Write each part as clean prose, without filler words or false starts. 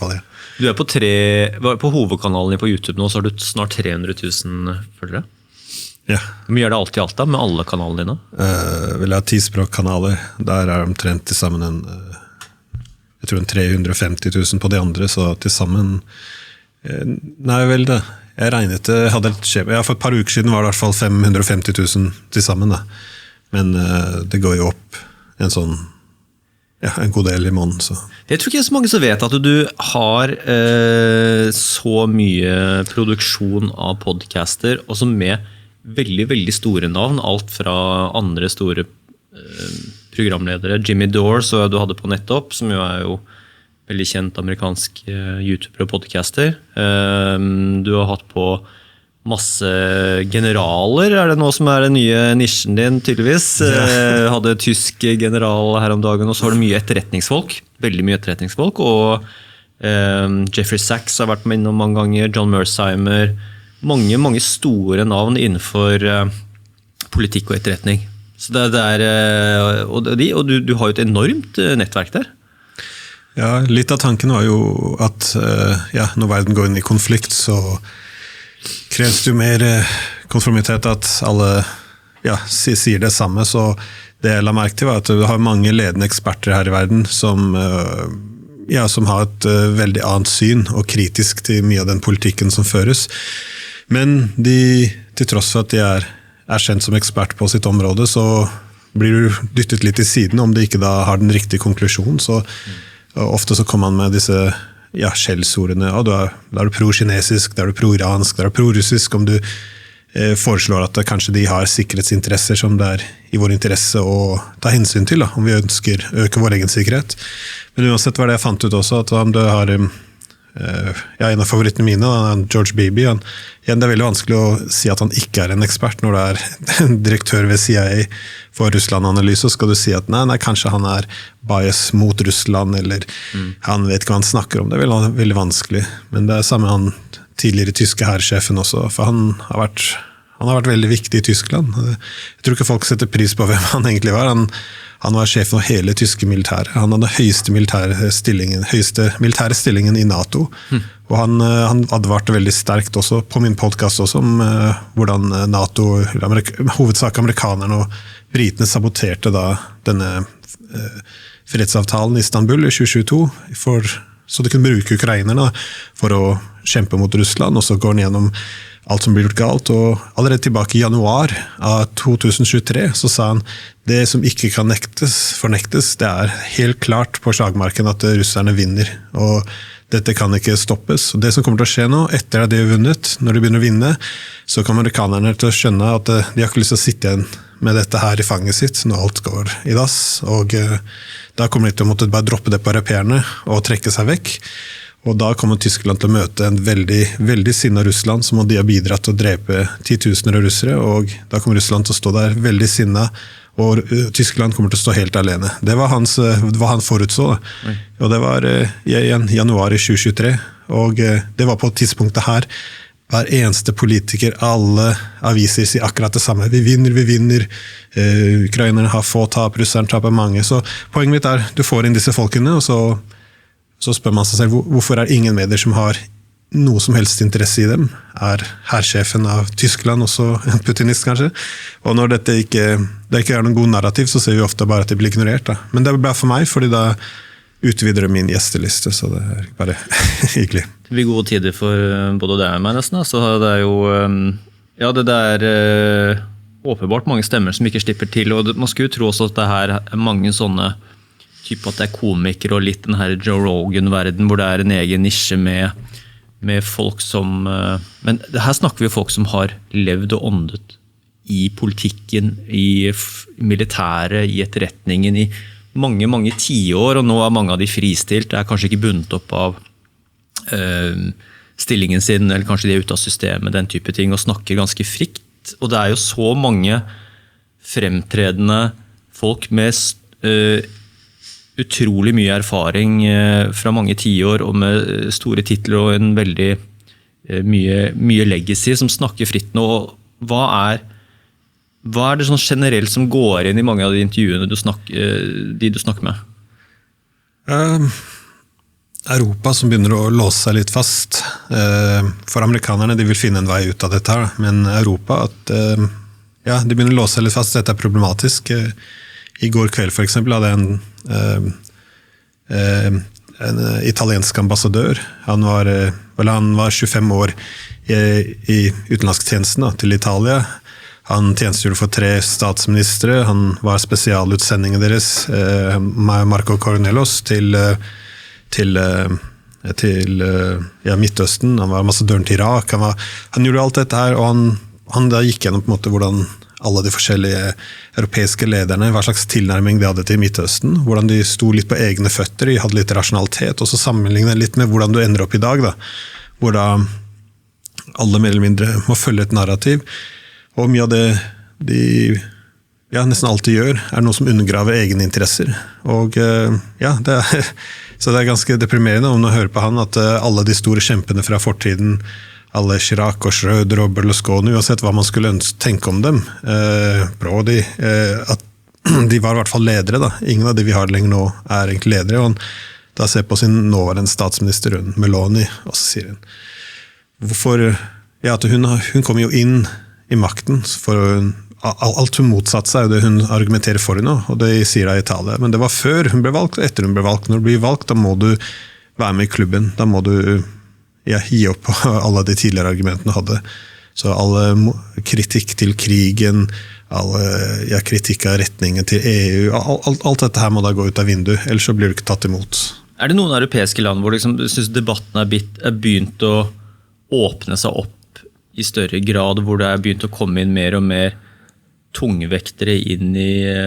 fall, ja. Du på hovedkanalen på YouTube nå, så har du snart 300 000 følgere. Ja. Hvor mye det alt i alt da, med alle kanalene dine? Vil ha 10 språkkanaler. Der omtrent til sammen jeg tror 350 000 på de andre, så til sammen nei vel det. Jeg regnet det, for et par uker siden var det i hvert fall 550 000 til sammen da. Men det går jo opp en god del i måneden. Så. Jeg tror ikke det er så mange som vet at du har så mye produksjon av podcaster, og som med veldig, veldig store navn, alt fra andre store programledere. Jimmy Dore, så du hadde på nettopp, som jo er jo veldig kjent amerikansk YouTuber og podcaster. Du har hatt på masse generaler, er det noe som er den nye nisjen din, tydeligvis? Hadde tysk general her om dagen, og så har du mye etterretningsfolk, veldig mye etterretningsfolk, og Jeffrey Sachs har vært med innom mange ganger, John Mersheimer, mange store navn innenfor politikk og etterretning. Så og du har jo et enormt nettverk der. Ja, litt av tanken var jo at når verden går inn i konflikt, så kreves det jo mer konformitet at alle sier det samme. Så det jeg la merke til var at du har mange ledende eksperter her i verden som har et veldig annet syn og kritisk til mye av den politikken som føres. Men til tross for at de er kjent som ekspert på sitt område, så blir du dyttet litt i siden om de ikke da har den riktige konklusjonen. Så ofte så kommer man med disse skjellsordene. Da er du pro-kinesisk, da er du pro-iransk, da er du pro-russisk, om du foreslår at kanskje de har sikkerhetsinteresser som det er i vår interesse å ta hensyn til, om vi ønsker å øke vår egen sikkerhet. Men uansett var det jeg fant ut også, at om du har en av favorittene mine, George Beebe, det er veldig vanskelig å si at han ikke er en ekspert når du er en direktør ved CIA for Russland-analyse, så skal du si at nei, kanskje han er bias mot Russland, eller han vet ikke hva han snakker om. Det er veldig vanskelig, men det er samme han tidligere tyske hærsjefen også, for han har vært veldig viktig i Tyskland. Jeg tror ikke folk setter pris på hvem han egentlig var. Han var sjef for hele tyske militæret. Han hadde høyeste militære stillingen i NATO. Og han advarte veldig sterkt også, på min podcast også, om hvordan NATO, hovedsak amerikanerne og britene saboterte da denne fredsavtalen i Istanbul i 2022, så de kunne bruke ukrainerne for å kjempe mot Russland, og så går den gjennom alt som blir gjort galt, og allerede tilbake i januar av 2023 så sa han det som ikke kan fornektes, det er helt klart på slagmarken at russerne vinner, og dette kan ikke stoppes. Og det som kommer til å skje nå, etter at de har vunnet, når de begynner å vinne, så kommer amerikanerne til å skjønne at de har ikke lyst til å sitte igjen med dette her i fanget sitt når alt går i dass, og da kommer de til å måtte bare droppe det på europeerne og trekke seg vekk. Og da kommer Tyskland til å møte en veldig, veldig sinnet Russland, som de har bidratt til å drepe 10 000 russere, og da kommer Russland til å stå der veldig sinnet, og Tyskland kommer til å stå helt alene. Det var hva han forutså. Og det var i januar i 2023, og det var på tidspunktet her, hver eneste politiker, alle aviser sier akkurat det samme. Vi vinner, ukrainerne har få tap, russerne taper mange. Så poenget mitt er, du får inn disse folkene, og så spør man seg selv, hvorfor er ingen medier som har noe som helst interesse i dem? Er hærsjefen av Tyskland også en putinist, kanskje? Og når det ikke er noen god narrativ, så ser vi ofte bare at det blir ignorert. Da. Men det er bra for meg, fordi da utvider min gjesteliste, så det er bare hyggelig. Det blir gode tider for både deg og meg nesten, så det er jo det er åpenbart mange stemmer som ikke slipper til, og man skulle jo tro også at det her er mange sånne typ at det er komikere og litt den her Joe Rogan-verden, hvor det er en egen nisje med folk som men her snakker vi om folk som har levd og åndet i politikken, i militæret, i etterretningen i mange tiår, og nå er mange av de fristilt, er kanskje ikke bundet opp av stillingen sin, eller kanskje de er ute av systemet, den type ting, og snakker ganske fritt, og det er jo så mange fremtredende folk med utrolig mye erfaring fra mange tiår og med store titler og en veldig mye legacy som snakker fritt nå. Hva er det sånn generelt som går inn i mange av de intervjuene de du snakker med? Europa som begynner å låse seg litt fast. For amerikanerne, de vil finne en vei ut av dette her, men Europa, de begynner å låse seg litt fast, dette problematisk. I går kveld for eksempel hadde jeg en italiensk ambassadør. Han var 25 år i utenlandstjenesten til Italia. Han tjenestgjorde for 3 statsministre. Han var spesialutsendingen deres, Marco Cornelos, til Midtøsten. Han var ambassadøren til Irak. Han gjorde alt dette her, og han da gikk gjennom på en måte hvordan alle de forskjellige europeiske lederne, hva slags tilnærming de hadde til Midtøsten, hvordan de sto litt på egne føtter, de hadde litt rasjonalitet, og så sammenlignet litt med hvordan du ender opp i dag, da, hvor da alle mer eller mindre må følge et narrativ, og mye av det de nesten alltid gjør, noe som undergraver egne interesser, og så det ganske deprimerende om å høre på han, at alle de store kjempene fra fortiden, alle Chirac og Schröder og Berlusconi, uansett hva man skulle tenke om dem, Prodi, at de var i hvert fall ledere. Da. Ingen av de vi har lenger nå egentlig ledere. Og han da ser på sin nåværende statsminister, Meloni, og så sier hun, hvorfor, at hun kom jo inn i makten, for alt hun motsatte seg, det hun argumenterer for henne, og det sier da i Italia. Men det var før hun ble valgt, og etter hun ble valgt. Når du blir valgt, da må du være med i klubben, da må du gi opp på alle de tidligere argumentene hadde. Så alle kritikk til krigen, alle kritikk av retningen til EU, alt dette her må da gå ut av vinduet, ellers så blir du ikke tatt imot. Det noen europeiske land hvor du synes debatten er begynt å åpne seg opp i større grad, hvor det er begynt å komme inn mer og mer tungvektere inn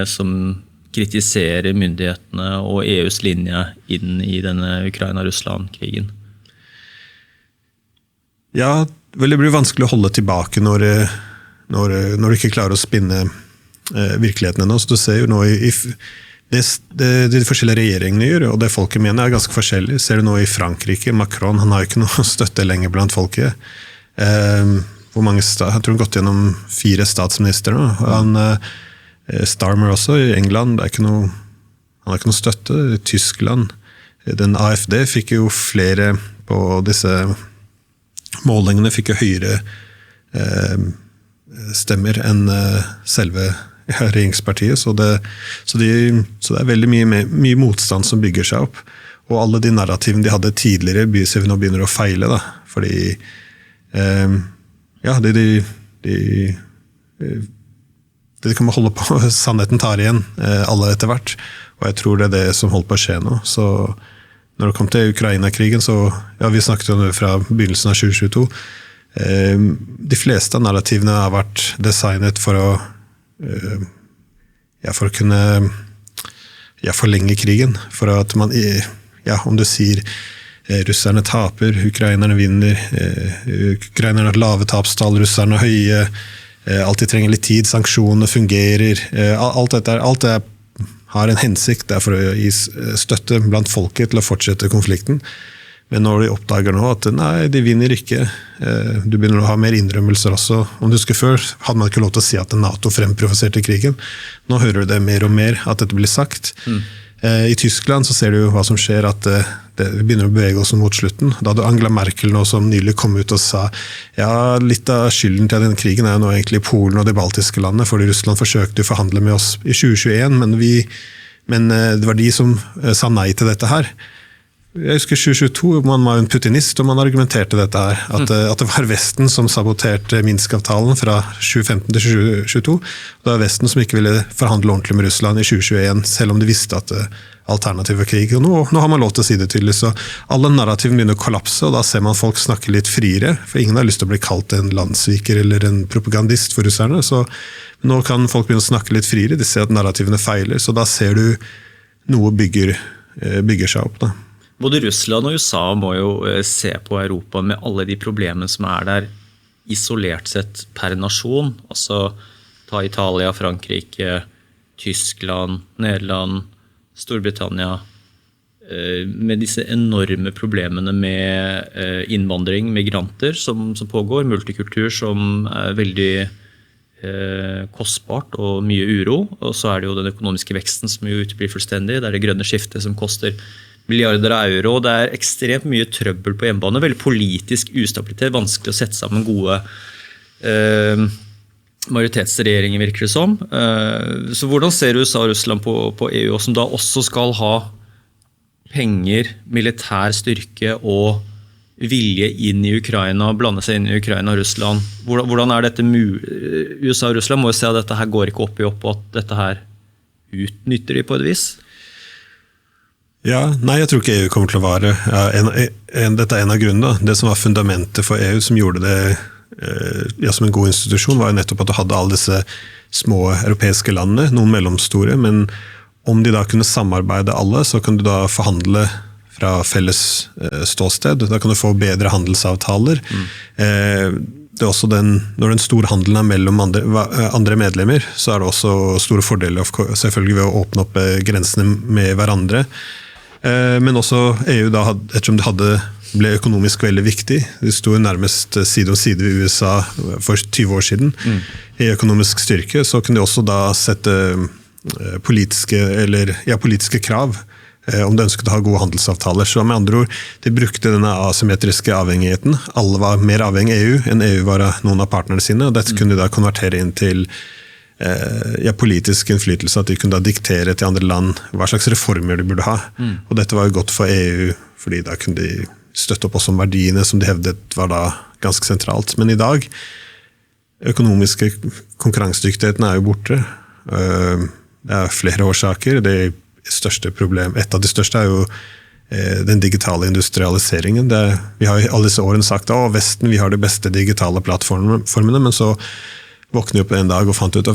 som kritiserer myndighetene og EUs linje inn i denne Ukraina-Russland-krigen? Ja, vel det blir vanskelig å holde tilbake når du ikke klarer å spinne virkeligheten ennå. Så du ser jo nå de forskjellige regjeringene gjør, og det folket mener ganske forskjellig. Ser du nå i Frankrike, Macron, han har jo ikke noe støtte lenger blant folket. Hvor mange jeg tror han gått gjennom 4 statsminister nå. Starmer også i England, han har ikke noe støtte. I Tyskland, den AFD fikk jo flere på disse målingene, fikk jo høyere stemmer enn selve regjeringspartiet, så det er veldig mye motstand som bygger seg opp, og alle de narrativene de hadde tidligere ser vi nå begynner å feile, da, fordi de kommer holde på, sannheten tar igjen alle etter hvert, og jeg tror det er det som holder på å skje nå, så når det kom til Ukraina-krigen, så vi snakket jo fra begynnelsen av 2022, de fleste av narrativene har vært designet for å kunne forlenge krigen, for at man, om du sier russerne taper, ukrainerne vinner, ukrainerne har lave tapstall, russerne har høye, alltid trenger litt tid, sanksjonene fungerer, alt det har en hensikt, det for å gi støtte blant folket til å fortsette konflikten. Men når de oppdager nå at nei, de vinner ikke, du begynner å ha mer innrømmelser også. Om du husker før, hadde man ikke lov til å si at NATO fremprovoserte krigen. Nå hører du det mer og mer at dette blir sagt. I Tyskland så ser du jo hva som skjer, at det begynner å bevege oss mot slutten. Da hadde Angela Merkel nå som nylig kom ut og sa litt av skylden til denne krigen er jo nå egentlig i Polen og de baltiske landene, fordi Russland forsøkte å forhandle med oss i 2021, men det var de som sa nei til dette her. Jeg husker 2022, man var en putinist, og man argumenterte dette her, at det var Vesten som saboterte Minsk-avtalen fra 2015 til 2022, og det var Vesten som ikke ville forhandle ordentlig med Russland i 2021, selv om de visste at alternativet var krig, og nå har man lov til å si det tydelig, så alle narrativene begynner å kollapse, og da ser man folk snakke litt friere, for ingen har lyst til å bli kalt en landsviker eller en propagandist for russerne, så nå kan folk begynne å snakke litt friere, de ser at narrativene feiler, så da ser du noe bygger seg opp da. Både Russland og USA må jo se på Europa med alle de problemene som er der isolert sett per nasjon. Altså ta Italia, Frankrike, Tyskland, Nederland, Storbritannia. Med disse enorme problemene med innvandring, migranter som pågår, multikultur som er veldig kostbart og mye uro. Og så er det jo den økonomiske veksten som jo uteblir fullstendig. Det er det grønne skiftet som koster milliarder av euro, og det ekstremt mye trøbbel på hjemmebane, veldig politisk ustabilitet, vanskelig å sette sammen gode majoritetsregjeringer virker det som. Så hvordan ser USA og Russland på EU, som da også skal ha penger, militær styrke og vilje inn i Ukraina, blande seg inn i Ukraina og Russland? Hvordan dette USA og Russland må jo se at dette her går ikke opp i opp, og at dette her utnytter de på et vis? Ja, nei, jeg tror ikke EU kommer til å vare. Dette en av grunnene. Det som var fundamentet for EU, som gjorde det som en god institusjon, var jo nettopp at du hadde alle disse små europeiske landene, noen mellomstore, men om de da kunne samarbeide alle, så kunne du da forhandle fra felles ståsted. Da kan du få bedre handelsavtaler. Det også når den store handelen mellom andre medlemmer, så det også store fordeler selvfølgelig ved å åpne opp grensene med hverandre. Men også EU, da, ettersom det ble økonomisk veldig viktig, de sto nærmest side om side i USA for 20 år siden, i økonomisk styrke, så kunne de også da sette politiske krav om de ønsket å ha gode handelsavtaler. Så med andre ord, de brukte denne asymmetriske avhengigheten. Alle var mer avhengig av EU enn EU var av noen av partnerne sine, og dette kunne de da konvertere inn til politisk innflytelse, at de kunne da diktere til andre land hva slags reformer de burde ha. Og dette var jo godt for EU, fordi da kunne de støtte opp også om verdiene som de hevdet var da ganske sentralt. Men i dag, økonomiske konkurransedyktigheten jo borte. Det flere årsaker. Et av de største jo den digitale industrialiseringen. Vi har i alle disse årene sagt at Vesten vi har de beste digitale plattformene, men så våkner vi opp en dag og fant ut det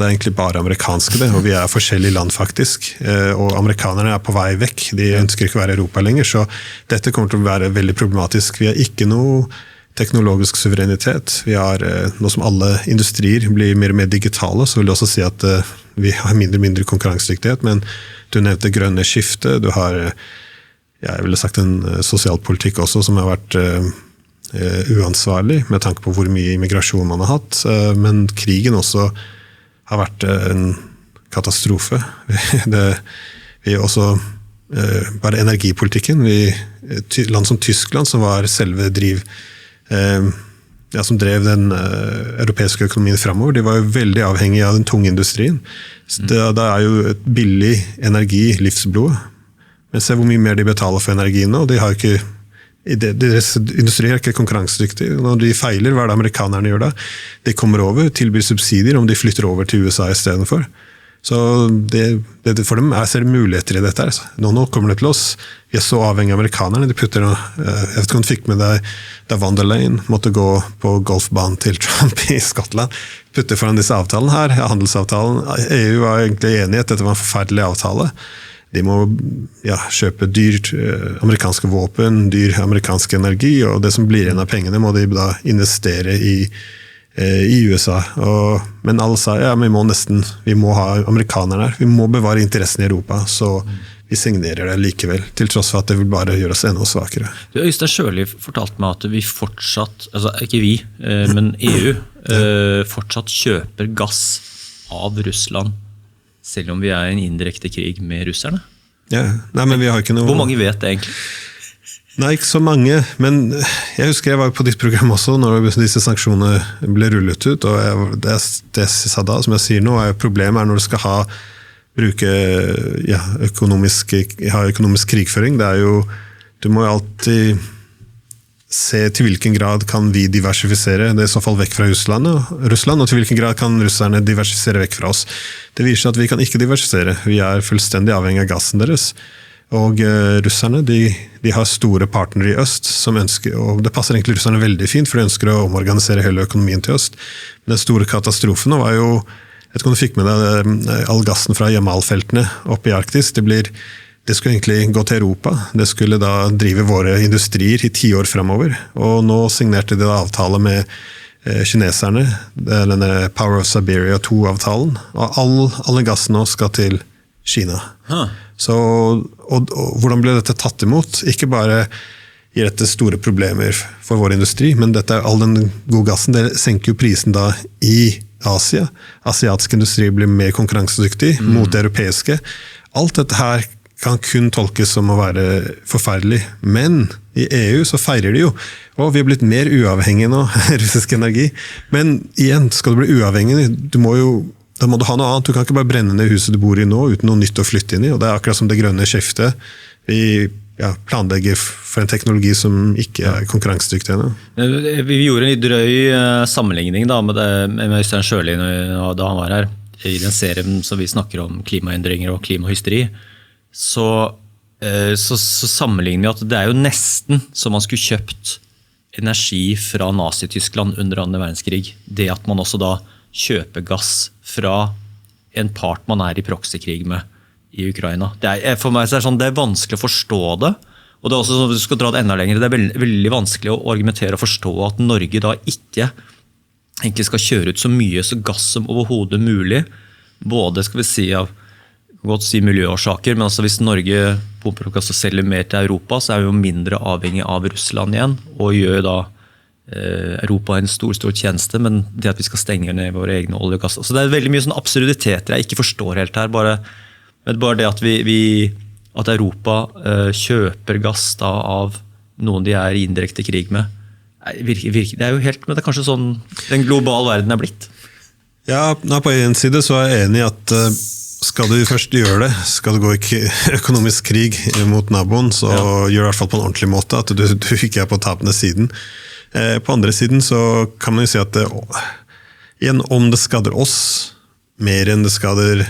egentlig bare amerikanske det, og vi forskjellige land faktisk, og amerikanerne på vei vekk, de ønsker ikke å være i Europa lenger, så dette kommer til å være veldig problematisk. Vi har ikke noe teknologisk suverenitet. Vi har, nå som alle industrier blir mer og mer digitale, så vil det også si at vi har mindre og mindre konkurransedyktighet, men du nevnte grønne skifte, du har, jeg ville sagt en sosialpolitikk også, som har vært uansvarlig, med tanke på hvor mye immigrasjon man har hatt, men krigen også har vært en katastrofe. Vi også, bare energipolitikken, land som Tyskland, som var selve som drev den europeiske økonomien fremover, de var jo veldig avhengige av den tunge industrien. Det jo et billig energi livsblodet. Men se hvor mye mer de betaler for energien nå, de har ikke deres industri ikke konkurransedyktig. Når de feiler, hva det amerikanerne gjør da? De kommer over, tilbyr subsidier om de flytter over til USA i stedet for. Så for dem ser det muligheter i dette. Nå kommer det til oss. Vi så avhengig av amerikanerne. De putter, jeg vet ikke om du fikk med deg da Van der Leyen måtte gå på golfbanen til Trump i Skottland. Putte foran disse avtalene her, handelsavtalen. EU var egentlig enighet, dette var en forferdelig avtale. De må kjøpe dyrt amerikanske våpen, dyr amerikansk energi, og det som blir igjen av pengene må de da investere i USA. Men alle sa, vi må ha amerikanerne her, vi må bevare interessen i Europa, så vi signerer det likevel, til tross for at det vil bare gjøre oss enda svakere. Øystein Sjøli fortalte meg at vi fortsatt, altså ikke vi, men EU, fortsatt kjøper gass av Russland, selv om vi i en indirekte krig med russerne. Ja, nei, men vi har ikke noe... Hvor mange vet det egentlig? Nei, ikke så mange, men jeg husker jeg var på ditt program også, når disse sanksjonene ble rullet ut, og det jeg sa da, som jeg sier nå, problemet når du skal bruke økonomisk krigføring, det jo, du må jo alltid se til hvilken grad kan vi diversifisere, det i så fall vekk fra Russland, og til hvilken grad kan russerne diversifisere vekk fra oss. Det viser at vi kan ikke diversifisere, vi fullstendig avhengig av gassen deres, og russerne, de har store partnere i øst som ønsker, og det passer egentlig russerne veldig fint, for de ønsker å omorganisere hele økonomien til øst. Men den store katastrofen var jo, jeg vet ikke om du fikk med deg all gassen fra Jamalfeltene oppe i Arktis, det skulle egentlig gå til Europa. Det skulle da drive våre industrier i 10 år fremover. Og nå signerte de avtale med kineserne, denne Power of Siberia 2-avtalen. Og alle gassen nå skal til Kina. Så, og hvordan ble dette tatt imot? Ikke bare gir dette store problemer for vår industri, men all den gode gassen, det senker jo prisen da i Asia. Asiatisk industri blir mer konkurransedyktig mot det europeiske. Alt dette her kan kun tolkes som å være forferdelig. Men i EU så feirer de jo, og vi har blitt mer uavhengige nå, russisk energi. Men igjen, skal du bli uavhengig, da må du ha noe annet. Du kan ikke bare brenne ned huset du bor i nå, uten noe nytt å flytte inn i. Og det akkurat som det grønne skiftet. Vi planlegger for en teknologi som ikke konkurransedyktig ennå. Vi gjorde en litt drøy sammenligning da, med Øystein Sjøli da han var her. I den serien som vi snakker om klimaendringer og klimahysteri, så sammenligner vi at det jo nesten som man skulle kjøpt energi fra Nazi-Tyskland under 2. verdenskrig. Det at man også da kjøper gass fra en part man i proxykrig med i Ukraina. For meg så det sånn, det vanskelig å forstå det, og det også, hvis du skal dra det enda lenger, det veldig, veldig vanskelig å argumentere og forstå at Norge da ikke egentlig skal kjøre ut så mye gass som overhodet mulig, både skal vi si av godt si miljøårsaker, men altså hvis Norge pumper opp gass og selger mer til Europa, så vi jo mindre avhengig av Russland igjen, og gjør da Europa en stor tjeneste, men det at vi skal stenge ned våre egne olje og gass. Så det veldig mye sånne absurditeter jeg ikke forstår helt her, bare det at at Europa kjøper gass da av noen de i indirekte krig med. Det jo helt, men det kanskje sånn den globale verden blitt. Ja, på en side så jeg enig i at skal du først gjøre det, skal du gå i økonomisk krig mot naboen, så gjør det i hvert fall på en ordentlig måte, at du ikke på tapende siden. På andre siden så kan man jo si at igjen, om det skader oss mer enn det skader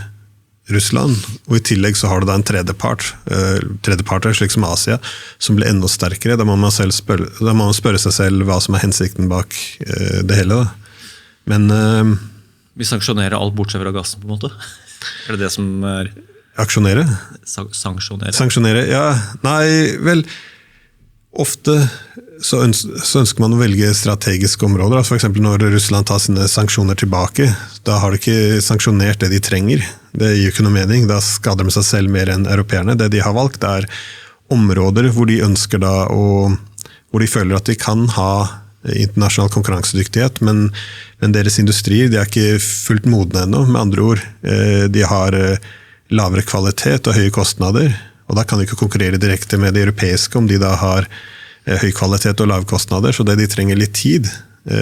Russland, og i tillegg så har du da en tredjeparter, slik som Asia, som blir enda sterkere, da må man spørre seg selv hva som hensikten bak det hele. Da. Men vi sanksjonerer alt bortsett fra gassen på en måte? Det det som aksjonere? Sanksjonere, ja. Nei, vel, ofte så ønsker man å velge strategiske områder. For eksempel når Russland tar sine sanksjoner tilbake, da har de ikke sanksjonert det de trenger. Det gir ikke noe mening. Da skader de seg selv mer enn europeerne. Det de har valgt er områder hvor de ønsker da, hvor de føler at de kan ha internasjonal konkurransedyktighet, men deres industrier de ikke fullt modne ennå. Med andre ord, de har lavere kvalitet og høye kostnader, og da kan de ikke konkurrere direkte med de europeiske om de da har høy kvalitet og lave kostnader, så det de trenger litt tid.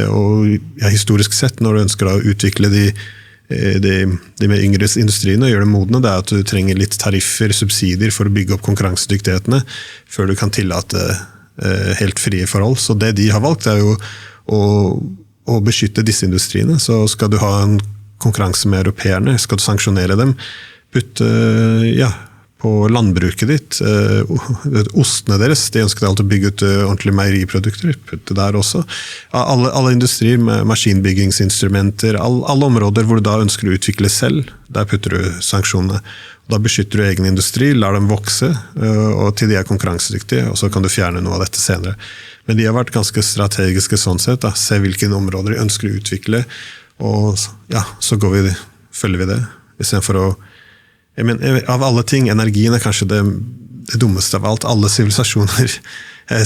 Og historisk sett, når du ønsker å utvikle de med yngre industriene og gjøre det modne, det at du trenger litt tariffer, subsidier for å bygge opp konkurransedyktighetene, før du kan tillate helt frie forhold. Så det de har valgt jo å beskytte disse industriene. Så skal du ha en konkurranse med europeerne, skal du sanksjonere dem, putte på landbruket ditt, ostene deres, de ønsket alltid å bygge ut ordentlige meieriprodukter, putte der også. Alle industrier med maskinbyggingsinstrumenter, alle områder hvor du da ønsker å utvikle selv, der putter du sanksjonene. Da beskytter du egen industri, lar dem vokse, og til de konkurransedyktige, og så kan du fjerne noe av dette senere. Men de har vært ganske strategiske sånn sett, da. Se hvilke områder de ønsker å utvikle, og så følger vi det, i stedet for å av alle ting, energien kanskje det dummeste av alt. Alle sivilisasjoner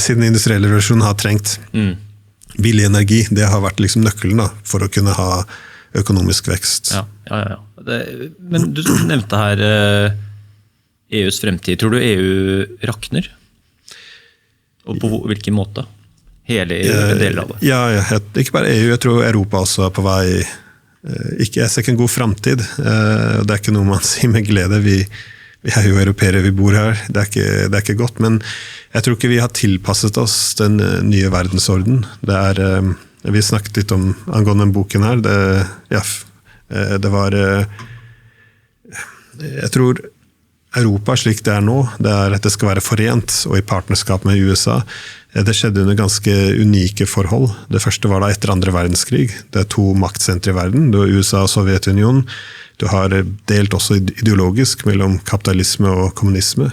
siden industrielle revolusjonen har trengt billig energi. Det har vært liksom nøkkelen da, for å kunne ha økonomisk vekst. Ja. Men du nevnte her EUs fremtid. Tror du EU rakner? Og på hvilken måte? Hele EU, en del av det? Ja, ikke bare EU. Jeg tror Europa også på vei. Jeg ser ikke en god fremtid. Det ikke noe man sier med glede. Vi jo europeere, vi bor her. Det ikke godt, men jeg tror ikke vi har tilpasset oss den nye verdensorden. Vi snakket litt om angående den boken her. Det var jeg tror Europa slik det nå, det at det skal være forent og i partnerskap med USA. Det skjedde under ganske unike forhold. Det første var da etter andre verdenskrig. Det 2 maktsentre i verden. Du har USA og Sovjetunionen. Du har delt også ideologisk mellom kapitalisme og kommunisme.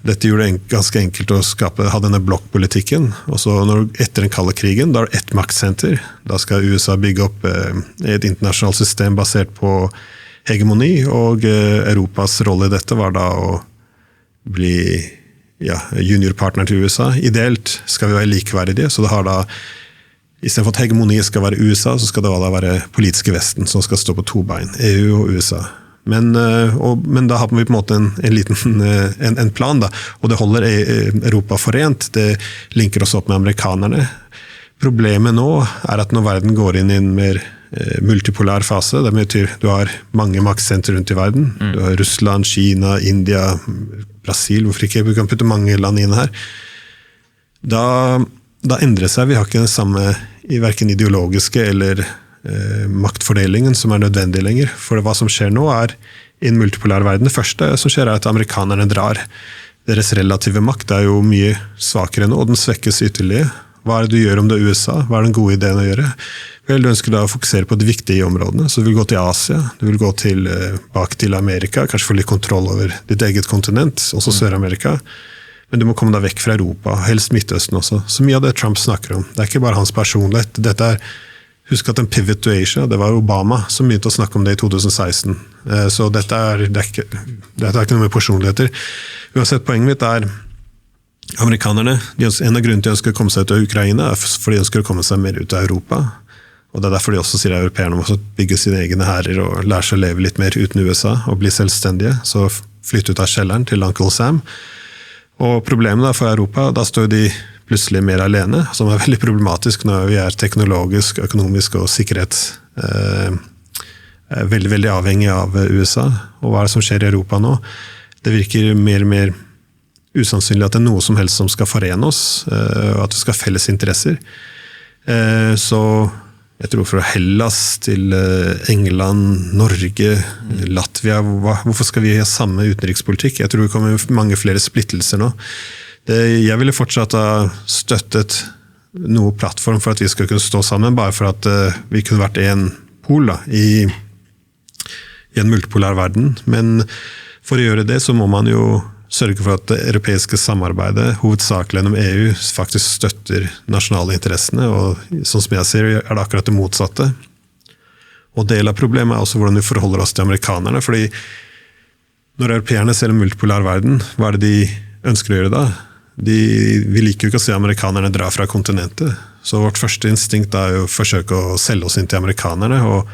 Dette gjorde det ganske enkelt å ha denne blokkpolitikken. Og så etter den kalde krigen, da det 1 maktsenter. Da skal USA bygge opp et internasjonalt system basert på hegemoni, og Europas rolle i dette var da å bli juniorpartner til USA. Ideelt skal vi være likeverdige, så det har da, i stedet for at hegemoniet skal være USA, så skal det da være politiske Vesten som skal stå på 2 bein, EU og USA. Men da har vi på en måte en liten en plan, da. Og det holder Europa forent. Det linker oss opp med amerikanerne. Problemet nå at når verden går inn i en mer multipolær fase, det betyr du har mange maktsenter rundt i verden. Du har Russland, Kina, India, Brasil, hvorfor ikke? Vi kan putte mange land inn her. Da endrer seg. Vi har ikke det samme i hverken ideologiske eller maktfordelingen som nødvendig lenger. For hva som skjer nå i en multipolær verden. Det første som skjer at amerikanerne drar. Deres relative makt jo mye svakere nå, og den svekkes ytterligere. Hva det du gjør om det USA? Hva den gode ideen å gjøre? Vel, du ønsker da å fokusere på de viktige områdene, så du vil gå til Asia, du vil gå bak til Amerika, kanskje få litt kontroll over ditt eget kontinent, også Sør-Amerika. Men du må komme deg vekk fra Europa, helst Midtøsten også. Så mye av det Trump snakker om, det ikke bare hans personlighet. Husk at en pivot to Asia, det var Obama som begynte å snakke om det i 2016. Så dette ikke noe med personligheter. Uansett, poenget mitt amerikanerne, en av grunnene til de ønsker å komme seg ut av Ukraina, fordi de ønsker å komme seg mer ut av Europa. Og det derfor de også sier at europeerne må bygge sine egne hærer og lære seg å leve litt mer uten USA og bli selvstendige. Så flytte ut av kjelleren til Uncle Sam. Og problemet for Europa, da står de plutselig mer alene, som veldig problematisk når vi teknologisk, økonomisk og sikkerhet veldig, veldig avhengig av USA. Og hva det som skjer i Europa nå? Det virker mer og mer usannsynlig at det noe som helst som skal forene oss, og at vi skal ha felles interesser. Så jeg tror fra Hellas til England, Norge, Latvia, hvorfor skal vi ha samme utenrikspolitikk? Jeg tror det kommer mange flere splittelser nå. Jeg ville fortsatt ha støttet noe plattform for at vi skal kunne stå sammen, bare for at vi kunne vært en pol da, i en multipolær verden. Men for å gjøre det så må man jo sørge for at det europeiske samarbeidet, hovedsakelig gjennom EU, faktisk støtter nasjonale interessene, og sånn som jeg ser, det akkurat det motsatte. Og del av problemet også hvordan vi forholder oss til amerikanerne, fordi når europeerne ser en multipolær verden, hva det de ønsker å gjøre da? Vi liker jo ikke å se amerikanerne dra fra kontinentet, så vårt første instinkt jo å forsøke å selge oss inn til amerikanerne, og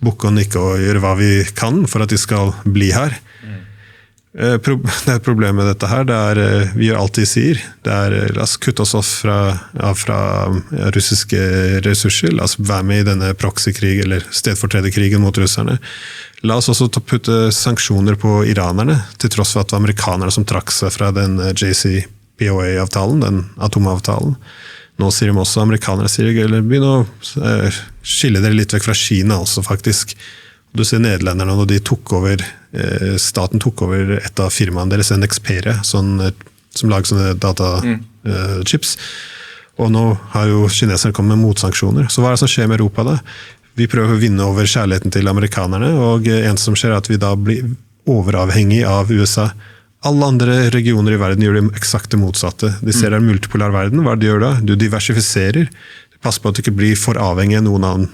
bukke og nikke og gjøre hva vi kan for at de skal bli her. Det problemet med dette her, vi gjør alt de sier. La oss kutte oss off fra russiske ressurser, la oss være med i denne proxykrig, eller stedfortrederkrigen mot russerne. La oss også putte sanksjoner på iranerne, til tross for at det var amerikanerne som trakk seg fra den JCPOA-avtalen, den atomavtalen. Nå sier de også, amerikanere sier, eller begynn å skille dere litt vekk fra Kina også, faktisk. Du ser nederlenderne når staten tok over et av firmaene deres, en Xperia, som lager sånne datachips. Og nå har jo kineserne kommet med motsanksjoner. Så hva det som skjer med Europa da? Vi prøver å vinne over kjærligheten til amerikanerne, og en som skjer at vi da blir overavhengig av USA. Alle andre regioner i verden gjør det eksakt det motsatte. De ser en multipolær verden. Hva de gjør da? Du diversifiserer. Du passer på at du ikke blir for avhengig av noen annen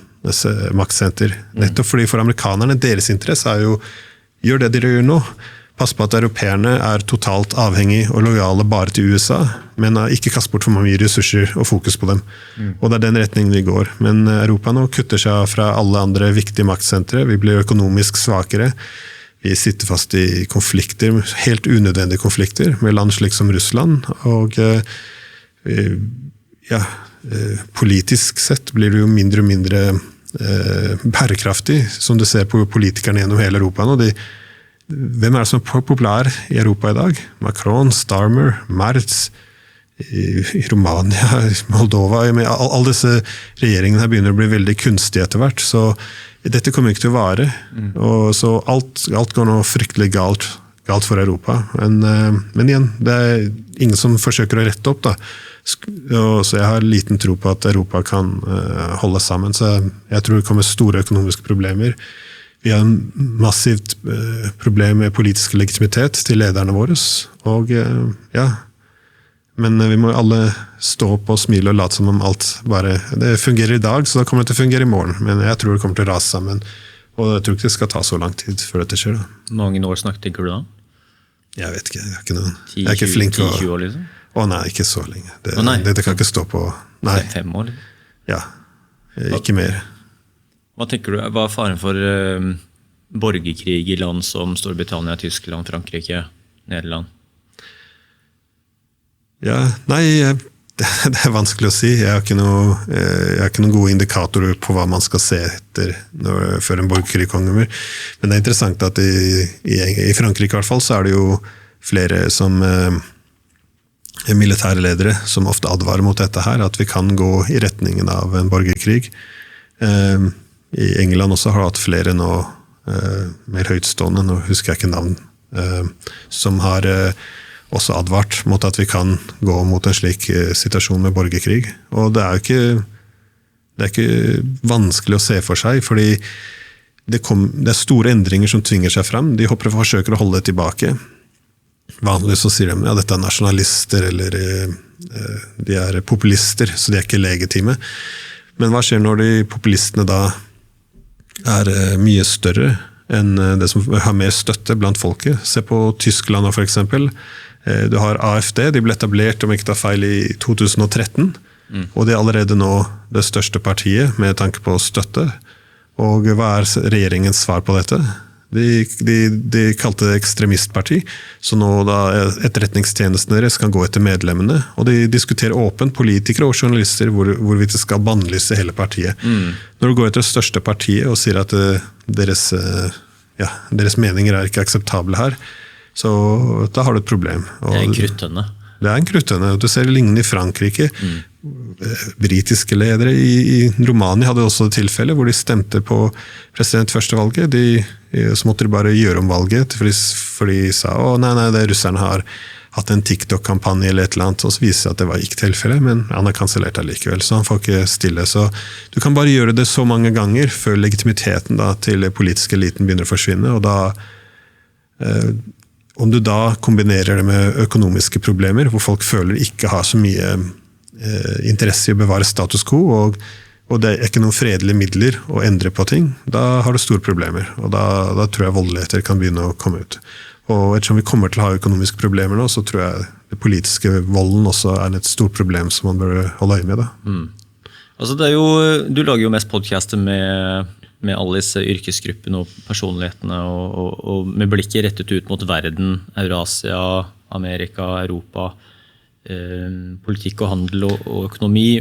maktsenter. Nettopp fordi for amerikanerne, deres interesse jo gjør det de gjør nå. Pass på at europeerne totalt avhengig og lojale bare til USA, men ikke kaste bort for mye ressurser og fokus på dem. Og det den retningen vi går. Men Europa nå kutter seg fra alle andre viktige maktsentre. Vi blir økonomisk svakere. Vi sitter fast i konflikter, helt unødvendige konflikter, med land slik som Russland. Og politisk sett blir det jo mindre og mindre bærekraftig, som du ser på politikerne gjennom hele Europa nå. Hvem det som populær i Europa i dag? Macron, Starmer, Merz, i Romania, Moldova. Alle disse regjeringene her begynner å bli veldig kunstige etter hvert, så dette kommer ikke til å vare. Og så alt går nå fryktelig galt for Europa. Men igjen, det ingen som forsøker å rette opp da. Så jeg har liten tro på at Europa kan holde sammen, så jeg tror det kommer store økonomiske problemer. Vi har en massivt problem med politisk legitimitet til lederne våre, og men vi må alle stå opp og smile og late som om alt bare, det fungerer i dag, så da kommer det til å fungere i morgen, men jeg tror det kommer til å rase sammen, og jeg tror ikke det skal ta så lang tid før dette skjer. Mange år tenker du da? Jeg vet ikke, jeg er ikke flink 10-20 år liksom? Nei, ikke så lenge. Det kan ikke stå på. Nei. 5 år? Ja, ikke mer. Hva tenker du, hva faren for borgerkrig I land som Storbritannia, Tyskland, Frankrike, Nederland? Ja, nei, det vanskelig å si. Jeg har ikke noen gode indikatorer på hva man skal se etter før en borgerkrig kommer. Men det interessant at I Frankrike I hvert fall, så det jo flere som militære ledere som ofte advarer mot dette her, at vi kan gå I retningen av en borgerkrig. I England også har det hatt flere nå, mer høytstående, nå husker jeg ikke navn, som har også advart mot at vi kan gå mot en slik situasjon med borgerkrig. Og det ikke vanskelig å se for seg, fordi det store endringer som tvinger seg frem. De forsøker å holde det tilbake. Vanligvis så sier de, ja, dette nasjonalister, eller de populister, så de ikke legitime. Men hva skjer når de populistene da mye større enn det som har mer støtte blant folket? Se på Tyskland for eksempel. Du har AFD, de ble etablert om ikke tar feil I 2013, og det allerede nå det største partiet med tanke på støtte. Og hva regjeringens svar på dette? De kalte det ekstremistparti, så nå da etterretningstjenesten deres kan gå etter medlemmene, og de diskuterer åpent, politikere og journalister, hvorvidt det skal bannlyse hele partiet. Når du går etter det største partiet og sier at deres meninger ikke akseptable her, så da har du et problem. Og det en kruttønne. Det en kruttønne. Du ser lignende I Frankrike. Britiske ledere I Romania hadde også et tilfelle hvor de stemte på president første valget. Så måtte de bare gjøre om valget, for de sa, nei, det russerne har hatt en TikTok-kampanje eller et eller annet, og så viser det at det var ikke tilfelle, men han har kansellert allikevel, så han får ikke stille. Så du kan bare gjøre det så mange ganger før legitimiteten da, til politiske eliten begynner å forsvinne, og da om du da kombinerer det med økonomiske problemer, hvor folk føler ikke har så mye interesse I å bevare status quo, og det ikke noen fredelige midler å endre på ting, da har du store problemer, og da tror jeg voldeligheter kan begynne å komme ut. Og ettersom vi kommer til å ha økonomiske problemer nå, så tror jeg det politiske volden også et stort problem som man bør holde øye med. Da. Altså det jo, du lager jo mest podcaster med alle disse yrkesgruppene og personlighetene, og med blikket rettet ut mot verden, Eurasia, Amerika, Europa, politikk og handel og økonomi.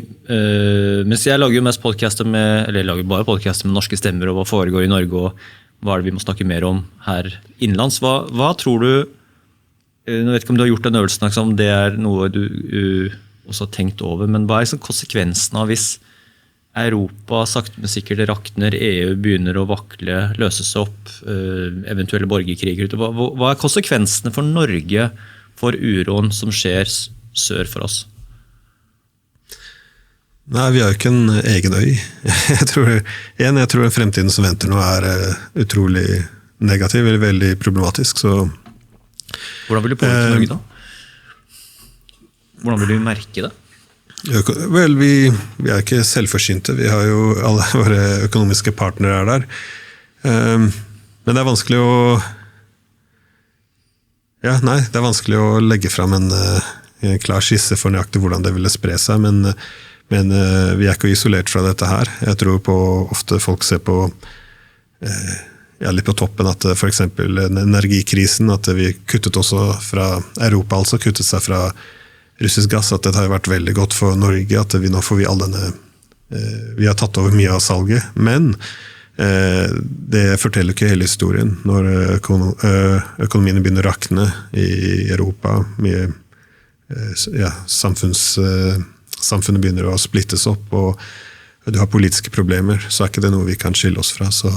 Mens jeg lager jo mest podcaster eller jeg lager bare podcaster med norske stemmer, og hva foregår I Norge, og hva det vi må snakke mer om her innenlands. Hva tror du, jeg vet ikke om du har gjort den øvelsen, om det noe du også har tenkt over, men hva sånn konsekvensen av hvis Europa sakte men sikkert rakner, EU begynner å vakle, løse seg opp, eventuelle borgerkriger ute. Hva konsekvensene for Norge for uroen som skjer sør for oss? Nei, vi har jo ikke en egen øy. Jeg tror fremtiden som venter nå utrolig negativ, eller veldig problematisk. Så hvordan vil du påvirke Norge da? Hvordan vil du merke det? Vel, vi ikke selvforsynte. Vi har jo alle våre økonomiske partnere der. Men det vanskelig å det vanskelig å legge frem en klar skisse for nøyaktig hvordan det ville spre seg, men vi ikke isolert fra dette her. Jeg tror på ofte folk ser på litt på toppen at for eksempel energikrisen, at vi kuttet også fra Europa, altså kuttet seg fra russisk gass, at det har vært veldig godt for Norge, at nå får vi all denne vi har tatt over mye av salget, men det forteller ikke hele historien når økonomien begynner å rakne I Europa, med samfunnet begynner å splittes opp, og du har politiske problemer, så ikke det noe vi kan skille oss fra. Så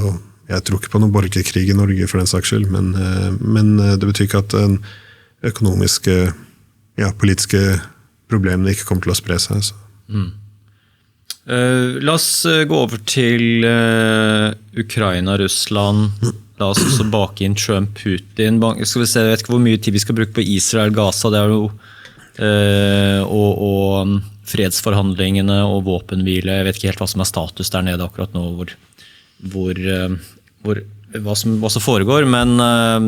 jeg tror ikke på noen borgerkrig I Norge for den saks skyld, men det betyr ikke at den økonomiske, politiske problemene ikke kommer til å spre seg. Så. La oss gå over til Ukraina, Russland. La oss også bake inn Trump, Putin. Skal vi se, jeg vet ikke hvor mye tid vi skal bruke på Israel, Gaza, det jo og fredsforhandlingene og våpenhvile. Jeg vet ikke helt hva som status der nede akkurat nå, hva som foregår, men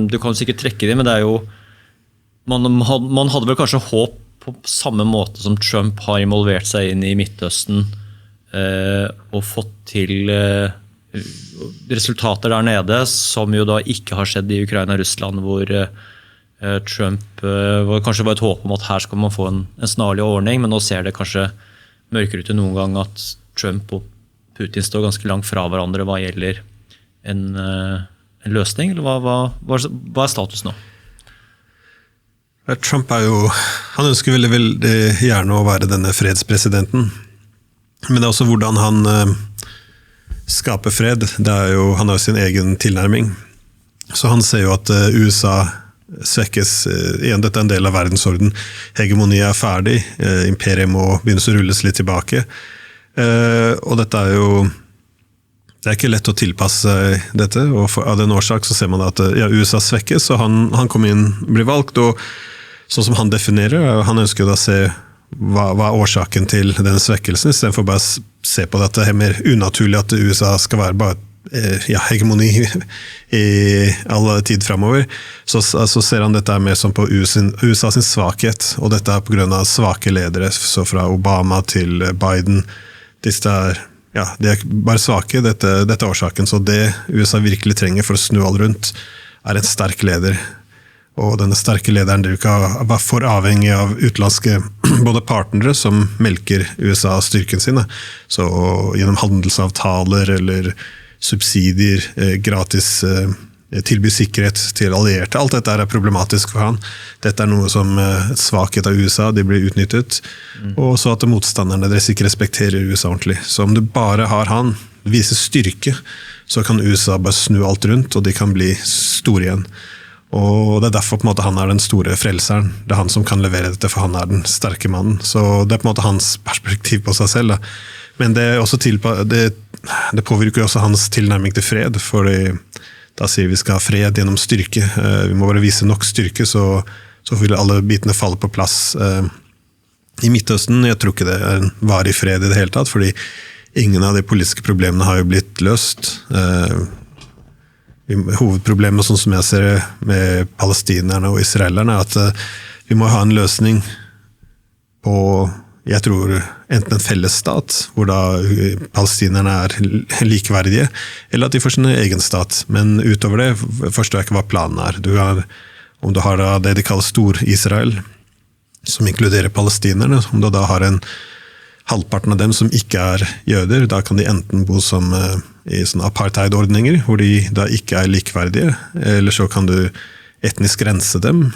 du kan sikkert trekke det, men det jo man hadde vel kanskje håp på samme måte som Trump har involvert seg inn I Midtøsten og fått til resultater der nede, som jo da ikke har skjedd i Ukraina og Russland, hvor Trump hvor kanskje var et håp om at her skal man få en snarlig ordning, men nå ser det kanskje mørkere ut enn noen gang at Trump og Putin står ganske langt fra hverandre hva gjelder en løsning, eller hva status nå? Trump han ønsker veldig, veldig gjerne å være denne fredspresidenten, men det også hvordan han skaper fred. Han har sin egen tilnærming, så han ser jo at USA svekkes igjen. Dette en del av verdensorden. Hegemoniet ferdig, imperiet må begynne å rulles litt tilbake, og dette det ikke lett å tilpasse dette, og av den årsak så ser man at USA svekkes, og han kommer inn, blir valgt, og sånn som han definerer, han ønsker jo da å se hva årsaken til denne svekkelsen, i stedet for bare se på dette her mer unaturlig at USA skal være bare hegemoni i alle tid fremover, så ser han dette mer som på USA sin svakhet, og dette på grunn av svake ledere, så fra Obama til Biden, de bare svake, dette årsaken, så det USA virkelig trenger for å snu all rundt, en sterk leder. Og denne sterke lederen var for avhengig av utenlandske både partnere som melker USA styrken sin, så gjennom handelsavtaler eller subsidier, gratis tilby sikkerhet til allierte. Alt dette problematisk for han. Dette noe som svakhet av USA, de blir utnyttet, og så at motstanderne deres ikke respekterer USA ordentlig. Så om du bare har han, viser styrke, så kan USA bare snu alt rundt, og de kan bli store igjen. Og det derfor på en måte han den store frelseren. Det han som kan levere dette, for han den sterke mannen. Så det på en måte hans perspektiv på seg selv. Men det også det påvirker også hans tilnærming til fred, for da sier vi skal ha fred gjennom styrke. Vi må bare vise nok styrke, så vil alle bitene falle på plass. I Midtøsten, jeg tror ikke det en varig fred i det hele tatt, fordi ingen av de politiske problemene har jo blitt løst. Hovedproblemet, sånn som jeg ser det med palestinerne og israelerne, at vi må ha en løsning på, jeg tror, enten en felles stat, hvor da palestinerne likeverdige, eller at de får sin egen stat. Men utover det forstår jeg ikke hva planen om du har det de kaller Stor-Israel, som inkluderer palestinerne, om du da har halvparten av dem som ikke jøder, da kan de enten bo som i sånne apartheid-ordninger, hvor de da ikke likeverdige, eller så kan du etnisk rense dem,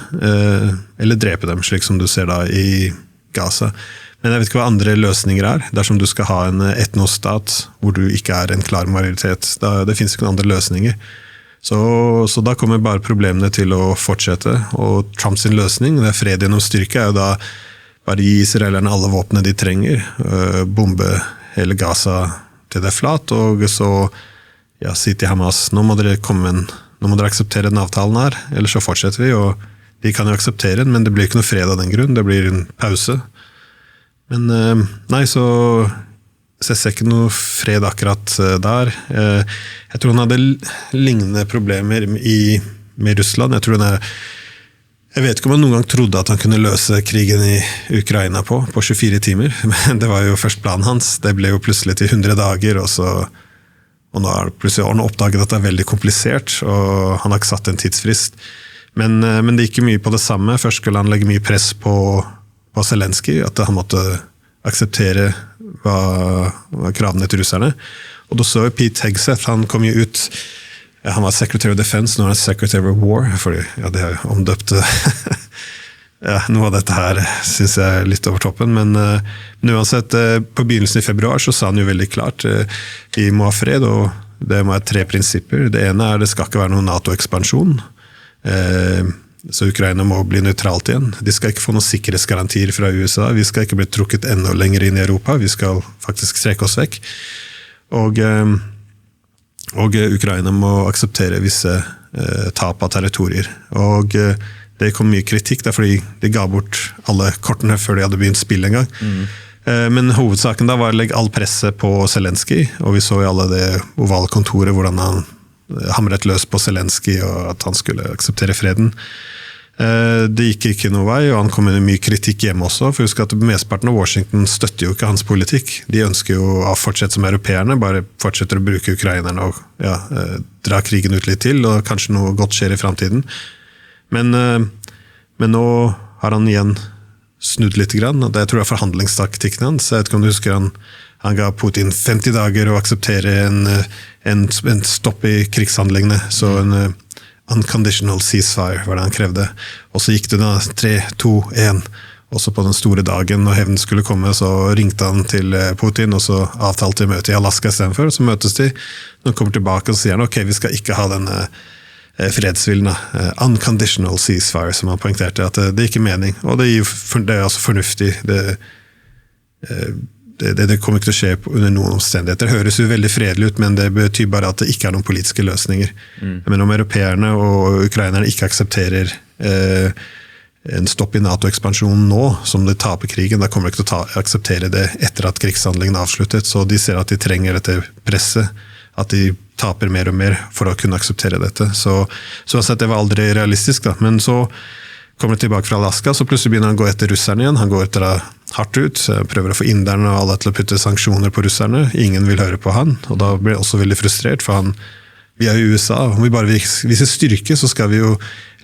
eller drepe dem, slik som du ser da i Gaza. Men jeg vet ikke hva andre løsninger dersom du skal ha en etnostat, hvor du ikke en klar majoritet. Det finnes ikke noen andre løsninger. Så da kommer bare problemene til å fortsette, og Trumps løsning, det fred gjennom styrke, jo da bare gi israelerne alle våpnene de trenger, bombe hele Gaza til det flat, og så si til Hamas, nå må dere akseptere den avtalen her, ellers så fortsetter vi, og de kan jo akseptere den, men det blir ikke noe fred av den grunn, det blir en pause. Men nei, så jeg ser ikke noe fred akkurat der. Jeg tror han hadde lignende problemer med Russland. Jeg vet ikke om han noen gang trodde at han kunne løse krigen i Ukraina på 24 timer, men det var jo først planen hans. Det ble jo plutselig til 100 dager, og nå plutselig han oppdaget at det veldig komplisert, og han har ikke satt en tidsfrist. Men det gikk mye på det samme. Først skulle han legge mye press på Zelensky, at han måtte akseptere hva kravene til russerne. Og da så Pete Hegseth, han kom jo ut. Han var Secretary of Defense, nå han Secretary of War, fordi det har omdøpt noe av dette her synes jeg litt over toppen, men uansett, på begynnelsen i februar så sa han jo veldig klart, vi må ha fred, og det må være 3 prinsipper. Det ene det skal ikke være noen NATO-ekspansjon, så Ukraina må bli nøytralt igjen. De skal ikke få noen sikkerhetsgarantier fra USA, vi skal ikke bli trukket enda lenger inn i Europa, vi skal faktisk strekke oss vekk. Og Ukraina må akseptere visse tap av territorier. Og det kom mye kritikk, fordi de ga bort alle kortene før de hadde begynt spill en gang. Men hovedsaken da var å legge all presset på Zelensky, og vi så i alle det ovale kontoret hvordan han hamret løs på Zelensky, og at han skulle akseptere freden. Det gikk ikke noe vei, og han kom med mye kritikk hjemme også, for husk at mesteparten av Washington støtter jo ikke hans politikk. De ønsker jo å fortsette som europeerne, bare fortsetter å bruke ukrainerne og dra krigen ut litt til, og kanskje noe godt skjer i fremtiden. Men nå har han igjen snudd litt grann, og det tror jeg er forhandlingstaktikken hans. Jeg vet ikke om du husker han ga Putin 50 dager å akseptere en stopp i krigshandlingene, så en unconditional ceasefire var det han krevde. Og så gikk det da 3, 2, 1, også på den store dagen når hevnen skulle komme, så ringte han til Putin, og så avtalte de møte i Alaska i stedet for, og så møtes de. Når han kommer tilbake og sier han, ok, vi skal ikke ha denne fredsvillen, unconditional ceasefire, som han poengterte, at det er ikke mening, og det er altså fornuftig. Det kommer ikke til å skje under noen omstendigheter. Det høres jo veldig fredelig ut, men det betyr bare at det ikke er noen politiske løsninger. Men om europeerne og ukrainerne ikke aksepterer en stopp i NATO-ekspansjonen nå, som de taper krigen, da kommer de ikke til å akseptere det etter at krigshandlingen er avsluttet. Så de ser at de trenger dette presset, at de taper mer og mer for å kunne akseptere dette. Så det var aldri realistisk, da. Men så kommer tilbake fra Alaska, så plutselig begynner han å gå etter russerne igjen. Han går etter hardt ut, prøver å få inderne og alle til å putte sanksjoner på russerne. Ingen vil høre på han, og da blir jeg også veldig frustrert, for vi er i USA, om vi bare viser styrke, så skal vi jo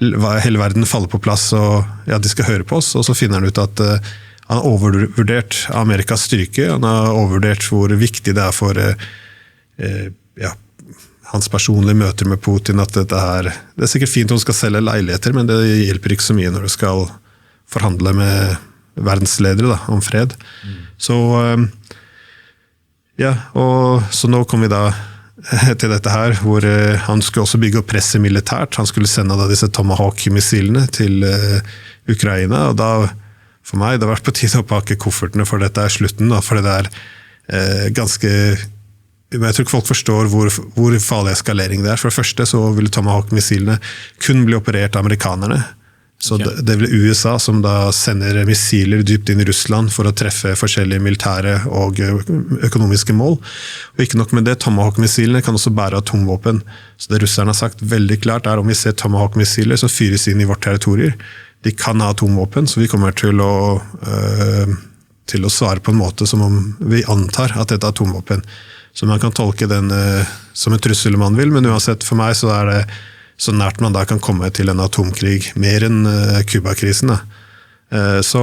hele verden falle på plass, og de skal høre på oss, og så finner han ut at han har overvurdert Amerikas styrke, han har overvurdert hvor viktig det er for hans personlige møter med Putin, at det er sikkert fint om du skal selge leiligheter, men det hjelper ikke så mye når du skal forhandle med verdensledere om fred. Så nå kom vi da til dette her, hvor han skulle også bygge opp presset militært. Han skulle sende da disse Tomahawk-missilene til Ukraina, og da, for meg, det har vært på tide å pakke koffertene, for dette er slutten, da, for det er ganske... Jeg tror ikke folk forstår hvor farlig eskalering det er. For det første så ville Tomahawk-missilene kun bli operert av amerikanerne. Så okay. Det blir USA som da sender missiler dypt inn i Russland for å treffe forskjellige militære og økonomiske mål. Og ikke nok med det, Tomahawk-missilene kan også bære atomvåpen. Så det russerne har sagt veldig klart er om vi ser Tomahawk-missiler som fyres inn i vårt territorier. De kan ha atomvåpen, så vi kommer til å svare på en måte som om vi antar at dette er atomvåpen. Så man kan tolke den som en trussel man vil, men uansett for meg så er det så nært man da kan komme til en atomkrig, mer enn Kuba-krisen. Så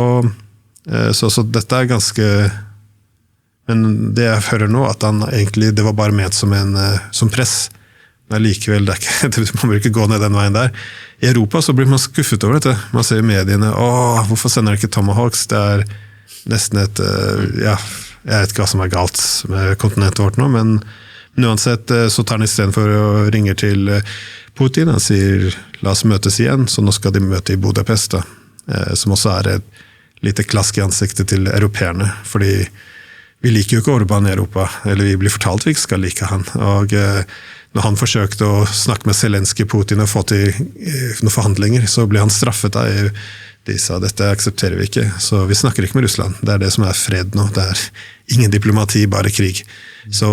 dette er ganske... Men det jeg hører nå, at han egentlig, det var bare ment som press, men likevel, man bør ikke gå ned den veien der. I Europa så blir man skuffet over dette. Man ser i mediene, hvorfor sender ikke Tomahawks? Det er nesten et... Jeg vet ikke hva som er galt med kontinentet vårt nå, men uansett så tar han i stedet for å ringe til Putin. Han sier, la oss møtes igjen, så nå skal de møte i Budapest, som også er et lite klask i ansiktet til europeerne, fordi vi liker jo ikke Orban i Europa, eller vi blir fortalt vi ikke skal like han. Og når han forsøkte å snakke med Zelenskyj, Putin og få til noen forhandlinger, så ble han straffet av de sa, dette aksepterer vi ikke, så vi snakker ikke med Russland. Det er det som er fred nå. Det er ingen diplomati, bare krig. Så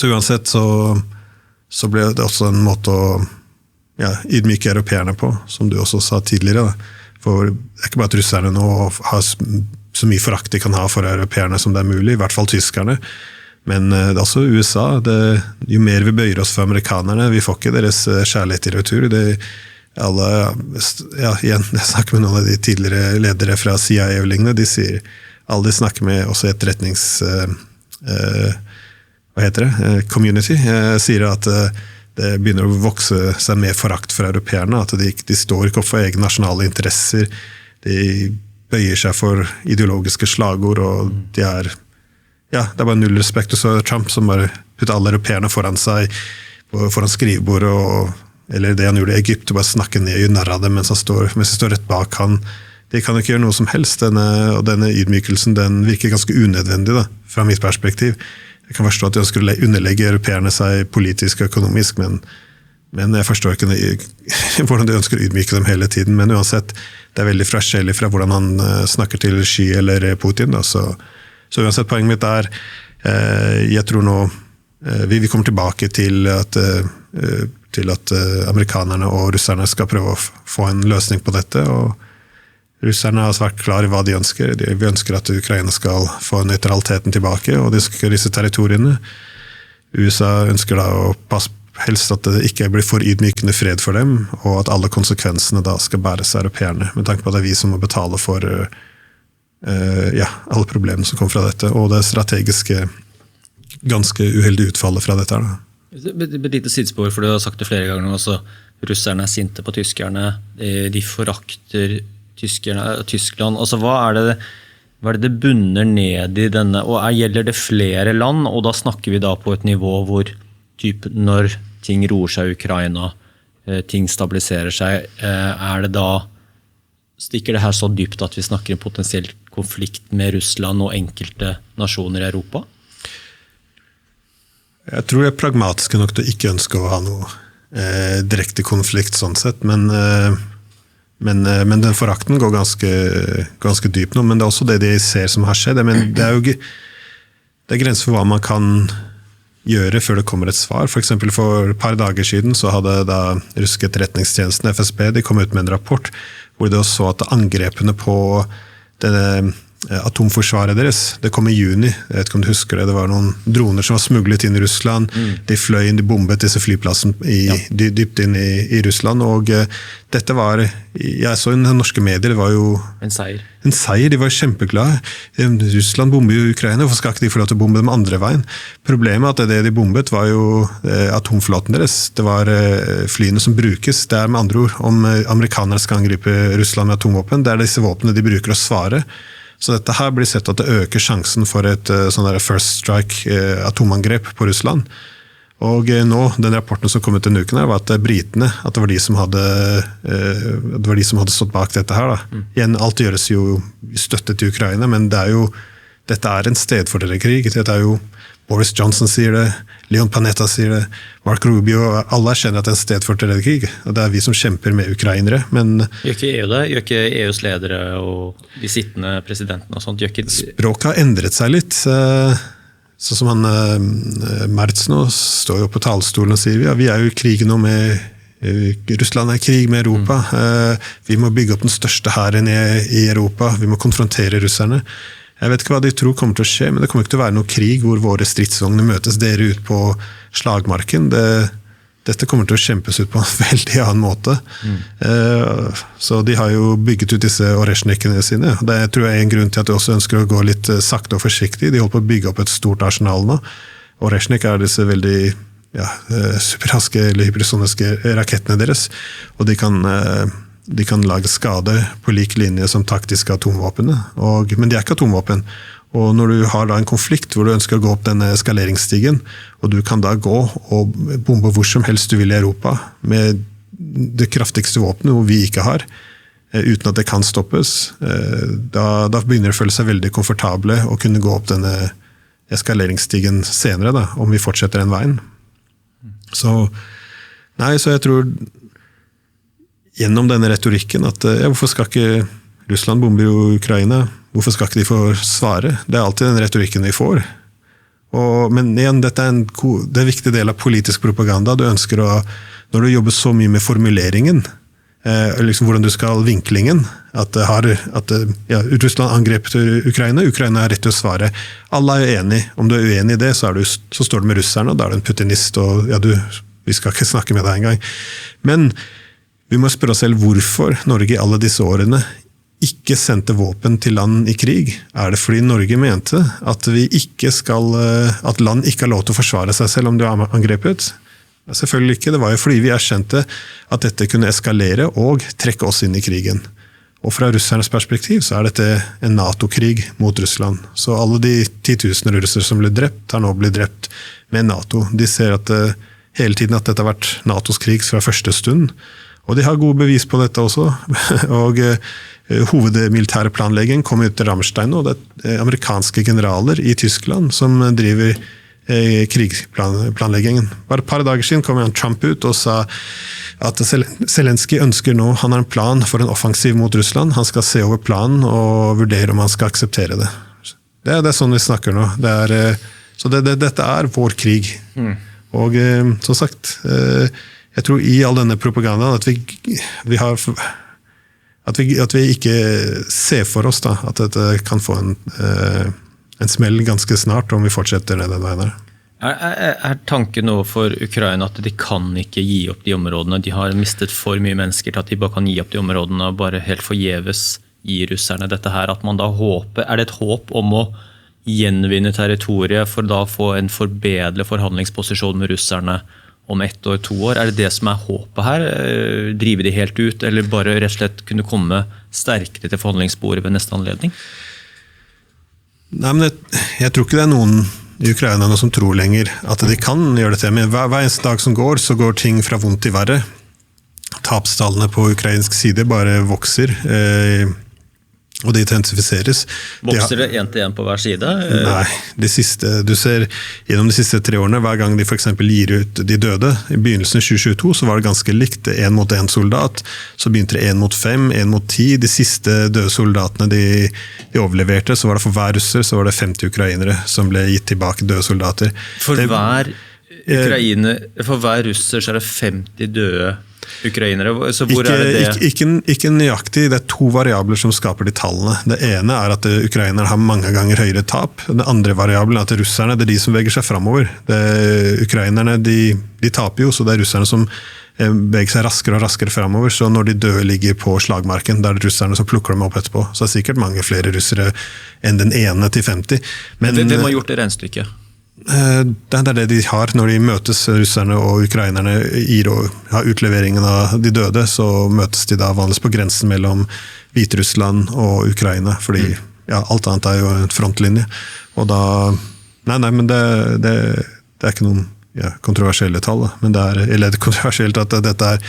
uansett så ble det også en måte å ydmyke europeerne på, som du også sa tidligere. Da. For det er ikke bare at russerne nå har så mye forakt de kan ha for europeerne som det er mulig, i hvert fall tyskerne. Men det er også USA. Jo mer vi bøyer oss for amerikanerne, vi får ikke deres kjærlighet i retur. Jeg snakker med noen av de tidligere ledere fra CIA og lignende, de sier, alle de snakker med også community, sier at det begynner å vokse seg mer forakt for europeerne, at de står ikke opp for egne nasjonale interesser, de bøyer seg for ideologiske slagord, og det er bare null respekt. Du så Trump som bare putter alle europeerne foran seg, foran skrivebord, eller det han gjorde i Egypt, bare snakke ned i narr av dem mens de står rett bak han. De kan ikke gjøre noe som helst, og denne ydmykelsen, den virker ganske unødvendig da, fra mitt perspektiv. Jeg kan forstå at de ønsker å underlegge europeerne seg politisk og økonomisk, men jeg forstår ikke hvordan de ønsker å ydmyke dem hele tiden, men uansett, det er veldig forskjellig fra hvordan han snakker til Xi eller Putin, da, så uansett poenget mitt er, jeg tror nå, vi kommer tilbake til at til at amerikanerne og russerne skal prøve å få en løsning på dette, og russerne har svært klar i hva de ønsker. Vi ønsker at Ukraina skal få nøytraliteten tilbake, og de skal disse territoriene. USA ønsker da å passe helst at det ikke blir for ydmykende fred for dem, og at alle konsekvensene da skal bæres av europeerne, med tanke på at det vi som må betale for alle problemene som kommer fra dette, og det strategiske, ganske uheldige utfallet fra dette her. Et lite sidespor, for du har sagt det flere ganger nå, altså, russerne sinte på tyskerne, de forakter Tyskland, altså hva er det bunner ned i denne, og gjelder det flere land, og da snakker vi da på et nivå hvor når ting roer seg i Ukraina, ting stabiliserer seg, det da, stikker det her så dypt at vi snakker en potensiell konflikt med Russland og enkelte nasjoner i Europa? Jeg tror jeg er pragmatisk nok til å ikke ønske å ha noe direkte konflikt sånn sett, men den forakten går ganske dypt nå, men det er også det de ser som har skjedd. Men det er jo det er grenser for hva man kan gjøre før det kommer et svar. For eksempel for et par dager siden så hadde da russiske etterretningstjenesten FSB, de kom ut med en rapport hvor de så at angrepene på denne atomforsvaret deres, det kom i juni, jeg vet ikke om du husker det, det var noen droner som var smuglet inn i Russland, de fløy inn, de bombet disse flyplassen dypt inn i Russland, og dette var, jeg så i norske medier, det var jo en seier, de var kjempeglade. Russland bomber jo Ukraina, hvorfor skal ikke de få lov til å bombe dem andre veien? Problemet er at det de bombet var jo atomflåten deres, det var flyene som brukes, det er med andre ord, om amerikanere skal angripe Russland med atomvåpen, det er disse våpnene de bruker å svare. Så dette her blir sett at det øker sjansen for et sånn der first strike atomangrep på Russland. Og nå, den rapporten som kom ut denne uken her, var at britene, at det var de som hadde stått bak dette her. Da. Igjen, alt gjøres jo støttet til Ukraina, men dette er en stedfortrederkrig. Dette er jo, Boris Johnson sier det, Leon Panetta sier det, Mark Rubio, alle kjenner at det er en stedfortrederkrig, og det er vi som kjemper med ukrainere, men Gjør ikke EU det? Gjør ikke EUs ledere og de sittende presidentene og sånt? Språket har endret seg litt, sånn som Merz nå står jo på talerstolen og sier vi er jo i krig nå med Russland er i krig med Europa, vi må bygge opp den største hæren i Europa, vi må konfrontere russerne. Jeg vet ikke hva de tror kommer til å skje, men det kommer ikke til å være noe krig hvor våre stridsvogner møtes dere ut på slagmarken. Dette kommer til å kjempes ut på en veldig annen måte. Så de har jo bygget ut disse Oreshnikene sine. Det tror jeg er en grunn til at de også ønsker å gå litt sakte og forsiktig. De holder på å bygge opp et stort arsenal nå. Oreshnik er disse veldig superraske eller hypersoniske rakettene deres, og de kan lage skade på lik linje som taktiske atomvåpene, men de er ikke atomvåpen. Og når du har da en konflikt hvor du ønsker å gå opp denne eskaleringsstigen, og du kan da gå og bombe hvor som helst du vil i Europa, med det kraftigste våpenet, hvor vi ikke har, uten at det kan stoppes, da begynner det å føle seg veldig komfortable å kunne gå opp denne eskaleringsstigen senere, da, om vi fortsetter den veien. Så jeg tror gjennom denne retorikken at hvorfor skal ikke Russland bombe jo Ukraina? Hvorfor skal ikke de få svare? Det er alltid den retorikken vi får. Men igjen, dette er en viktig del av politisk propaganda. Du ønsker når du jobber så mye med formuleringen, liksom hvordan du skal vinklingen, at Russland angrep Ukraina har rett til å svare. Alle er jo enige. Om du er uenig i det, så står du med russerne, og da er du en putinist, og vi skal ikke snakke med deg engang. Men vi må spørre oss selv hvorfor Norge i alle disse årene ikke sendte våpen til land i krig. Er det fordi Norge mente at at land ikke har lov til å forsvare seg selv om de er angrepet? Selvfølgelig ikke, det var jo fordi vi erkjente at dette kunne eskalere og trekke oss inn i krigen. Og fra russernes perspektiv så er dette en NATO-krig mot Russland. Så alle de 10 000 russere som ble drept, har nå blitt drept med NATO. De ser hele tiden at dette har vært NATOs krig fra første stund. Og de har gode bevis på dette også, og hovedmilitære planlegging kom ut til Ramstein, og det er amerikanske generaler i Tyskland som driver krigsplanleggingen. Bare et par dager siden kom Trump ut og sa at Zelensky ønsker nå, han har en plan for en offensiv mot Russland, han skal se over planen og vurdere om han skal akseptere det. Det er sånn vi snakker nå. Så dette er vår krig. Og som sagt, jeg tror i all denne propagandaen at vi ikke ser for oss da, at dette kan få en smell ganske snart om vi fortsetter ned den veien her. Er tanken nå for Ukraina at de kan ikke gi opp de områdene? De har mistet for mye mennesker til at de bare kan gi opp de områdene og bare helt forgjeves gi russerne dette her? At man da håper, er det et håp om å gjenvinne territoriet for da å få en forbedret forhandlingsposisjon med russerne om 1 år, 2 år? Er det det som er håpet her? Drive de helt ut, eller bare rett og slett kunne komme sterkere til forhandlingsbordet ved neste anledning? Nei, men jeg tror ikke det noen i Ukraina som tror lenger at de kan gjøre det til. Men hver eneste dag som går, så går ting fra vondt til verre. Tapstallene på ukrainsk side bare vokser, og det intensifiseres. Vokser det 1 til 1 på hver side? Nei, du ser gjennom de siste 3 årene, hver gang de for eksempel gir ut de døde, i begynnelsen av 2022 så var det ganske likt, 1 mot 1 soldat, så begynte det 1 mot 5, 1 mot 10, de siste døde soldatene de overleverte, så var det for hver russer, så var det 50 ukrainere som ble gitt tilbake døde soldater. For hver russer så er det 50 døde ukrainere, så hvor er det? Ikke nøyaktig, det 2 variabler som skaper de tallene. Det ene er at ukrainerne har mange ganger høyere tap. Den andre variabelen er at russerne, det de som veger seg fremover. Ukrainerne, de taper jo, så det russerne som beveger seg raskere og raskere fremover, så når de døde ligger på slagmarken, da det russerne som plukker dem opp etterpå. Så det sikkert mange flere russere enn den ene til 50. Men hvem har gjort det regnestykket? Det er det de har når de møtes, russerne og ukrainerne har utleveringen av de døde, så møtes de da vanligvis på grensen mellom Hviterussland og Ukraina, fordi alt annet er jo en frontlinje. Og da, men det er ikke noen kontroversielle tall, men det er kontroversielt at dette er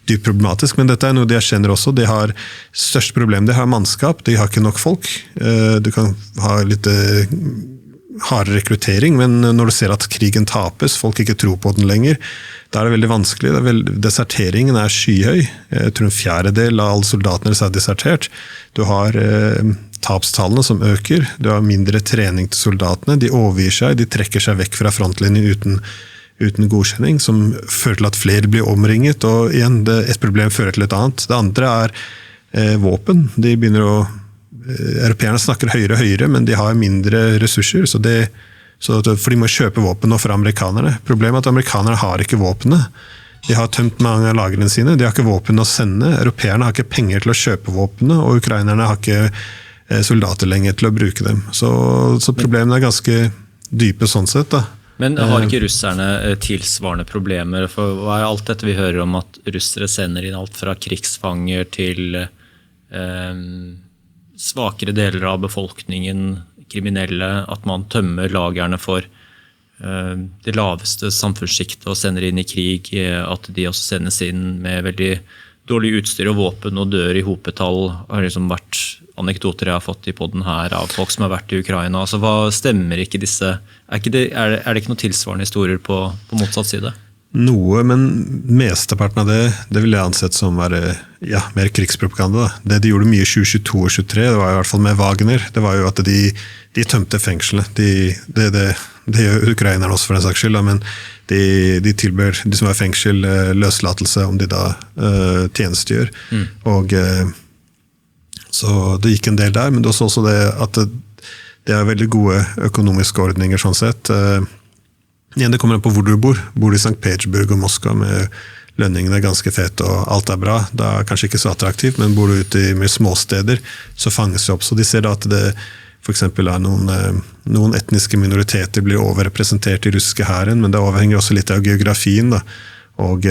dypt problematisk, men dette er noe de erkjenner også. De har største problem, de har mannskap, de har ikke nok folk. Du kan ha litt hardere rekruttering, men når du ser at krigen tapes, folk ikke tror på den lenger, da er det veldig vanskelig. Deserteringen er skyhøy. Jeg tror 1/4 av alle soldatene er desertert. Du har tapstallene som øker, du har mindre trening til soldatene, de overgir seg, de trekker seg vekk fra frontlinjen uten godkjenning, som fører til at flere blir omringet, og igjen, et problem fører til et annet. Det andre er våpen. De begynner Europeerne snakker høyere og høyere, men de har mindre ressurser, for de må kjøpe våpen nå fra amerikanerne. Problemet er at amerikanerne har ikke våpnene. De har tømt mange av lagrene sine, de har ikke våpen å sende. Europeerne har ikke penger til å kjøpe våpnene, og ukrainerne har ikke soldater lenger til å bruke dem. Så problemene er ganske dype sånn sett da. Men har ikke russerne tilsvarende problemer? For hva er alt dette vi hører om at russere sender inn alt fra krigsfanger til svakere deler av befolkningen, kriminelle, at man tømmer lagerne for det laveste samfunnssjiktet og sender inn i krig, at de også sendes inn med veldig dårlig utstyr og våpen og dør i hopetall, har liksom vært anekdoter jeg har fått i podden her av folk som har vært i Ukraina. Altså, hva stemmer ikke disse? Er det ikke noen tilsvarende historier på motsatt side? Noe, men mesteparten av det vil jeg ansett som være mer krigspropaganda. Det de gjorde mye i 2022 og 2023, det var i hvert fall med Wagner, det var jo at de tømte fengselet. Det gjør ukrainerne også for den saks skyld, men de tilbyr de som er i fengsel løslatelse om de da tjenestegjør. Og så det gikk en del der, men det er også det at det er veldig gode økonomiske ordninger sånn sett. Igjen, det kommer an på hvor du bor. Bor du i St. Petersburg og Moskva med lønningene ganske fett og alt er bra, da er det kanskje ikke så attraktivt, men bor du ute i mer småsteder, så fanges det opp. Så de ser da at det for eksempel er noen etniske minoriteter blir overrepresentert i russiske hæren, men det avhenger også litt av geografien da, og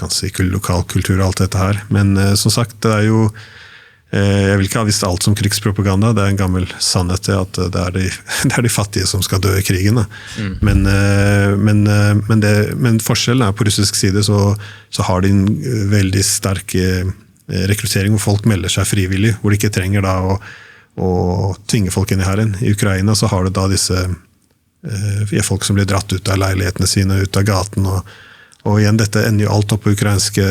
kanskje ikke lokal kultur og alt dette her. Men som sagt, det er jo jeg vil ikke ha visst alt som krigspropaganda, det er en gammel sannhet til at det er de fattige som skal dø i krigen. Men forskjellen er på russisk side så har de en veldig sterk rekruttering hvor folk melder seg frivillig, hvor de ikke trenger da å tvinge folk inn i hæren. I Ukraina så har du da disse folk som blir dratt ut av leilighetene sine, ut av gaten, og igjen dette ender jo alt opp på ukrainske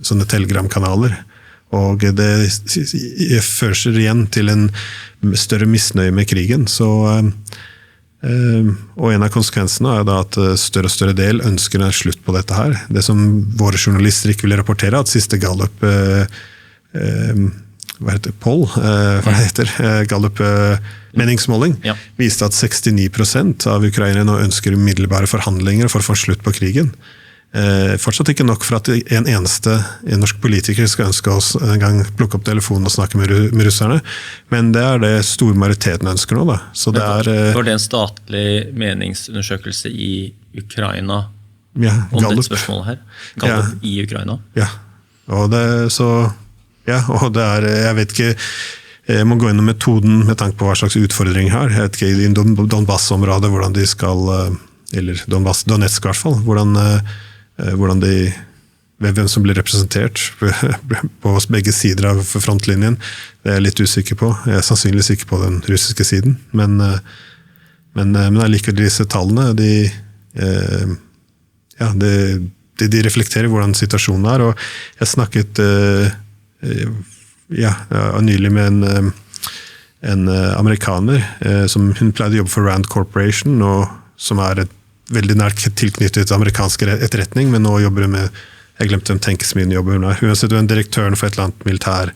sånne telegramkanaler. Og det fører igjen til en større misnøye med krigen. Så Og en av konsekvensene er da at større og større del ønsker en slutt på dette her. Det som våre journalister ikke ville rapportere, at siste Gallup Gallup meningsmåling viste at 69% av ukrainere nå ønsker umiddelbare forhandlinger for å få slutt på krigen. Fortsatt ikke nok for at en norsk politiker skal ønske oss en gang plukke opp telefonen og snakke med russerne, men det er det store majoriteten ønsker nå. Da. Så det var det en statlig meningsundersøkelse i Ukraina om Gallup. dette spørsmålet her? Gallup i Ukraina? Ja, og det er, jeg vet ikke, jeg må gå inn i metoden med tanke på hva slags utfordring her. Jeg vet ikke, i Donbass-området, hvordan de skal, eller Donetsk i hvert fall, hvem som blir representert på begge sider av frontlinjen, det er jeg litt usikker på. Jeg er sannsynligvis ikke på den russiske siden, men jeg liker disse tallene. De reflekterer hvordan situasjonen er, og jeg snakket nylig med en amerikaner som hun pleide å jobbe for Rand Corporation, og som er et veldig nært tilknyttet amerikansk etterretning, men nå jobber hun med, jeg glemte hvem tenkesmien jobber hun der. Hun er en direktøren for et eller annet militær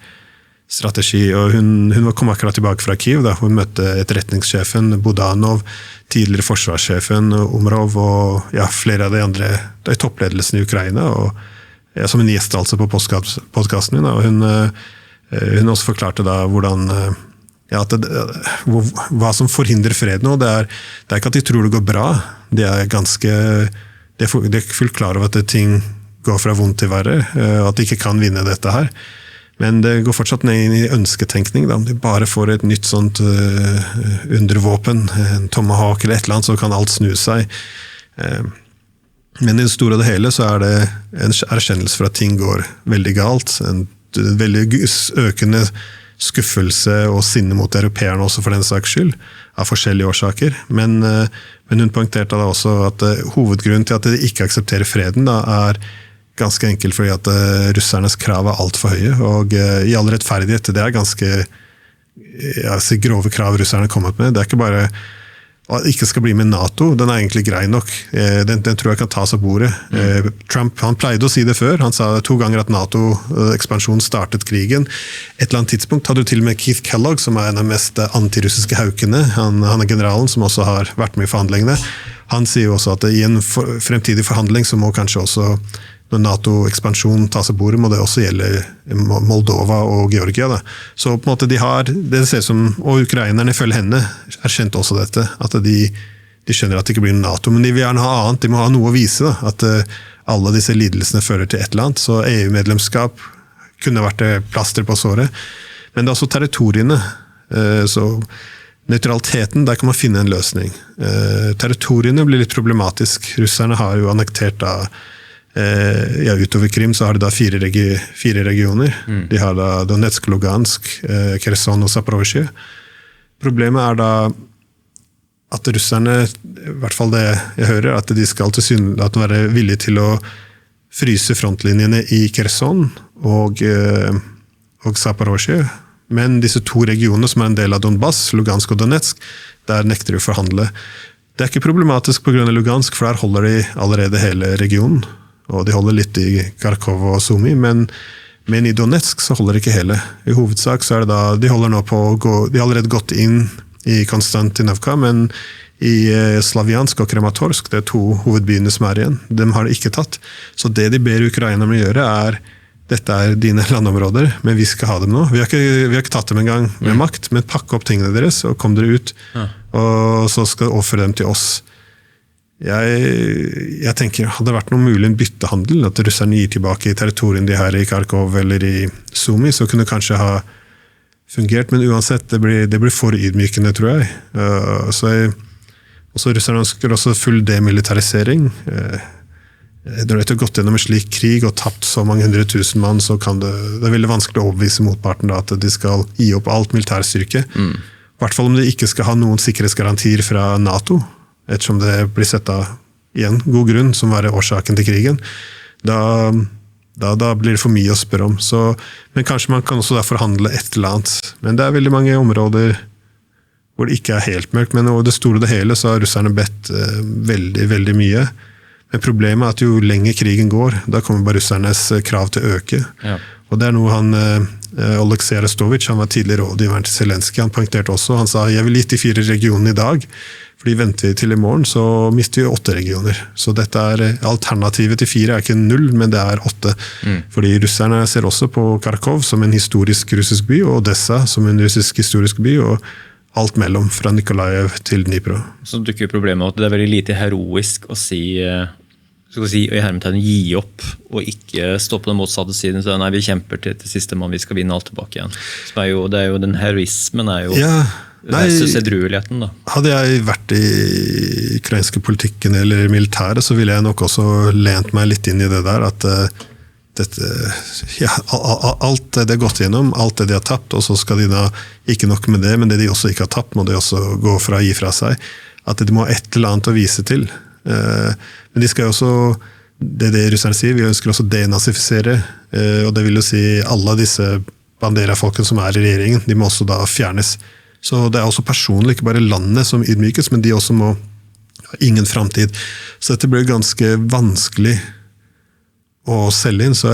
strategi, og hun kom akkurat tilbake fra Kiev, da hun møtte etterretningssjefen Budanov, tidligere forsvarssjefen Umrov, og flere av de andre i toppledelsen i Ukraina, og som en gjest altså på podcasten min, og hun også forklarte da hvordan hva som forhindrer fred nå, det er ikke at de tror det går bra, de er fullt klar over at ting går fra vondt til verre, at de ikke kan vinne dette her, men det går fortsatt ned inn i ønsketenkning, da. Om de bare får et nytt sånt undervåpen, en tomahawk eller et eller annet, så kan alt snu seg. Men i det store og det hele så er det en erkjennelse for at ting går veldig galt, en veldig økende skuffelse og sinne mot europeerne også for den saks skyld, av forskjellige årsaker. Men hun poengterte da også at hovedgrunnen til at de ikke aksepterer freden da, er ganske enkelt fordi at russernes krav er alt for høye, og i all rettferdighet, det er ganske grove krav russerne har kommet med. Det er ikke bare at ikke skal bli med NATO, den er egentlig grei nok. Den tror jeg kan tas av bordet. Trump, han pleide å si det før. Han sa 2 ganger at NATO-ekspansjonen startet krigen. Et eller annet tidspunkt hadde du til og med Keith Kellogg, som er en av de mest antirussiske haukene. Han er generalen som også har vært med i forhandlingene. Han sier jo også at i en fremtidig forhandling så må kanskje også når NATO-ekspansjon tas av bordet, må det også gjelde Moldova og Georgia. Da. Så på en måte det ser som, og ukrainerne følger henne, erkjente også dette, at de skjønner at det ikke blir NATO, men de vil gjerne ha annet, de må ha noe å vise, da, at alle disse lidelsene fører til et eller annet, så EU-medlemskap kunne vært plaster på såret. Men det er også territoriene, så neutraliteten, der kan man finne en løsning. Territoriene blir litt problematisk. Russerne har jo annektert da utover Krim så har de da 4 regioner. De har da Donetsk, Lugansk, Kherson og Zaporozhye. Problemet er da at russerne, i hvert fall det jeg hører, at de skal tilsynelatende være villige til å fryse frontlinjene i Kherson og Zaporozhye. Men disse 2 regionene som er en del av Donbass, Lugansk og Donetsk, der nekter de å forhandle. Det er ikke problematisk på grunn av Lugansk, for der holder de allerede hele regionen. Og de holder litt i Kharkov og Sumy, men i Donetsk så holder de ikke hele. I hovedsak så er det da, de har allerede gått inn i Konstantinovka, men i Slaviansk og Krematorsk, det er 2 hovedbyene som er igjen, dem har de ikke tatt. Så det de ber Ukraina om å gjøre dette er dine landområder, men vi skal ha dem nå. Vi har ikke tatt dem en gang med makt, men pakke opp tingene deres, og kom dere ut, og så skal de overføre dem til oss. Jeg tenker, hadde det vært noe mulig en byttehandel, at russerne gir tilbake i territorien de her i Kharkov eller i Sumy, så kunne det kanskje ha fungert, men uansett, det blir for ydmykende, tror jeg. Så russerne ønsker også full demilitarisering. Når du har gått gjennom en slik krig og tapt så mange 100 000 mann, så kan det er veldig vanskelig å overbevise motparten da, at de skal gi opp alt militærstyrke. I hvert fall om de ikke skal ha noen sikkerhetsgarantier fra NATO, ettersom det blir sett av igjen god grunn som var årsaken til krigen, da blir det for mye å spørre om. Men kanskje man kan også da forhandle et eller annet. Men det er veldig mange områder hvor det ikke helt mørkt, men over det store og det hele så har russerne bedt veldig, veldig mye. Men problemet er at jo lenger krigen går, da kommer bare russernes krav til å øke. Ja. Og det noe han, Oleksij Arestovich, han var tidligere rådgiveren til Zelenskyj, han poengterte også, han sa, jeg vil gitt de 4 regionene i dag, fordi venter vi til i morgen, så mister vi 8 regioner. Så dette alternativet til 4 ikke 0, men det 8. Fordi russerne ser også på Kharkov som en historisk russisk by, og Odessa som en russisk historisk by, og alt mellom, fra Nikolajev til Dnipro. Så dukker problemet at det veldig lite heroisk å si, i hermetegn, gi opp, og ikke stå på den motsatte siden, så nei, vi kjemper til siste mann, vi skal vinne alt tilbake igjen. Så det jo den heroismen, edrueligheten da. Hadde jeg vært i ukrainske politikken eller militæret, så ville jeg nok også lent meg litt inn i det der, at alt det gått gjennom, alt det de har tapt, og så skal de da, ikke nok med det, men det de også ikke har tapt, må de også gå fra å gi fra seg. At de må ha et eller annet å vise til. Men de skal jo også, det russerne sier, vi ønsker også denazifisere, og det vil jo si alle disse Bandera-folkene som i regjeringen, de må også da fjernes. Så det også personlig, ikke bare landet som ydmykes, men de også må ha ingen fremtid. Så dette blir ganske vanskelig å selge inn, så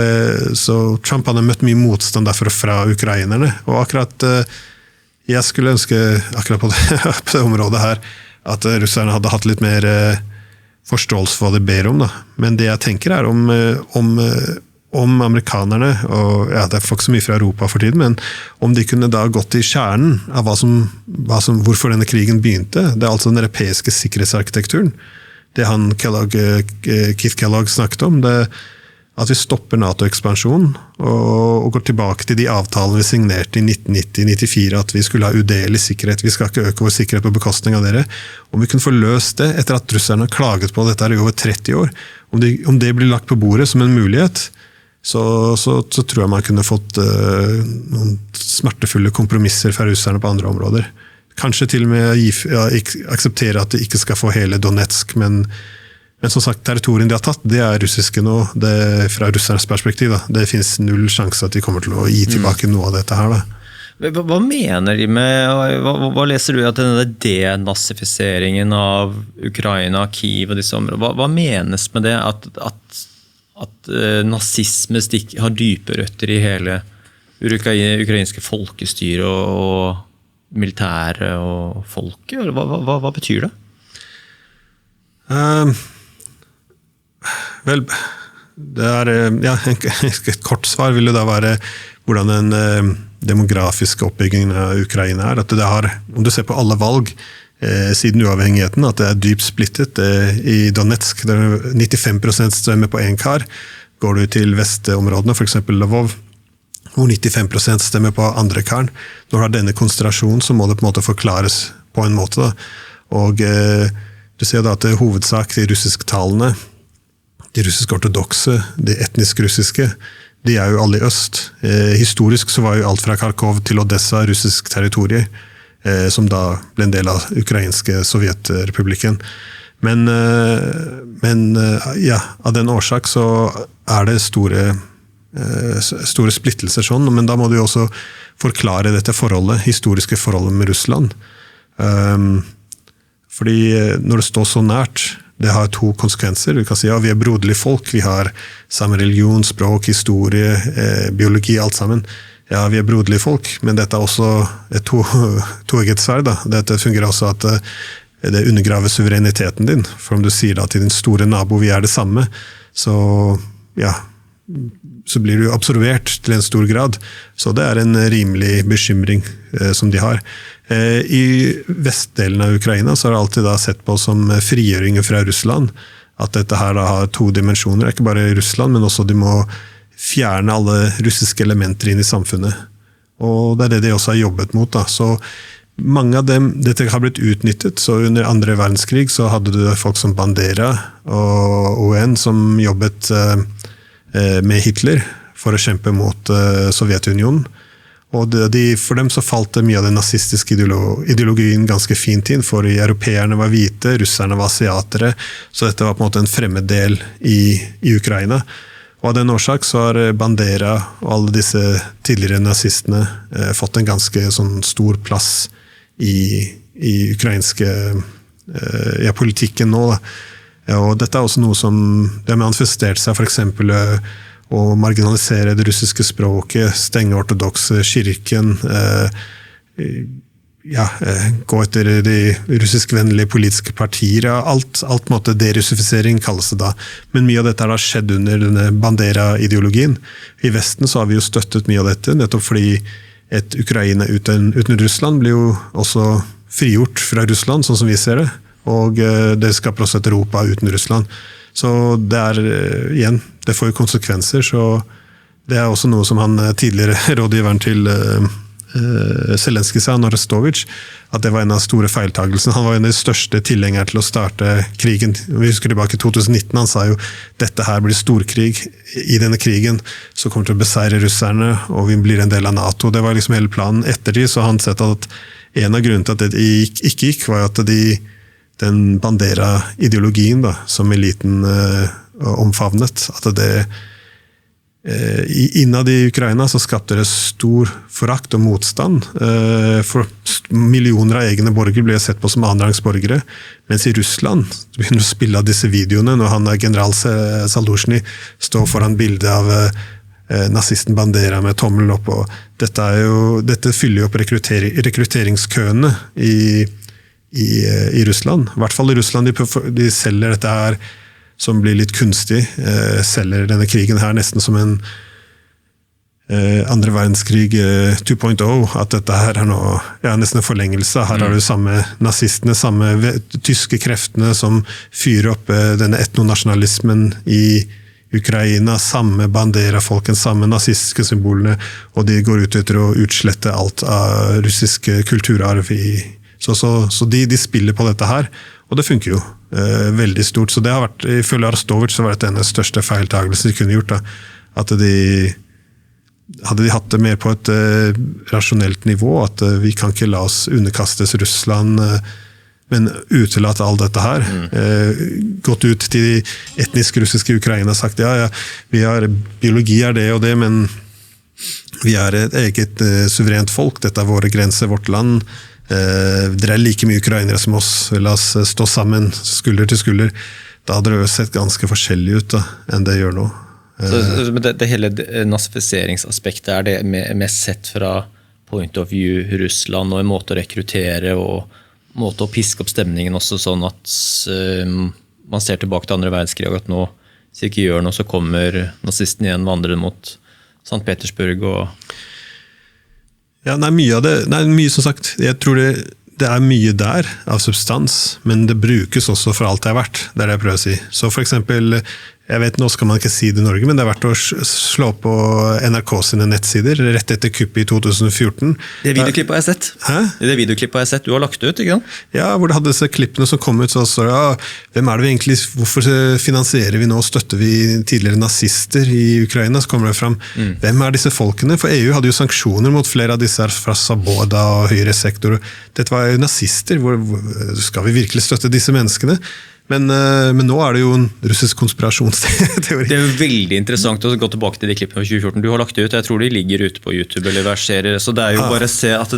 Trump hadde møtt mye motstand derfor fra ukrainerne, og akkurat jeg skulle ønske akkurat på det området her, at russerne hadde hatt litt mer forståelse for hva de ber om da. Men det jeg tenker om amerikanerne, og det folk så mye fra Europa for tiden, men om de kunne da gått i kjernen av hvorfor denne krigen begynte, det altså den europeiske sikkerhetsarkitekturen, det han Keith Kellogg snakket om, det at vi stopper NATO-ekspansjonen og går tilbake til de avtalene vi signerte i 1990-94, at vi skulle ha udelig sikkerhet, vi skal ikke øke vår sikkerhet på bekostning av dere. Om vi kunne få løst det etter at russerne har klaget på dette i over 30 år, om det blir lagt på bordet som en mulighet, så tror jeg man kunne fått noen smertefulle kompromisser fra russerne på andre områder. Kanskje til og med akseptere at de ikke skal få hele Donetsk, men som sagt, territorien de har tatt, det russiske nå, det fra russernes perspektiv. Da. Det finnes null sjanse at de kommer til å gi tilbake noe av dette her. Da. Hva mener de med, hva leser du at denne denazifiseringen av Ukraina, Kiev og disse områdene, hva menes med det at nazisme har dype røtter i hele ukrainske folkestyre og militære og folket? Hva betyr det? Vel, et kort svar vil det da være hvordan den demografiske oppbyggingen av Ukraina at det har, om du ser på alle valg siden uavhengigheten, at det dypt splittet i Donetsk, der 95% stemmer på en kar, går du til vestområdene, for eksempel Lvov, hvor 95% stemmer på andre karen. Når du har denne konsentrasjonen, så må det på en måte forklares på en måte da. Og du ser da at det hovedsak de russisktalene, de russisk-ortodokse, de etnisk-russiske, de jo alle i øst. Historisk så var jo alt fra Kharkov til Odessa russisk territorie, som da ble en del av ukrainske Sovjetrepublikken. Men av den årsak så det store splittelser sånn, men da må du jo også forklare dette forholdet, historiske forholdet med Russland. Fordi når det står så nært, det har 2 konsekvenser. Du kan si, vi broderlige folk, vi har samme religion, språk, historie, biologi, alt sammen. Ja, vi broderlige folk, men dette også et toegget sverd. Dette fungerer også at det undergraver suvereniteten din. For om du sier da til din store nabo, vi det samme, så blir du absorbert til en stor grad. Så det en rimelig bekymring som de har. I vestdelen av Ukraina så har det alltid da sett på som frigjøringen fra Russland, at dette her da har 2 dimensjoner, ikke bare Russland, men også de må fjerne alle russiske elementer inn i samfunnet. Og det det de også har jobbet mot. Da. Så mange av dem, dette har blitt utnyttet, så under andre verdenskrig så hadde du folk som Bandera og ON som jobbet med Hitler for å kjempe mot Sovjetunionen. Og for dem så falt det mye av den nazistiske ideologien ganske fint inn, for europeerne var hvite, russerne var asiatere, så dette var på en måte en fremmed del i Ukraina. Og av den årsak så har Bandera og alle disse tidligere nazistene fått en ganske sånn stor plass i ukrainske politikken nå. Da. Og dette også noe som det har manifestert seg for eksempel å marginalisere det russiske språket, stenge ortodokse kirken, gå etter de russiskvennlige politiske partier, alt måte derussifisering kalles det da. Men mye av dette har da skjedd under denne Bandera-ideologien. I Vesten så har vi jo støttet mye av dette, nettopp fordi et Ukraina uten Russland blir jo også frigjort fra Russland, sånn som vi ser det. Og det skaper også et Europa uten Russland. Så det igjen, det får jo konsekvenser, så det er også noe som han tidligere rådgiveren til Zelenskyj sa, Arestovich, at det var en av store feiltagelsene. Han var en av de største tilhengere til å starte krigen. Vi husker tilbake i 2019, han sa jo dette her blir storkrig. I denne krigen så kommer til å beseire russerne, og vi blir en del av NATO. Det var liksom hele planen. Etter det så har han sett at en av grunnene til at det ikke gikk, var at den Bandera-ideologien da, som eliten omfavnet, at det innad i Ukraina så skapte det stor forakt og motstand. For millioner av egne borgere ble sett på som annenrangsborgere, mens i Russland begynner å spille av disse videoene når han general Zaluzjnyj står foran bildet av nazisten Bandera med tommelen opp. Og dette fyller jo opp rekrutteringskøene i Russland. I hvert fall i Russland, de selger dette her som blir litt kunstig, selger denne krigen her nesten som en andre verdenskrig 2.0, at dette her nå nesten en forlengelse. Her har du samme nazistene, samme tyske kreftene som fyrer opp denne etnonasjonalismen i Ukraina, samme Bandera-folken, samme nazistiske symbolene, og de går ut etter å utslette alt av russisk kulturarv. Så de spiller på dette her, og det funker jo veldig stort. Så det har vært, ifølge Arestovich, så var det den største feiltagelsen de kunne gjort. Da. At hadde de hatt det mer på et rasjonelt nivå, at vi kan ikke la oss underkastes Russland, men utelate alt dette her. Gått ut til de etnisk russiske Ukraina og sagt, vi har, biologi det og det, men vi et eget suverent folk, dette våre grenser, vårt land. Dere like mye ukrainere som oss, la oss stå sammen skulder til skulder. Da hadde det sett ganske forskjellig ut da, enn det gjør nå. Så det hele nazifiseringsaspektet, det mest sett fra point of view Russland, og en måte å rekruttere og måte å piske opp stemningen også, sånn at man ser tilbake til andre verdenskrig, at nå, hvis ikke gjør noe, så kommer nazisten igjen vandrende mot St. Petersburg og mye av det, mye som sagt, jeg tror det mye der av substans, men det brukes også for alt det har vært, det det jeg prøver å si. Så for eksempel, jeg vet, nå skal man ikke si det i Norge, men det har vært å slå på NRK sine nettsider, rett etter kuppet i 2014. Det videoklippet har jeg sett. Hæ? Det videoklippet har jeg sett, du har lagt det ut, ikke sant? Ja, hvor det hadde disse klippene som kom ut, så står det, hvem det vi egentlig, hvorfor finansierer vi nå, støtter vi tidligere nazister i Ukraina, så kommer det fram, hvem disse folkene? For EU hadde jo sanksjoner mot flere av disse fra Saboda og høyre sektor. Dette var jo nazister, skal vi virkelig støtte disse menneskene? Men nå det jo en russisk konspirasjonsteori. Det jo veldig interessant å gå tilbake til de klippene fra 2014. Du har lagt det ut, jeg tror de ligger ute på YouTube eller verserer, så det jo bare å se at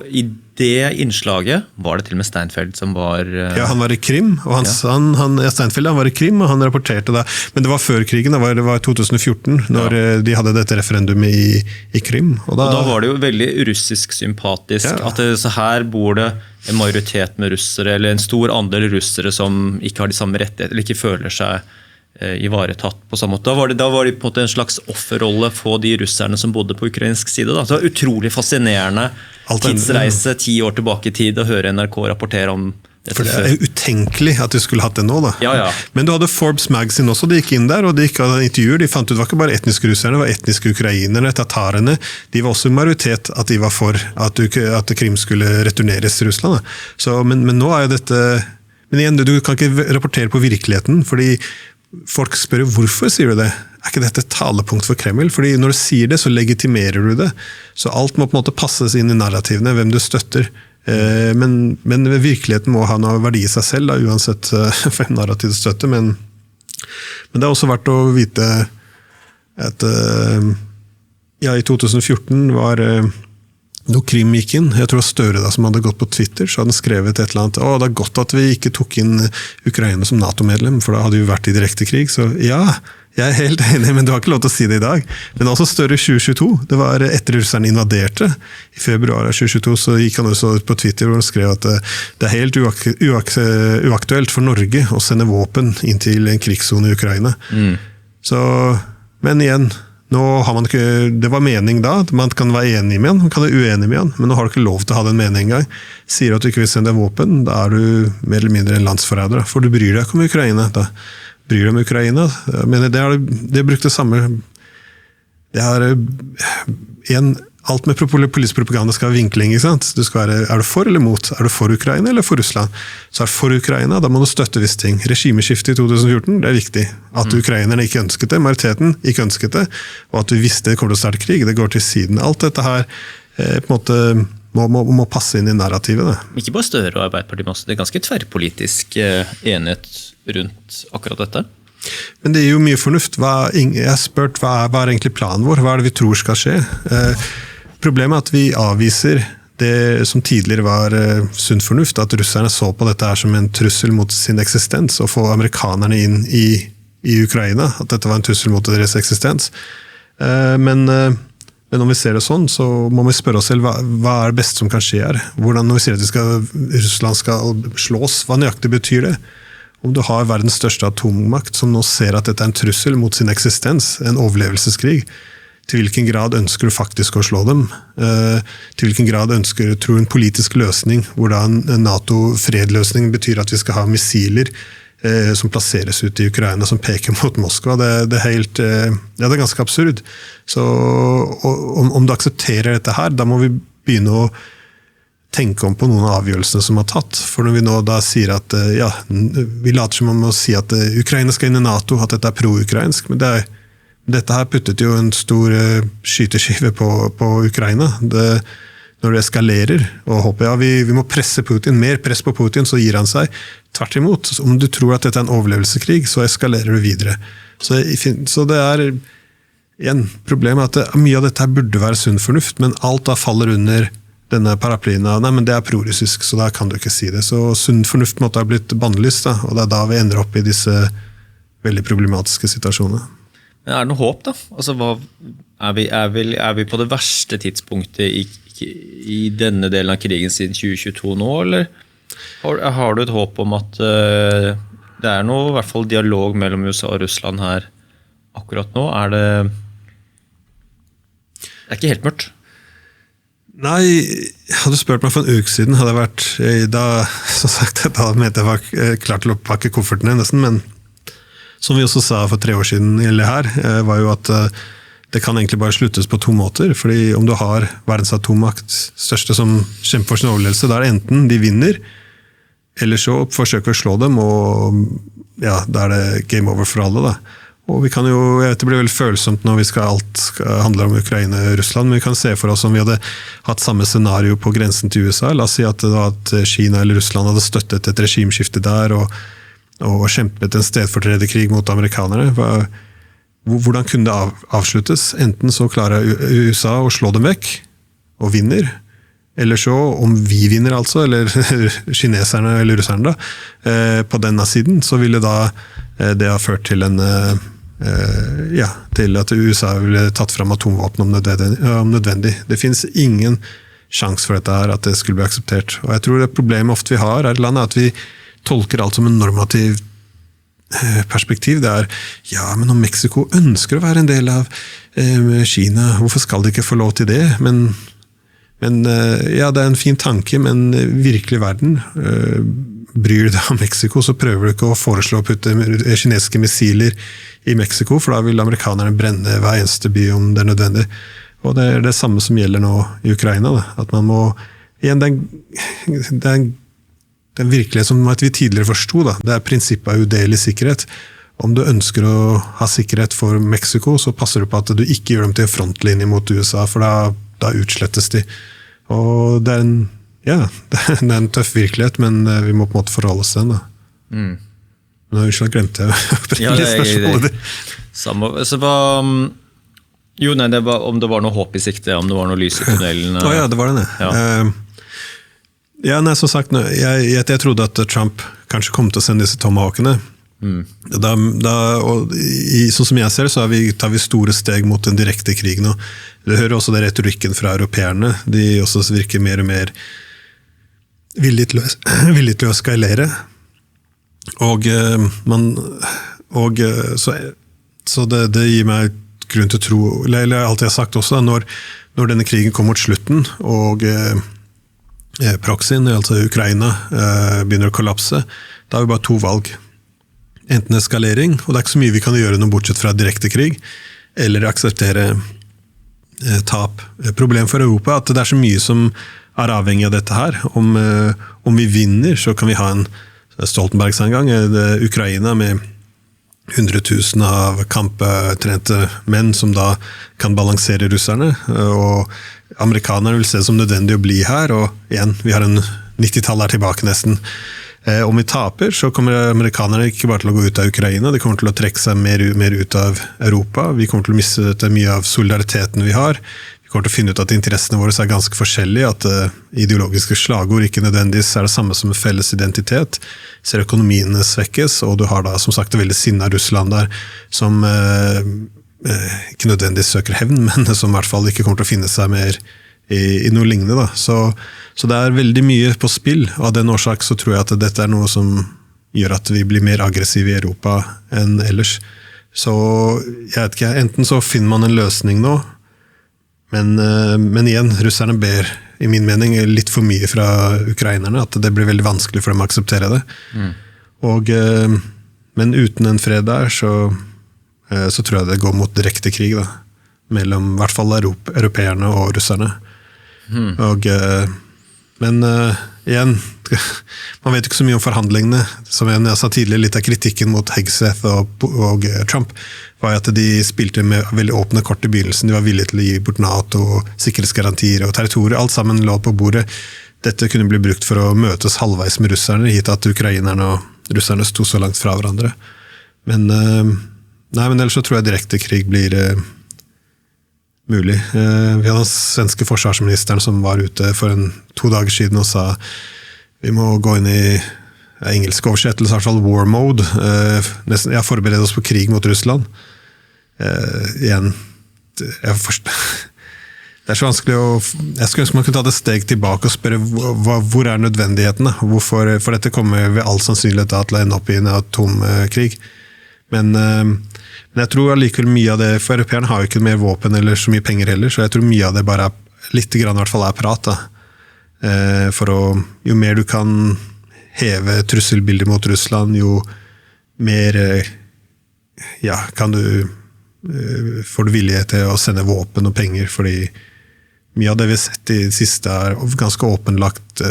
i det innslaget var det til og med Steinfeld som var... Ja, han var i Krim, og Steinfeld var i Krim, og han rapporterte da. Men det var før krigen, det var 2014, når de hadde dette referendumet i Krim. Og da var det jo veldig russisk sympatisk, at så her bor det en majoritet med russere, eller en stor andel russere som ikke har de samme rettigheter, eller ikke føler seg ivaretatt på samme måte. Da var de på en måte en slags offerrolle for de russerne som bodde på ukrainsk side. Da. Så det var utrolig fascinerende tidsreise 10 år tilbake i tid, å høre NRK rapportere om dette. For det jo utenkelig at de skulle hatt det nå da. Ja. Men du hadde Forbes Magazine også, de gikk inn der, og de gikk av intervjuer, de fant ut det var ikke bare etniske russerne, det var etniske ukrainerne, tatarene, de var også i majoritet at de var for at Krim skulle returneres til Russland. Da. Så, men nå jo dette, men igjen, du kan ikke rapportere på virkeligheten, fordi folk spør hvorfor sier du det? Ikke dette et talepunkt for Kreml? Fordi når du sier det, så legitimerer du det. Så alt må på en måte passes inn i narrativene, hvem du støtter. Men virkeligheten må ha noe verdi i seg selv, da, uansett hvem narrativ du støtter. Men det også vært å vite at i 2014 var når Krim gikk inn, jeg tror Støre da, som hadde gått på Twitter, så hadde han skrevet et eller annet, det er godt at vi ikke tok inn Ukraina som NATO-medlem, for da hadde vi vært i direkte krig, så ja, jeg er helt enig, men du har ikke lov til å si det i dag. Men også Støre 2022, det var etter russerne invaderte, i februar av 2022, så gikk han også ut på Twitter og skrev at det er helt uaktuelt for Norge å sende våpen inn til en krigszone i Ukraina. Så, men igjen, nå har man ikke, det var mening da, man kan være enig med han, man kan være uenig med han, men nå har du ikke lov til å ha den meningen engang. Sier du at du ikke vil sende våpen, da er du mer eller mindre en landsforræder, for du bryr deg ikke om Ukraina. Da bryr deg om Ukraina, men det brukte samme, det er alt med politisk propaganda skal være vinkling, ikke sant? Du skal være, er du for eller mot? Er du for Ukraina eller for Russland? Så er du for Ukraina, da må du støtte visse ting. Regimeskiftet i 2014, det er viktig. At ukrainerne ikke ønsket det, majoriteten ikke ønsket det, og at du visste det kommer til å starte krig, det går til siden. Alt dette her på en måte må passe inn i narrativet. Da. Ikke bare Støre og Arbeiderpartiet, men det er ganske tverrpolitisk enighet rundt akkurat dette. Men det er jo mye fornuft. Jeg har spurt, hva er egentlig planen vår? Hva er det vi tror skal skje? Problemet er at vi avviser det som tidligere var sunn fornuft, at russerne så på dette her som en trussel mot sin eksistens, og få amerikanerne inn i Ukraina, at dette var en trussel mot deres eksistens. Men om vi ser det sånn, så må vi spørre oss selv, hva er det beste som kan skje her? Hvordan, når vi sier at Russland skal slås, hva nøyaktig betyr det? Om du har verdens største atommakt, som nå ser at dette er en trussel mot sin eksistens, en overlevelseskrig, til hvilken grad ønsker du faktisk å slå dem? Til hvilken grad tror du en politisk løsning, hvordan en NATO-fredløsning betyr at vi skal ha missiler som plasseres ut i Ukraina, som peker mot Moskva. Det er ganske absurd. Så om du aksepterer dette her, da må vi begynne å tenke om på noen av avgjørelsene som har tatt. For når vi nå da sier at, vi later som om å si at Ukraina skal inn i NATO, at dette er pro-ukrainsk, men dette her puttet jo en stor skyteskive på Ukraina. Når det eskalerer, og håper vi må presse Putin, mer press på Putin, så gir han seg. Tvert imot, om du tror at dette er en overlevelseskrig, så eskalerer du videre. Så det er igjen problemet at mye av dette her burde være sunn fornuft, men alt da faller under denne paraplyen av, nei, men det er pro-russisk, så da kan du ikke si det. Så sunn fornuft måtte ha blitt bannlyst, og det er da vi ender opp i disse veldig problematiske situasjonene. Men er det noe håp da? Altså, er vi på det verste tidspunktet i denne delen av krigen siden 2022 nå, eller har du et håp om at det er noe, i hvert fall dialog mellom USA og Russland her akkurat nå? Det er ikke helt mørkt? Nei, hadde du spurt meg for en uke siden, hadde jeg vært, som sagt, da mente jeg var klar til å pakke koffertene nesten, men som vi også sa for 3 år siden her, var jo at det kan egentlig bare sluttes på 2 måter, fordi om du har verdens atommakt største som kjemper for sin overlevelse, da er det enten de vinner, eller så forsøker å slå dem, og ja, da er det game over for alle da. Og vi kan jo, jeg vet det blir veldig følsomt når alt skal handle om Ukraina og Russland, men vi kan se for oss om vi hadde hatt samme scenario på grensen til USA. La oss si at Kina eller Russland hadde støttet et regimskifte der, og kjempet en stedfortrederkrig mot amerikanere. Hvordan kunne det avsluttes? Enten så klarer USA å slå dem vekk, og vinner, eller så, om vi vinner altså, eller kineserne eller russerne da, på denne siden, så ville da det ha ført til til at USA ville tatt frem atomvåpen om nødvendig. Det finnes ingen sjans for dette her, at det skulle bli akseptert. Og jeg tror det problemet ofte vi har her i landet, at vi tolker alt som en normativ perspektiv. Det men om Mexico ønsker å være en del av Kina, hvorfor skal de ikke få lov til det? Men det er en fin tanke, men virkelig verden bryr deg om Mexico, så prøver du ikke å foreslå å putte kinesiske missiler i Mexico, for da vil amerikanerne brenne hver eneste by om det er nødvendig. Og det er det samme som gjelder nå i Ukraina, da. At man må, igjen, det er en virkelighet som vi tidligere forstod, da. Det er prinsippet av udelig sikkerhet. Om du ønsker å ha sikkerhet for Mexico, så passer du på at du ikke gjør dem til en frontlinje mot USA, for da utslettes de. Og det er en tøff virkelighet, men vi må på en måte forholde oss til den, da. Nå glemte jeg spørsmålet. Samme. Så Jo, nei, om det var noe håp i sikte, om det var noe lys i tunnelen. Ja, det var det. Ja, nei, som sagt, jeg trodde at Trump kanskje kom til å sende disse tomahawkene. Sånn som jeg ser det, så tar vi store steg mot en direkte krig nå. Det hører også det retorikken fra europeerne. De også virker mer og mer villige til å eskalere. Så det gir meg grunn til å tro, eller alt jeg har sagt også, når denne krigen kommer mot slutten, og proxyen, altså Ukraina, begynner å kollapse, da har vi bare to valg. Enten eskalering, og det er ikke så mye vi kan gjøre noe bortsett fra direkte krig, eller akseptere tap. Problemet for Europa er at det er så mye som er avhengig av dette her. Om vi vinner, så kan vi ha en Stoltenberg sa en gang, Ukraina med 100 000 av kamptrente menn som da kan balansere russerne, og amerikanerne vil se det som nødvendig å bli her, og igjen, vi har en 90-tall her tilbake nesten. Om vi taper, så kommer amerikanerne ikke bare til å gå ut av Ukraina, de kommer til å trekke seg mer ut av Europa, vi kommer til å miste mye av solidariteten vi har, vi kommer til å finne ut at interessene våre er ganske forskjellige, at ideologiske slagord ikke nødvendigvis er det samme som en felles identitet, ser økonomiene svekkes, og du har da som sagt det veldig sinnet Russland der, som ikke nødvendigvis søker hevn, men som i hvert fall ikke kommer til å finne seg mer i noe lignende. Da. Så det er veldig mye på spill, og av den årsak så tror jeg at dette er noe som gjør at vi blir mer aggressive i Europa enn ellers. Så jeg vet ikke, enten så finner man en løsning nå, men igjen, russerne ber i min mening litt for mye fra ukrainerne, at det blir veldig vanskelig for dem å akseptere det. Men uten en fred der, så tror jeg det går mot direkte krig da, mellom i hvert fall europeerne og russerne. Men igjen, man vet ikke så mye om forhandlingene. Som jeg sa tidligere, litt av kritikken mot Hegseth og Trump var at de spilte med veldig åpne kort i begynnelsen. De var villige til å gi bort NATO, sikkerhetsgarantier og territorier. Alt sammen lå på bordet. Dette kunne bli brukt for å møtes halvveis med russerne, gitt at ukrainerne og russerne sto så langt fra hverandre. Men ellers så tror jeg direkte krig blir mulig. Vi hadde den svenske forsvarsministeren som var ute for 2 dager siden og sa vi må gå inn i engelsk oversettelse, i hvert fall war mode. Jeg forbereder oss på krig mot Russland. Igjen, det er så vanskelig jeg skulle ønske man kunne ta det steg tilbake og spørre hvor er nødvendighetene? For dette kommer ved all sannsynlighet til å ende opp i en atomkrig. Men jeg tror allikevel mye av det, for europeerne har jo ikke mer våpen eller så mye penger heller, så jeg tror mye av det bare litt grann i hvert fall prat. Jo mer du kan heve trusselbildet mot Russland, jo mer kan får du vilje til å sende våpen og penger, fordi mye av det vi har sett i det siste er ganske åpenlagt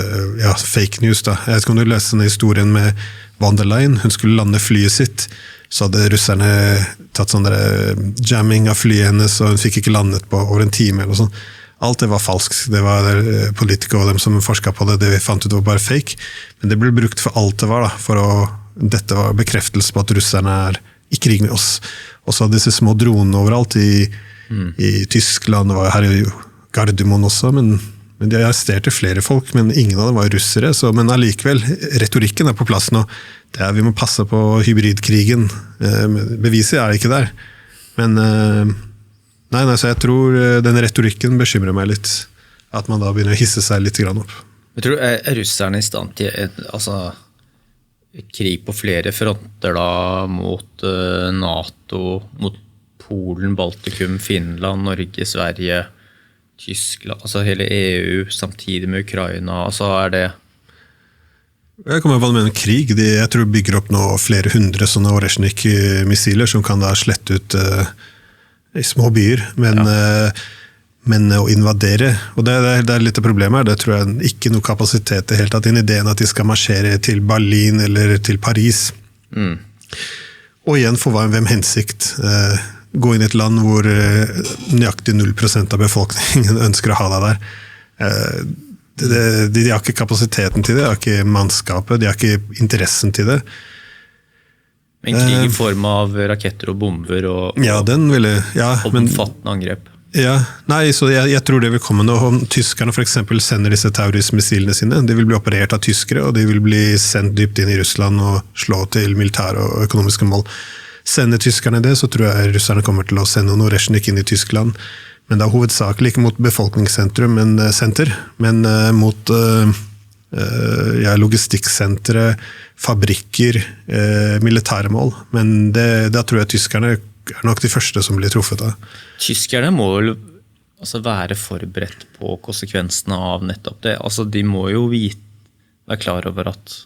fake news. Da. Jeg vet ikke om du leste denne historien med von der Leyen, hun skulle lande flyet sitt, så hadde russerne tatt sånn jamming av flyet hennes, og hun fikk ikke landet på over en time eller sånn. Alt det var falskt, det var politikere og dem som forsket på det, det fant ut det var bare fake, men det ble brukt for alt det var da, dette var bekreftelse på at russerne er i krig med oss. Og så hadde disse små dronene overalt i Tyskland, det var her i Gardermoen også, men de arresterte flere folk, men ingen av dem var russere, men allikevel, retorikken på plass nå, vi må passe på hybridkrigen, beviset det ikke der, men så jeg tror den retorikken bekymrer meg litt, at man da begynner å hisse seg litt grann opp. Jeg tror russerne i stand til krig på flere fronter da, mot NATO, mot Polen, Baltikum, Finland, Norge, Sverige, Tyskland, altså hele EU, samtidig med Ukraina, altså det... Jeg kommer på med en krig, jeg tror bygger opp nå flere 100 sånne Oreshnik-missiler som kan da slette ut i små byer, men å invadere, og det er litt av problemet, det tror jeg ikke noe kapasitet helt tatt inn ideen at de skal marsjere til Berlin eller til Paris. Og igjen for hvem hensikt gå inn i et land hvor nøyaktig 0% av befolkningen ønsker å ha deg der. De har ikke kapasiteten til det, de har ikke mannskapet, de har ikke interessen til det. En krig i form av raketter og bomber og Ja, den ville, ja, men omfattende angrep. ja, nei, så jeg tror det vil komme nå, om tyskerne for eksempel sender disse Taurus-missilene sine, de vil bli operert av tyskere, og de vil bli sendt dypt inn i Russland og slå til militære og økonomiske mål. Sender tyskerne det, så tror jeg russerne kommer til å sende noe Resjnik inn i Tyskland, men det er hovedsakelig ikke mot befolkningssentrum, men mot logistikksentre, fabrikker, militære mål, men da tror jeg tyskerne er nok de første som blir truffet av. Tyskerne må vel være forberedt på konsekvensene av nettopp det. De må jo være klar over at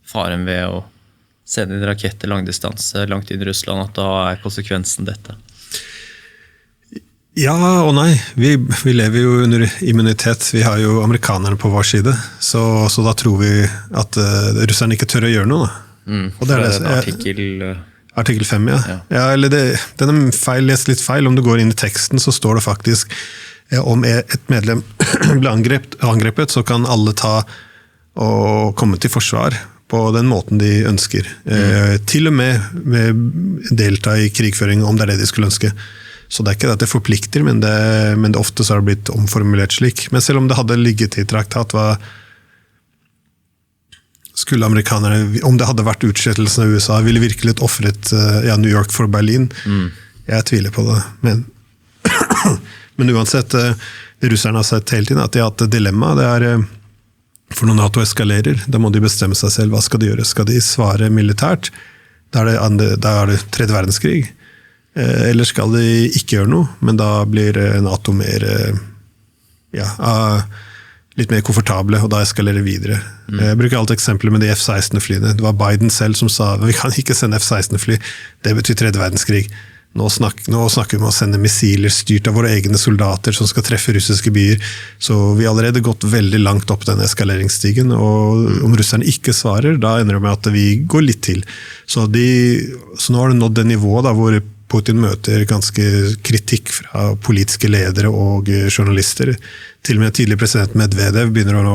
faren ved å sende inn raketter langdistanse langt inn i Russland, at da er konsekvensen dette. Ja og nei. Vi lever jo under immunitet. Vi har jo amerikanerne på vår side, så da tror vi at russerne ikke tør å gjøre noe. Og det er en Artikkel 5, ja. Eller den er feil, lest litt feil. Om du går inn i teksten, så står det faktisk om et medlem blir angrepet, så kan alle ta og komme til forsvar på den måten de ønsker. Til og med delta i krigføring om det er det de skulle ønske. Så det er ikke at det forplikter, men det ofte så har det blitt omformulert slik. Men selv om det hadde ligget i traktat, skulle amerikanerne, om det hadde vært utslettelsen av USA, ville virkelig offret New York for Berlin. Jeg tviler på det. Men uansett, det russerne har sett hele tiden, at de har hatt et dilemma. Det er, for når NATO eskalerer, da må de bestemme seg selv. Hva skal de gjøre? Skal de svare militært? Da er det tredje verdenskrig. Eller skal de ikke gjøre noe? Men da blir NATO mer litt mer komfortable, og da eskalerer videre. Jeg bruker alltid eksempler med de F-16-flyene. Det var Biden selv som sa, vi kan ikke sende F-16-fly, det betyr tredje verdenskrig. Nå snakker vi om å sende missiler styrt av våre egne soldater som skal treffe russiske byer, så vi har allerede gått veldig langt opp den eskaleringsstigen, og om russerne ikke svarer, da ender det med at vi går litt til. Så nå har det nådd det nivået da, hvor Putin møter ganske kritikk fra politiske ledere og journalister. Til og med tidligere president Medvedev begynner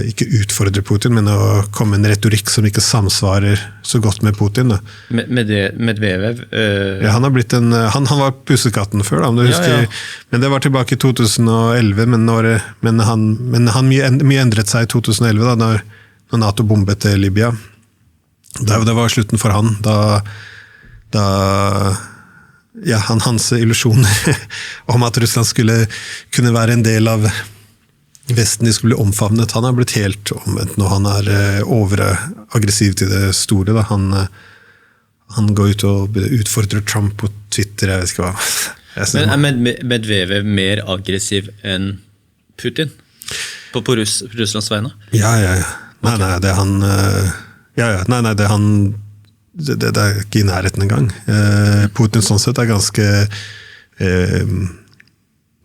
ikke utfordre Putin, men å komme med en retorikk som ikke samsvarer så godt med Putin. Medvedev? Han har blitt han var pussekatten før, da, om du husker. Men det var tilbake i 2011, men mye endret seg i 2011, da, når NATO bombet Libya. Det var slutten for han, hans illusjoner om at Russland skulle kunne være en del av Vesten, de skulle bli omfavnet. Han har blitt helt omvendt når han er overaggressiv til det store. Da. Han går ut og utfordrer Trump på Twitter, jeg vet ikke hva. Men er Medvedev mer aggressiv enn Putin? På Russlands vegne? Ja. Nei, det er han... Nei, det er ikke i nærheten engang. Putin sånn sett er ganske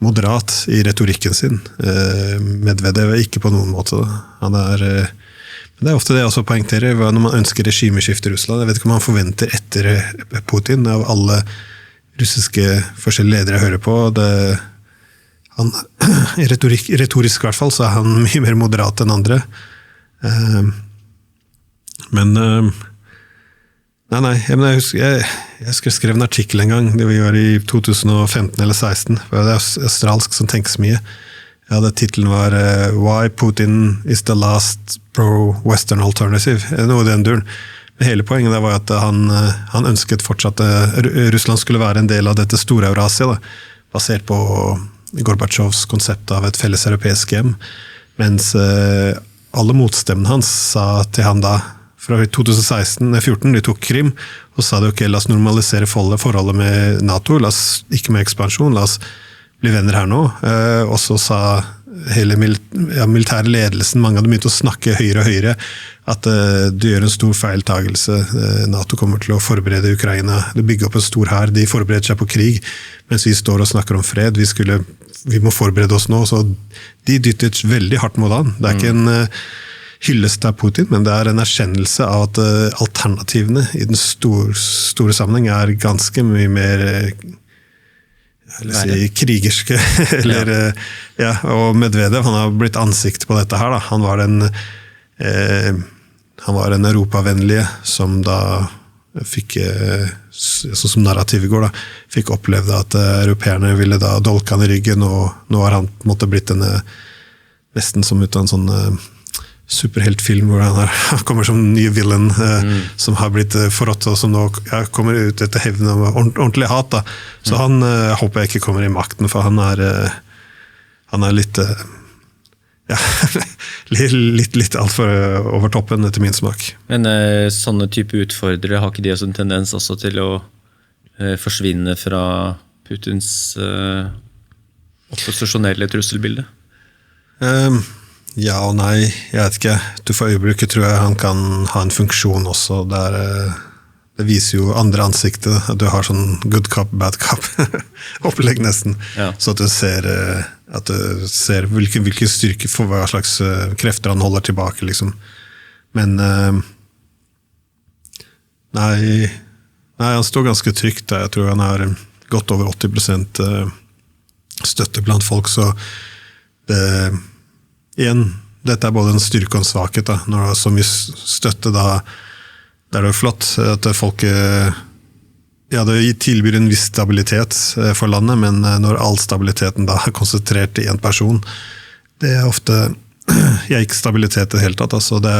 moderat i retorikken sin. Medvedev er ikke på noen måte. Men det er ofte det jeg også poengterer, når man ønsker regimeskifte i Russland. Jeg vet ikke om man forventer etter Putin, av alle russiske forskjellige ledere jeg hører på. Retorisk i hvert fall, så er han mye mer moderat enn andre. Men jeg husker jeg skrev en artikkel en gang, det var i 2015 eller 2016, det er australsk som tenkes mye. Titelen var Why Putin is the last pro-western alternative, noe i den duren. Hele poenget der var at han ønsket fortsatt Russland skulle være en del av dette store Eurasia, basert på Gorbatsjovs konsept av et felles europeisk hjem, mens alle motstemmene hans sa til han da, fra 2016-14, de tok Krim, og sa det ok, la oss normalisere forholdet med NATO, la oss ikke med ekspansjon, la oss bli venner her nå. Og så sa hele militære ledelsen, mange hadde begynt å snakke høyere og høyere, at du gjør en stor feiltagelse. NATO kommer til å forberede Ukraina, det bygger opp en stor hær, de forbereder seg på krig, mens vi står og snakker om fred, vi må forberede oss nå, så de dyttet veldig hardt mot han. Det er ikke en hyllest av Putin, men det er en erkjennelse av at alternativene i den store sammenheng er ganske mye mer krigerske. Og Medvedev, han har blitt ansikt på dette her. Da. Han var han var en europavennlige som da fikk, sånn som narrativet går da, fikk opplevd at europeerne ville da dolke han i ryggen, og nå har han på en måte blitt nesten som ut av en sånn superheltfilm hvor han kommer som ny villain som har blitt forrådt og som nå kommer ut etter hevn og ordentlig hat da. Så han håper jeg ikke kommer i makten, for han er litt litt alt for over toppen etter min smak. Men sånne type utfordrere, har ikke de også en tendens også til å forsvinne fra Putins opposisjonelle trusselbilde? Ja og nei, jeg vet ikke. For øyeblikket tror jeg han kan ha en funksjon også, der det viser jo andre ansikter, at du har sånn good cop, bad cop opplegg nesten, så at du ser hvilken styrke for hva slags krefter han holder tilbake, liksom. Men nei, han står ganske trygt der. Jeg tror han har gått over 80% støtte blant folk, så igjen, dette er både en styrke og en svakhet da. Når det er så mye støtte da, det er jo flott at folk det tilbyr en viss stabilitet for landet, men når all stabiliteten da er konsentrert i en person, det er ofte ikke stabilitet i det hele tatt, altså det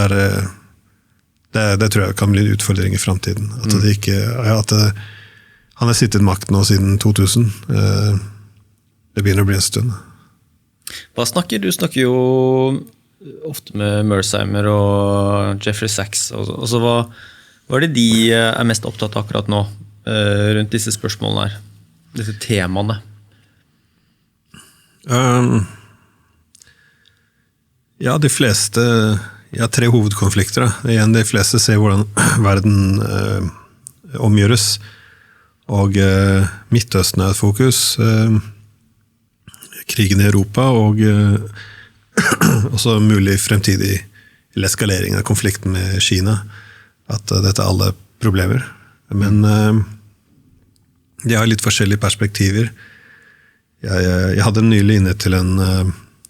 tror jeg kan bli en utfordring i fremtiden, at det ikke at han har sittet i makten nå siden 2000, det begynner å bli en stund. Du snakker jo ofte med Mearsheimer og Jeffrey Sachs, og så hva er det de er mest opptatt av akkurat nå, rundt disse spørsmålene her, disse temaene? De fleste, 3 hovedkonflikter da. Igjen, de fleste ser hvordan verden omgjøres, og Midtøsten er et fokus, krigen i Europa og også mulig fremtidig eskalering av konflikten med Kina, at dette er alle problemer. Men de har litt forskjellige perspektiver. Jeg hadde nylig inne til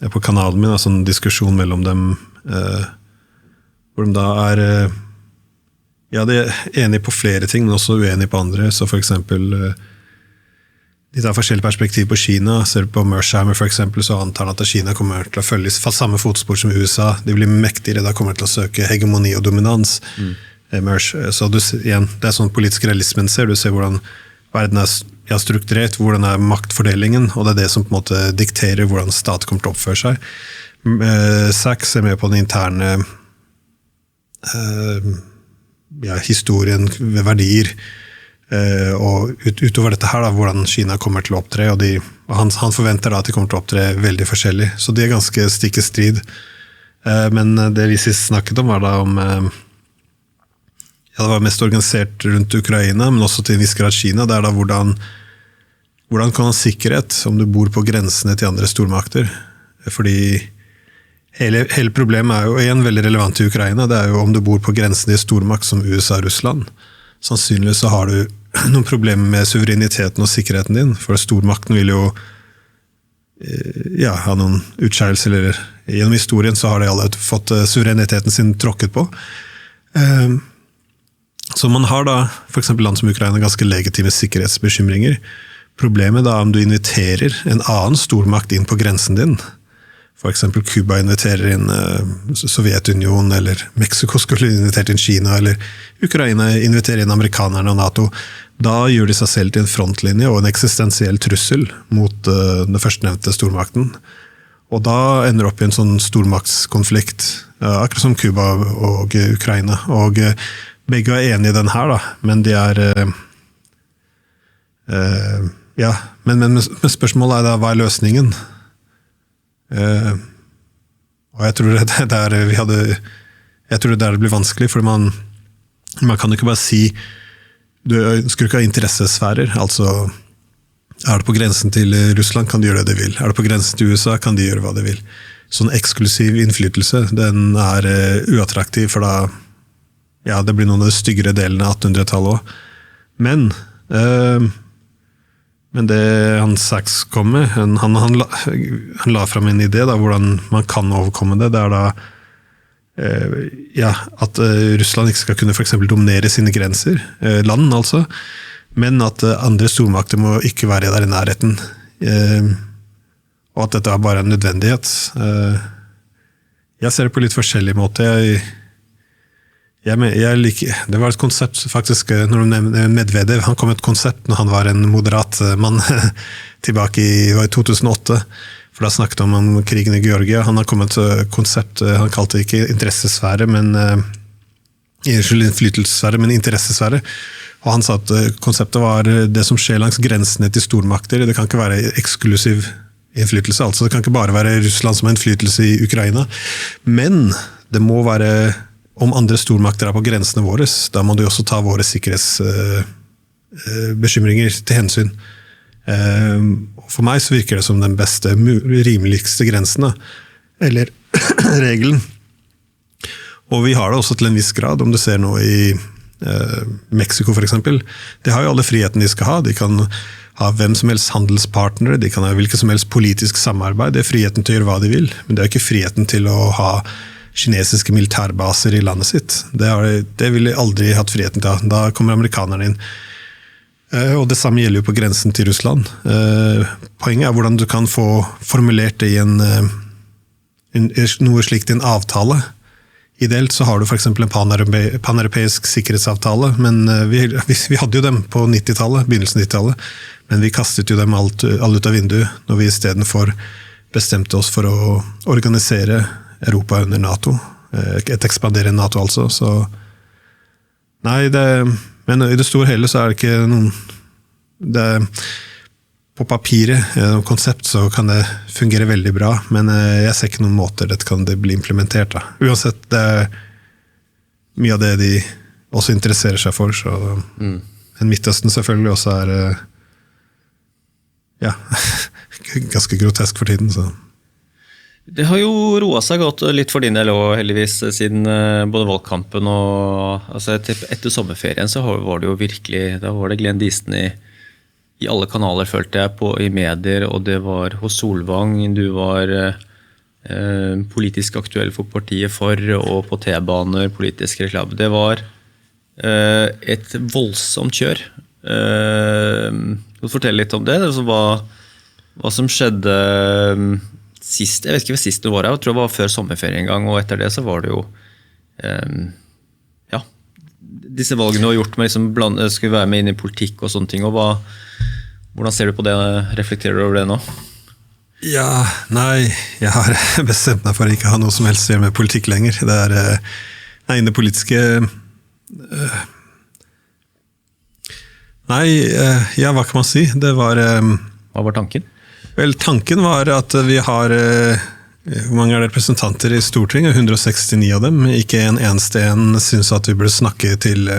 på kanalen min, en diskusjon mellom dem, hvor de da de er enige på flere ting, men også uenige på andre, så for eksempel de tar forskjellige perspektiv på Kina. Ser du på Mearsheimer for eksempel, så antar han at Kina kommer til å følge samme fotspor som USA. De blir mektigere, da kommer de til å søke hegemoni og dominans. Så igjen, det er sånn politisk realismen ser. Du ser hvordan verden er strukturert, hvordan er maktfordelingen, og det er det som på en måte dikterer hvordan stat kommer til å oppføre seg. Sachs er med på den interne historien ved verdier, og utover dette her da, hvordan Kina kommer til å opptre, og han forventer da at de kommer til å opptre veldig forskjellig, så det er ganske stikk i strid. Men det vi sist snakket om var da det var mest organisert rundt Ukraina, men også til en viss grad Kina. Det er da hvordan kan ha sikkerhet om du bor på grensene til andre stormakter, fordi hele problemet er jo igjen veldig relevant til Ukraina, det er jo om du bor på grensen til stormakt som USA og Russland. Sannsynligvis så har du noen problemer med suvereniteten og sikkerheten din, for stormakten vil jo ha noen utskjærelser, eller gjennom historien så har de alle fått suvereniteten sin tråkket på. Så man har da, for eksempel land som Ukraina, ganske legitime sikkerhetsbekymringer. Problemet da om du inviterer en annen stormakt inn på grensen din, for eksempel Kuba inviterer inn Sovjetunionen, eller Mexico skulle invitert inn Kina, eller Ukraina inviterer inn amerikanerne og NATO, da gjør de seg selv til en frontlinje og en eksistensiell trussel mot den førstnevnte stormakten. Og da ender det opp i en sånn stormaktskonflikt, akkurat som Kuba og Ukraina. Og begge er enige i den her, da, men de er men spørsmålet er da, hva er løsningen? Og jeg tror det blir vanskelig, for man kan ikke bare si du ønsker ikke ha interessesfærer, altså er det på grensen til Russland kan de gjøre det de vil, er det på grensen til USA kan de gjøre hva de vil. Sånn eksklusiv innflytelse, den er uattraktiv, for da det blir noen av de styggere delene av 1800-tallet også. Men det han Sachs kom med, han la frem en idé da, hvordan man kan overkomme det. Det er da at Russland ikke skal kunne for eksempel dominere sine grenser, land altså, men at andre stormakter må ikke være der i nærheten, og at dette er bare en nødvendighet. Jeg ser det på litt forskjellig måte. Jeg liker, det var et konsept faktisk, når du nevner Medvedev, han kom med et konsept når han var en moderat mann tilbake i 2008, for da snakket han om krigen i Georgia. Han har kommet med et konsept, han kalte det ikke interessesfære, men innflytelsesfære, men interessesfære. Og han sa at konseptet var det som skjer langs grensene til stormakter. Det kan ikke være eksklusiv innflytelse, altså det kan ikke bare være Russland som har innflytelse i Ukraina, men det må være, om andre stormakter er på grensene våre, da må de også ta våre sikkerhetsbekymringer til hensyn. For meg så virker det som den beste, rimeligste grensen, eller regelen. Og vi har det også til en viss grad, om du ser nå i Mexico for eksempel. De har jo alle friheten de skal ha. De kan ha hvem som helst handelspartnere, de kan ha hvilket som helst politisk samarbeid. Det er friheten til å gjøre hva de vil, men det er ikke friheten til å ha kinesiske militærbaser i landet sitt. Det ville de aldri hatt friheten til. Da kommer amerikanerne inn. Og det samme gjelder jo på grensen til Russland. Poenget er hvordan du kan få formulert det i noe slikt i en avtale. Ideelt så har du for eksempel en paneuropeisk sikkerhetsavtale, men vi hadde jo dem på 90-tallet, begynnelsen av 90-tallet, men vi kastet jo dem alle ut av vinduet, når vi i stedet for bestemte oss for å organisere Europa under NATO, et ekspanderende NATO altså, så nei, men i det store hele så er det ikke noen, på papiret, noen konsept, så kan det fungere veldig bra, men jeg ser ikke noen måter dette kan det bli implementert da. Uansett, det er mye av det de også interesserer seg for, så men Midtøsten selvfølgelig også er ganske grotesk for tiden, så. Det har jo roet seg godt litt for din del også, heldigvis, siden både valgkampen og altså etter sommerferien så var det jo virkelig, da var det Glenn Disten i alle kanaler følte jeg på i medier, og det var hos Solvang, du var politisk aktuell for partiet for, og på T-baner, politisk reklame. Det var et voldsomt kjør. Kan du fortelle litt om det? Altså, hva som skjedde sist, jeg vet ikke hva sist det var, jeg tror det var før sommerferien en gang, og etter det så var det jo disse valgene du har gjort med liksom skulle være med inn i politikk og sånne ting, og hvordan ser du på det, reflekterer du over det nå? Ja, nei, jeg har bestemt meg for å ikke ha noe som helst å gjøre med politikk lenger. Det er det politiske hva kan man si? Det var Hva var tanken? Vel, tanken var at vi har hvor mange er representanter i Stortinget? 169 av dem. Ikke en eneste en synes at vi burde snakke til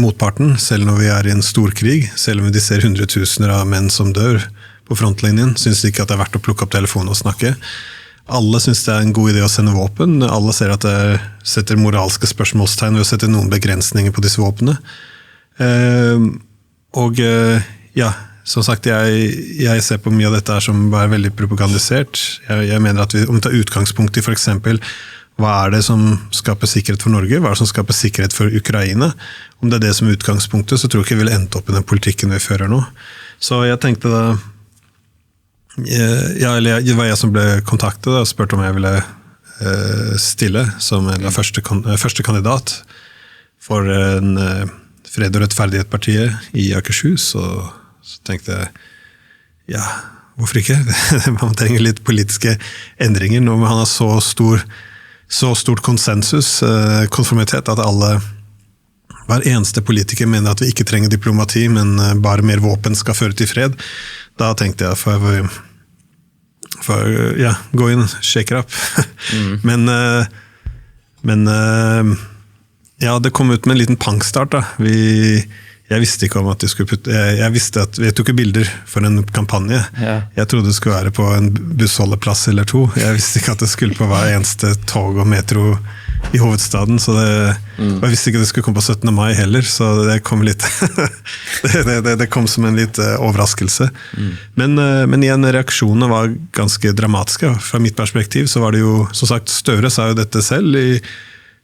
motparten, selv når vi er i en storkrig, selv om vi ser hundretusener av menn som dør på frontlinjen, synes de ikke at det er verdt å plukke opp telefonen og snakke. Alle synes det er en god idé å sende våpen. Alle ser at det setter moralske spørsmålstegn ved å sette noen begrensninger på disse våpnene. Som sagt, jeg ser på mye av dette som er veldig propagandisert. Jeg mener at om vi tar utgangspunkt i for eksempel, hva er det som skaper sikkerhet for Norge? Hva er det som skaper sikkerhet for Ukraina? Om det er det som er utgangspunktet, så tror jeg ikke vi vil ende opp i den politikken vi fører nå. Så jeg tenkte da, det var jeg som ble kontaktet og spurte om jeg ville stille som en første kandidat for en Fred- og rettferdighetspartiet i Akershus, og så tenkte jeg, hvorfor ikke? Man trenger litt politiske endringer når man har så stort konsensus, konformitet, at hver eneste politiker mener at vi ikke trenger diplomati, men bare mer våpen skal føre til fred. Da tenkte jeg, gå inn, shake it up. Men det kom ut med en liten pangstart da. Jeg visste ikke om at de skulle putte, jeg visste at vi tok bilder for en kampanje. Jeg trodde det skulle være på en bussholdeplass eller to. Jeg visste ikke at det skulle på hver eneste tog og metro i hovedstaden, så jeg visste ikke at det skulle komme på 17. mai heller, så det kom litt det kom som en litt overraskelse. Men igjen, reaksjonene var ganske dramatiske. Fra mitt perspektiv så var det jo, som sagt, Støre sa jo dette selv i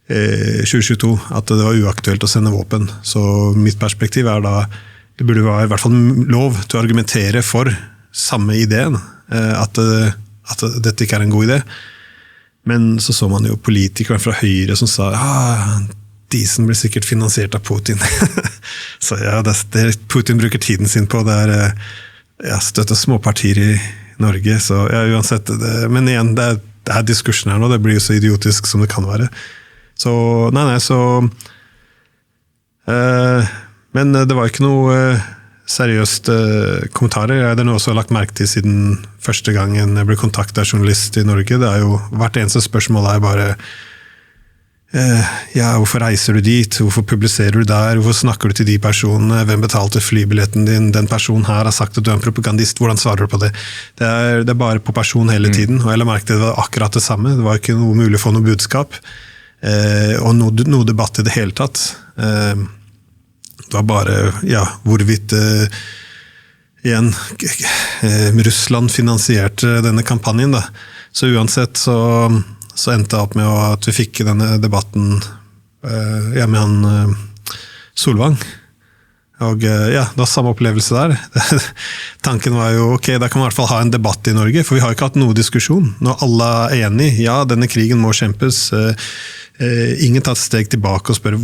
2022, at det var uaktuelt å sende våpen. Så mitt perspektiv da, det burde være i hvert fall lov til å argumentere for samme ideen, at dette ikke en god idé. Men så man jo politikere fra Høyre som sa, Disen blir sikkert finansiert av Putin. Så ja, det Putin bruker tiden sin på, det støtte småpartier i Norge, så ja, uansett, men igjen, det diskursen her nå, det blir jo så idiotisk som det kan være. Så, men det var ikke noe seriøst kommentarer. Det noe også lagt merke til siden første gangen jeg ble kontaktet av journalist i Norge. Det jo, hvert eneste spørsmål bare hvorfor reiser du dit? Hvorfor publiserer du der? Hvorfor snakker du til de personene? Hvem betalte flybilletten din? Den personen her har sagt at du en propagandist. Hvordan svarer du på det? Det bare på person hele tiden, og jeg la merke til det var akkurat det samme. Det var ikke noe mulig å få noe budskap. Og noe debatt i det hele tatt. Det var bare, hvorvidt igjen Russland finansierte denne kampanjen da. Så uansett så endte det opp med at vi fikk denne debatten med han Solvang. Og det var samme opplevelse der. Tanken var jo, ok, da kan vi i hvert fall ha en debatt i Norge, for vi har ikke hatt noe diskusjon. Når alle enige, denne krigen må kjempes, ingen tar et steg tilbake og spør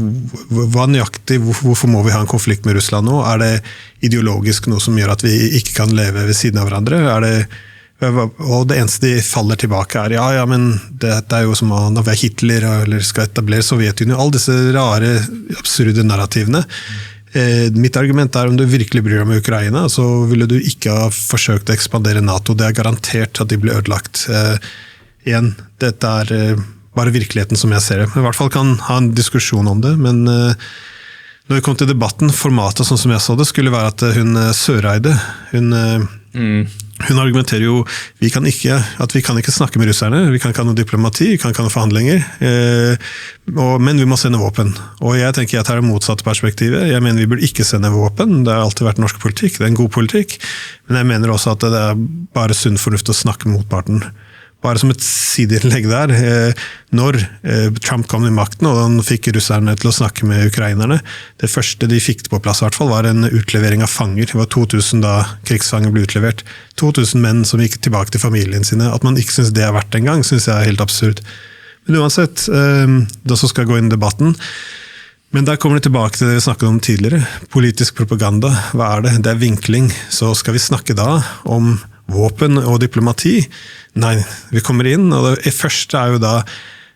hva nøyaktig, hvorfor må vi ha en konflikt med Russland nå? Det ideologisk noe som gjør at vi ikke kan leve ved siden av hverandre? Og det eneste de faller tilbake men det jo som når vi Hitler eller skal etablere Sovjetunionen, alle disse rare, absurde narrativene. Mitt argument om du virkelig bryr deg om Ukraina, så ville du ikke ha forsøkt å ekspandere NATO. Det garantert at de blir ødelagt. Igjen, dette bare virkeligheten som jeg ser det. I hvert fall kan ha en diskusjon om det, men når vi kom til debatten, formatet sånn som jeg så det, skulle være at hun Søreide, hun argumenterer jo vi kan ikke snakke med russerne, vi kan ikke ha noe diplomati, vi kan ikke ha noen forhandlinger, men vi må sende våpen. Og jeg tenker jeg tar det motsatte perspektivet. Jeg mener vi burde ikke sende våpen, det har alltid vært norsk politikk, det en god politikk, men jeg mener også at det bare sunn fornuft å snakke med motparten. Bare som et sideinnlegg der, når Trump kom i makten, og han fikk russerne til å snakke med ukrainerne, det første de fikk på plass i hvert fall, var en utlevering av fanger. Det var 2000 da krigsfanger ble utlevert. 2000 menn som gikk tilbake til familien sine. At man ikke synes det verdt en gang, synes jeg helt absurd. Men uansett, da så skal jeg gå inn i debatten, men der kommer det tilbake til det vi snakket om tidligere. Politisk propaganda, hva det? Det vinkling. Så skal vi snakke da om våpen og diplomati? Nei, vi kommer inn, og det første jo da,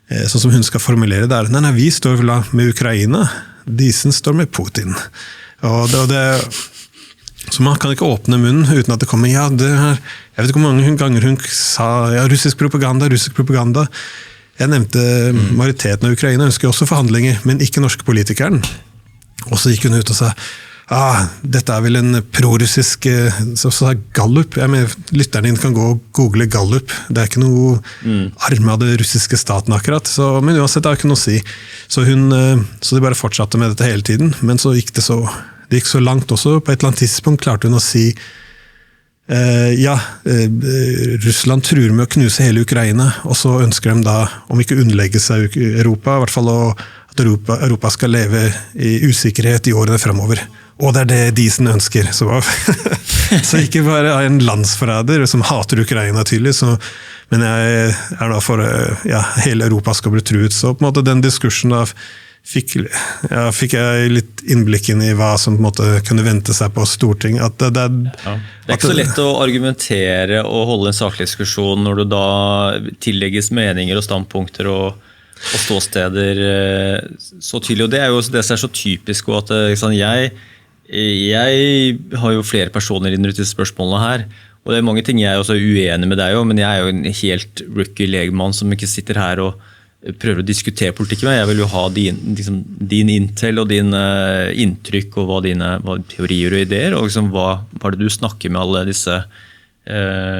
sånn som hun skal formulere det, nei, vi står vel med Ukraina, Disen står med Putin. Og så man kan ikke åpne munnen uten at det kommer, jeg vet ikke hvor mange ganger hun sa, russisk propaganda. Jeg nevnte majoriteten av Ukraina, ønsker også forhandlinger, men ikke norske politikeren. Og så gikk hun ut og sa, dette vel en pro-russisk Gallup. Jeg mener, lytterne din kan gå og google Gallup. Det ikke noe arm av det russiske staten akkurat. Men uansett, det ikke noe å si. Så de bare fortsatte med dette hele tiden. Men så gikk det gikk så langt også. På et eller annet tidspunkt klarte hun å si Russland truer med å knuse hele Ukraina, og så ønsker de da, om ikke underlegge seg Europa, i hvert fall at Europa skal leve i usikkerhet i årene fremover. Og det det Disen ønsker. Så ikke bare en landsforræder som hater Ukraina tydelig, men jeg da for hele Europa skal bli truet. Så på en måte den diskursen da fikk jeg litt innblikk inn i hva som på en måte kunne vente seg på Stortinget. Det ikke så lett å argumentere og holde en saklig diskusjon når du da tillegges meninger og standpunkter og ståsteder så tydelig. Og det jo det som så typisk, og at jeg har jo flere personer inn rundt disse spørsmålene her, og det mange ting jeg også uenig med deg om, men jeg jo en helt rookie legmann som ikke sitter her og prøver å diskutere politikk med. Jeg vil jo ha din intel og din inntrykk og hva teorier og ideer, og liksom, hva er det du snakker med alle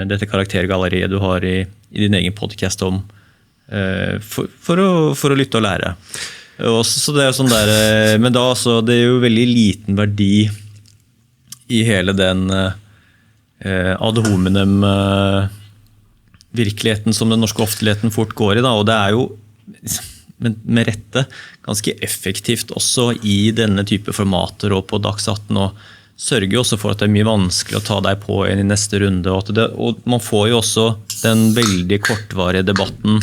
dette karaktergalleriet du har i din egen podcast om, for å lytte og lære. Så det sånn der, men da altså, det jo veldig liten verdi i hele den ad hominem virkeligheten som den norske offentligheten fort går i, da, og det jo med rette ganske effektivt også i denne type formater og på Dags 18, og sørger også for at det mye vanskelig å ta deg på i neste runde, og man får jo også den veldig kortvarige debatten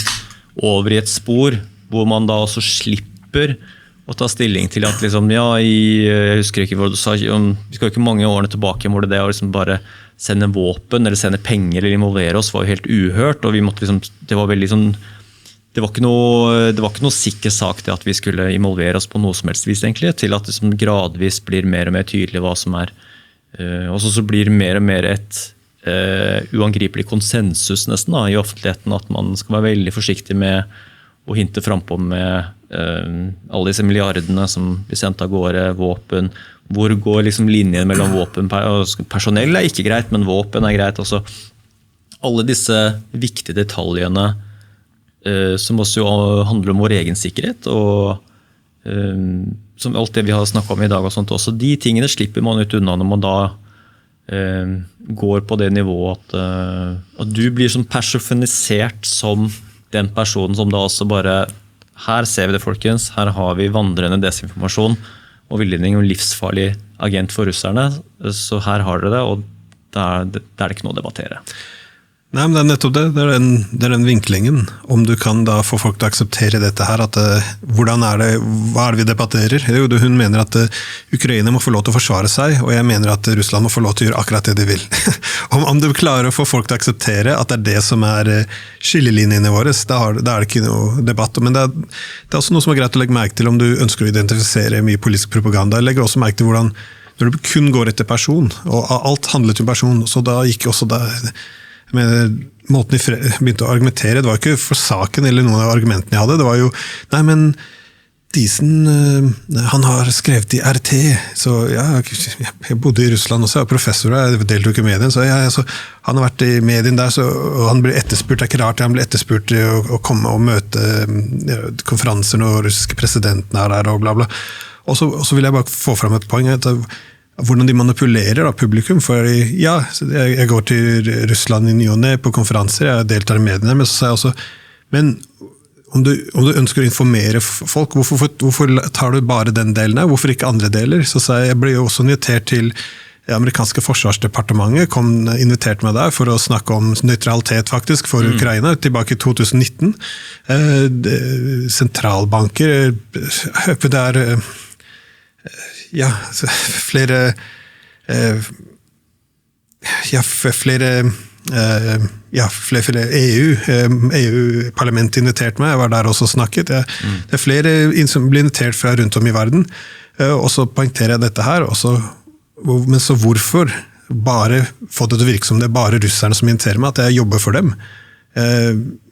over i et spor, hvor man da også slipper å ta stilling til at liksom, jeg husker ikke hva du sa, vi skal jo ikke mange årene tilbake hvor det å liksom bare sende våpen eller sende penger eller involvere oss var jo helt uhørt, og vi måtte liksom, det var veldig sånn, det var ikke noe sikker sak til at vi skulle involvere oss på noe som helst vis egentlig, til at det liksom gradvis blir mer og mer tydelig hva som og så blir mer og mer et uangripelig konsensus nesten da, i offentligheten, at man skal være veldig forsiktig med å hinte frempå med alle disse milliardene som blir sendt av gårde, våpen, hvor går liksom linjen mellom våpen, personell ikke greit, men våpen greit også. Alle disse viktige detaljene som også jo handler om vår egen sikkerhet, og som alt det vi har snakket om i dag og sånt også, de tingene slipper man ut unna når man da går på det nivået at du blir som personifisert som den personen som da også bare, her ser vi det folkens, her har vi vandrende desinformasjon og vildledning om livsfarlig agent for russerne, så her har dere det, og da det ikke noe å debattere. Nei, men det nettopp det. Det den vinklingen. Om du kan da få folk til å akseptere dette her, at hva det vi debatterer? Jo, hun mener at Ukraina må få lov til å forsvare seg, og jeg mener at Russland må få lov til å gjøre akkurat det de vil. om du klarer å få folk til å akseptere at det det som skillelinjene våre, da det ikke noe debatt. Men det også noe som greit å legge merke til om du ønsker å identifisere mye politisk propaganda. Jeg legger også merke til hvordan, når du kun går etter person, og alt handlet om person, så da gikk også men måten de begynte å argumentere, det var ikke for saken eller noen av argumentene jeg hadde, det var jo, nei, men Diesen, han har skrevet i RT, så jeg bodde i Russland også, jeg var professor, jeg deltok i medien, så han har vært i medien der, og han ble etterspurt, det ikke rart, han ble etterspurt å komme og møte konferanser når russiske presidenten der, og bla bla. Og så vil jeg bare få frem et poeng, hvordan de manipulerer publikum, for jeg går til Russland i ny og ne på konferanser, jeg deltar i mediene, men så sier jeg også, men om du ønsker å informere folk, hvorfor tar du bare den delen her, hvorfor ikke andre deler? Så sier jeg ble jo også invitert til det amerikanske forsvarsdepartementet, inviterte meg der for å snakke om nøytralitet faktisk for Ukraina, tilbake i 2019. Sentralbanker, det flere EU-parlamentet invitert meg, jeg var der også og snakket, det flere som blir invitert fra rundt om i verden, og så poengterer jeg dette her, men så hvorfor bare få det til å virke som det bare russerne som inviterer meg, at jeg jobber for dem?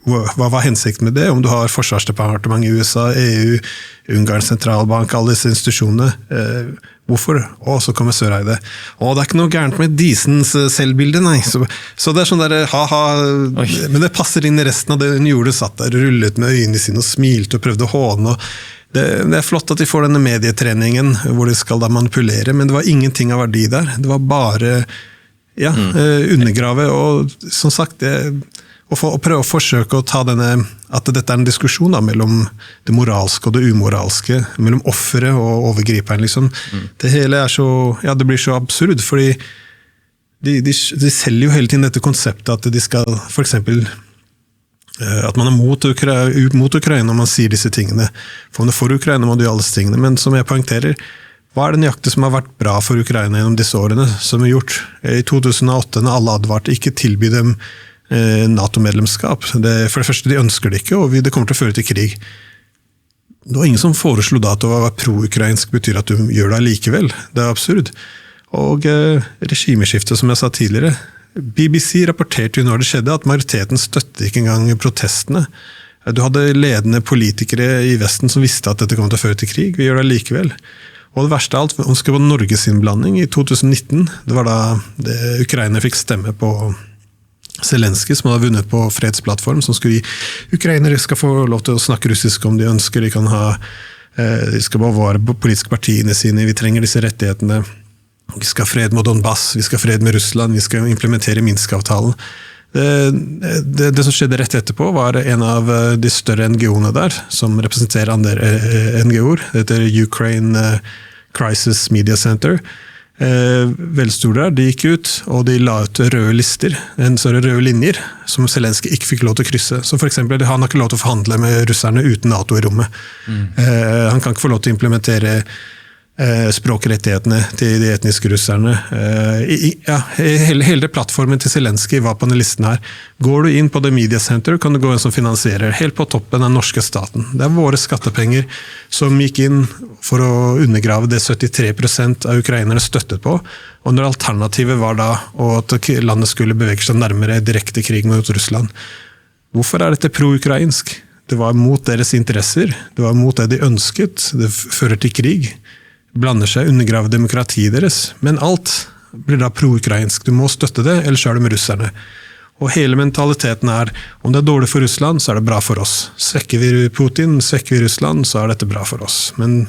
Hva var hensikten med det? Om du har forsvarsdepartement i USA, EU, Ungarns sentralbank, alle disse institusjonene, hvorfor? Så kommer Søreide. Det ikke noe gærent med Diesens selvbilde, nei. Så det sånn der, men det passer inn i resten av det hun gjorde, satt der, rullet med øynene sine og smilte og prøvde å håne. Det flott at de får denne medietreningen, hvor de skal da manipulere, men det var ingenting av verdi der. Det var bare, undergrave, og som sagt, å prøve å forsøke å ta at dette en diskusjon da, mellom det moralske og det umoralske, mellom offeret og overgriperen, liksom. Det hele det blir så absurd, fordi de selger jo hele tiden dette konseptet at de skal, for eksempel, at man mot Ukraina når man sier disse tingene. For Ukraina må du gjøre alle disse tingene, men som jeg poengterer, hva det nøyaktig som har vært bra for Ukraina gjennom disse årene, som vi har gjort? I 2008, når alle advarte, ikke tilby dem NATO-medlemskap. For det første, de ønsker det ikke, og det kommer til å føre til krig. Det var ingen som foreslo da at å være pro-ukrainsk betyr at du gjør det likevel. Det absurd. Og regimeskiftet, som jeg sa tidligere, BBC rapporterte jo når det skjedde, at majoriteten støtte ikke engang protestene. Du hadde ledende politikere i Vesten som visste at dette kom til å føre til krig. Vi gjør det likevel. Og det verste av alt, om det skulle være Norges innblanding i 2019, det var da Ukraina fikk stemme på Zelenskyj, som hadde vunnet på fredsplattform, som skulle gi ukrainere skal få lov til å snakke russisk om de ønsker, de skal bevare politiske partiene sine, vi trenger disse rettighetene. Vi skal ha fred med Donbass, vi skal ha fred med Russland, vi skal implementere Minsk-avtalen. Det som skjedde rett etterpå var en av de større NGO-ene der, som representerer andre NGO-er. Det heter Ukraine Crisis Media Center. Velstore der, de gikk ut, og de la ut røde lister, en større røde linjer, som Zelenskyj ikke fikk lov til å krysse. Så for eksempel, han har ikke lov til å forhandle med russerne uten NATO i rommet. Han kan ikke få lov til å implementere språkrettighetene til de etniske russerne. Hele plattformen til Zelenskyj var på denne listen her. Går du inn på The Media Center, kan du gå inn som finansierer, helt på toppen av norske staten. Det er våre skattepenger som gikk inn for å undergrave det 73% av ukrainerne støttet på, og når alternativet var da at landet skulle bevege seg nærmere direkte krig mot Russland. Hvorfor er dette pro-ukrainsk? Det var mot deres interesser, det var mot det de ønsket, det fører til krig. Blander seg, undergraver demokratiet deres, men alt blir da pro-ukrainsk. Du må støtte det, ellers er det med russerne. Og hele mentaliteten er, om det er dårlig for Russland, så er det bra for oss. Svekker vi Putin, svekker vi Russland, så er dette bra for oss. Men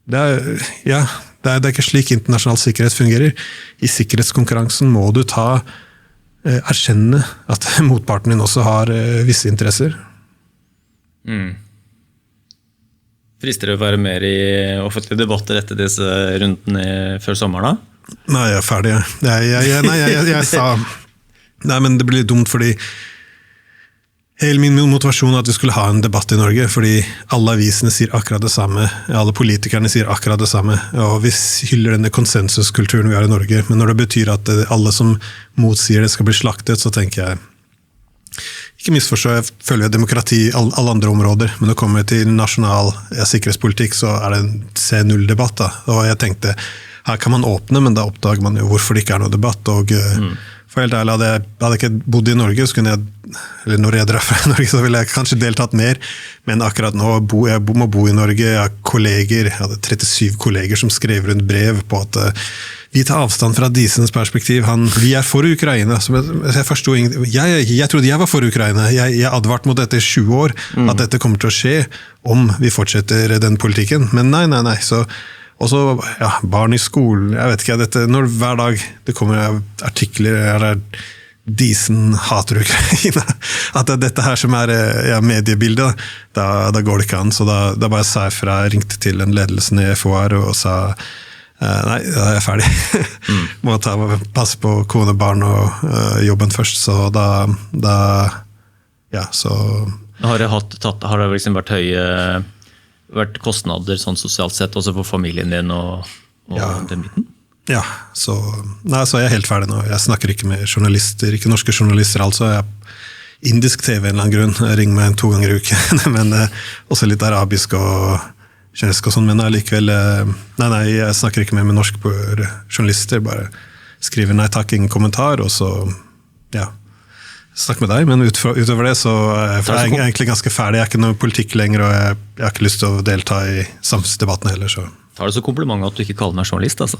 det er ikke slik internasjonal sikkerhet fungerer. I sikkerhetskonkurransen må du erkjenne at motparten din også har visse interesser. Frister det å være mer i offentlige debatter etter disse rundene før sommeren da? Nei, jeg er ferdig. Jeg sa... Nei, men det blir dumt, fordi hele min motivasjon er at vi skulle ha en debatt i Norge, fordi alle avisene sier akkurat det samme, alle politikerne sier akkurat det samme, og vi hyller denne konsensuskulturen vi har i Norge, men når det betyr at alle som motsier det skal bli slaktet, så tenker jeg ikke misforstå, jeg følger demokrati i alle andre områder, men når det kommer til nasjonal sikkerhetspolitikk, så er det en C0-debatt da. Og jeg tenkte, her kan man åpne, men da oppdager man jo hvorfor det ikke er noe debatt, og for helt ærlig, hadde jeg ikke bodd i Norge, så kunne eller når jeg drar fra Norge, så ville jeg kanskje deltatt mer, men akkurat nå, jeg må bo i Norge, jeg har kolleger, jeg hadde 37 kolleger som skrev rundt brev på at vi tar avstand fra Disens perspektiv. Vi er for Ukraina. Jeg forstod ingenting. Jeg trodde jeg var for Ukraina. Jeg advart mot dette i 20 år, at dette kommer til å skje om vi fortsetter den politikken. Men nei. Og så, barn i skolen, jeg vet ikke, hver dag det kommer artikler, Disen hater Ukraina. At dette her som er mediebildet, da går det ikke an. Så da bare sa jeg fra, jeg ringte til en ledelsen i FOR og sa nei, da er jeg ferdig. Må passe på kone, barn og jobben først, så så... Har det liksom vært kostnader sånn sosialt sett, også for familien din og den biten? Ja, så er jeg helt ferdig nå. Jeg snakker ikke med journalister, ikke norske journalister, altså. Indisk TV en eller annen grunn, jeg ringer meg 2 ganger i uken, men også litt arabisk og kinesisk og sånn, men likevel, nei, jeg snakker ikke med norske journalister, bare skriver nei takk, ingen kommentar, og så, snakk med deg, men utover det så er jeg egentlig ganske ferdig, jeg er ikke noe politikk lenger, og jeg har ikke lyst til å delta i samfunnsdebatten heller, så. Tar det så kompliment at du ikke kaller meg journalist, altså.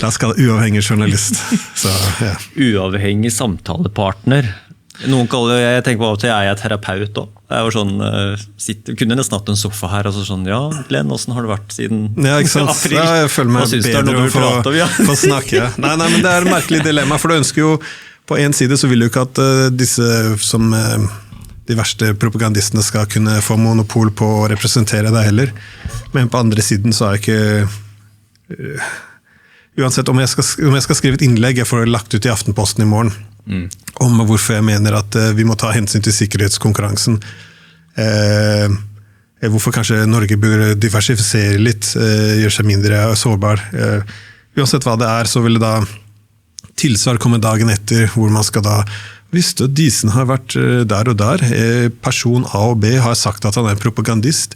La oss kalle det uavhengig journalist. Så, Uavhengig samtalepartner. Noen kaller, jeg tenker på av og til, jeg er terapeut også. Jeg var sånn, kunne nesten hatt en sofa her, og så sånn, Glenn, hvordan har det vært siden ikke sant? april? Jeg føler meg bedre å få snakke. Nei, men det er et merkelig dilemma, for du ønsker jo, på en side så vil du ikke at disse som de verste propagandistene skal kunne få monopol på å representere deg heller, men på andre siden så er jeg ikke... Uansett, om jeg skal skrive et innlegg, jeg får det lagt ut i Aftenposten i morgen, om hvorfor jeg mener at vi må ta hensyn til sikkerhetskonkurransen. Hvorfor kanskje Norge bør diversifisere litt, gjøre seg mindre sårbar. Uansett hva det er, så vil det da tilsvar komme dagen etter, hvor man skal da visste at Disen har vært der og der. Person A og B har sagt at han er propagandist.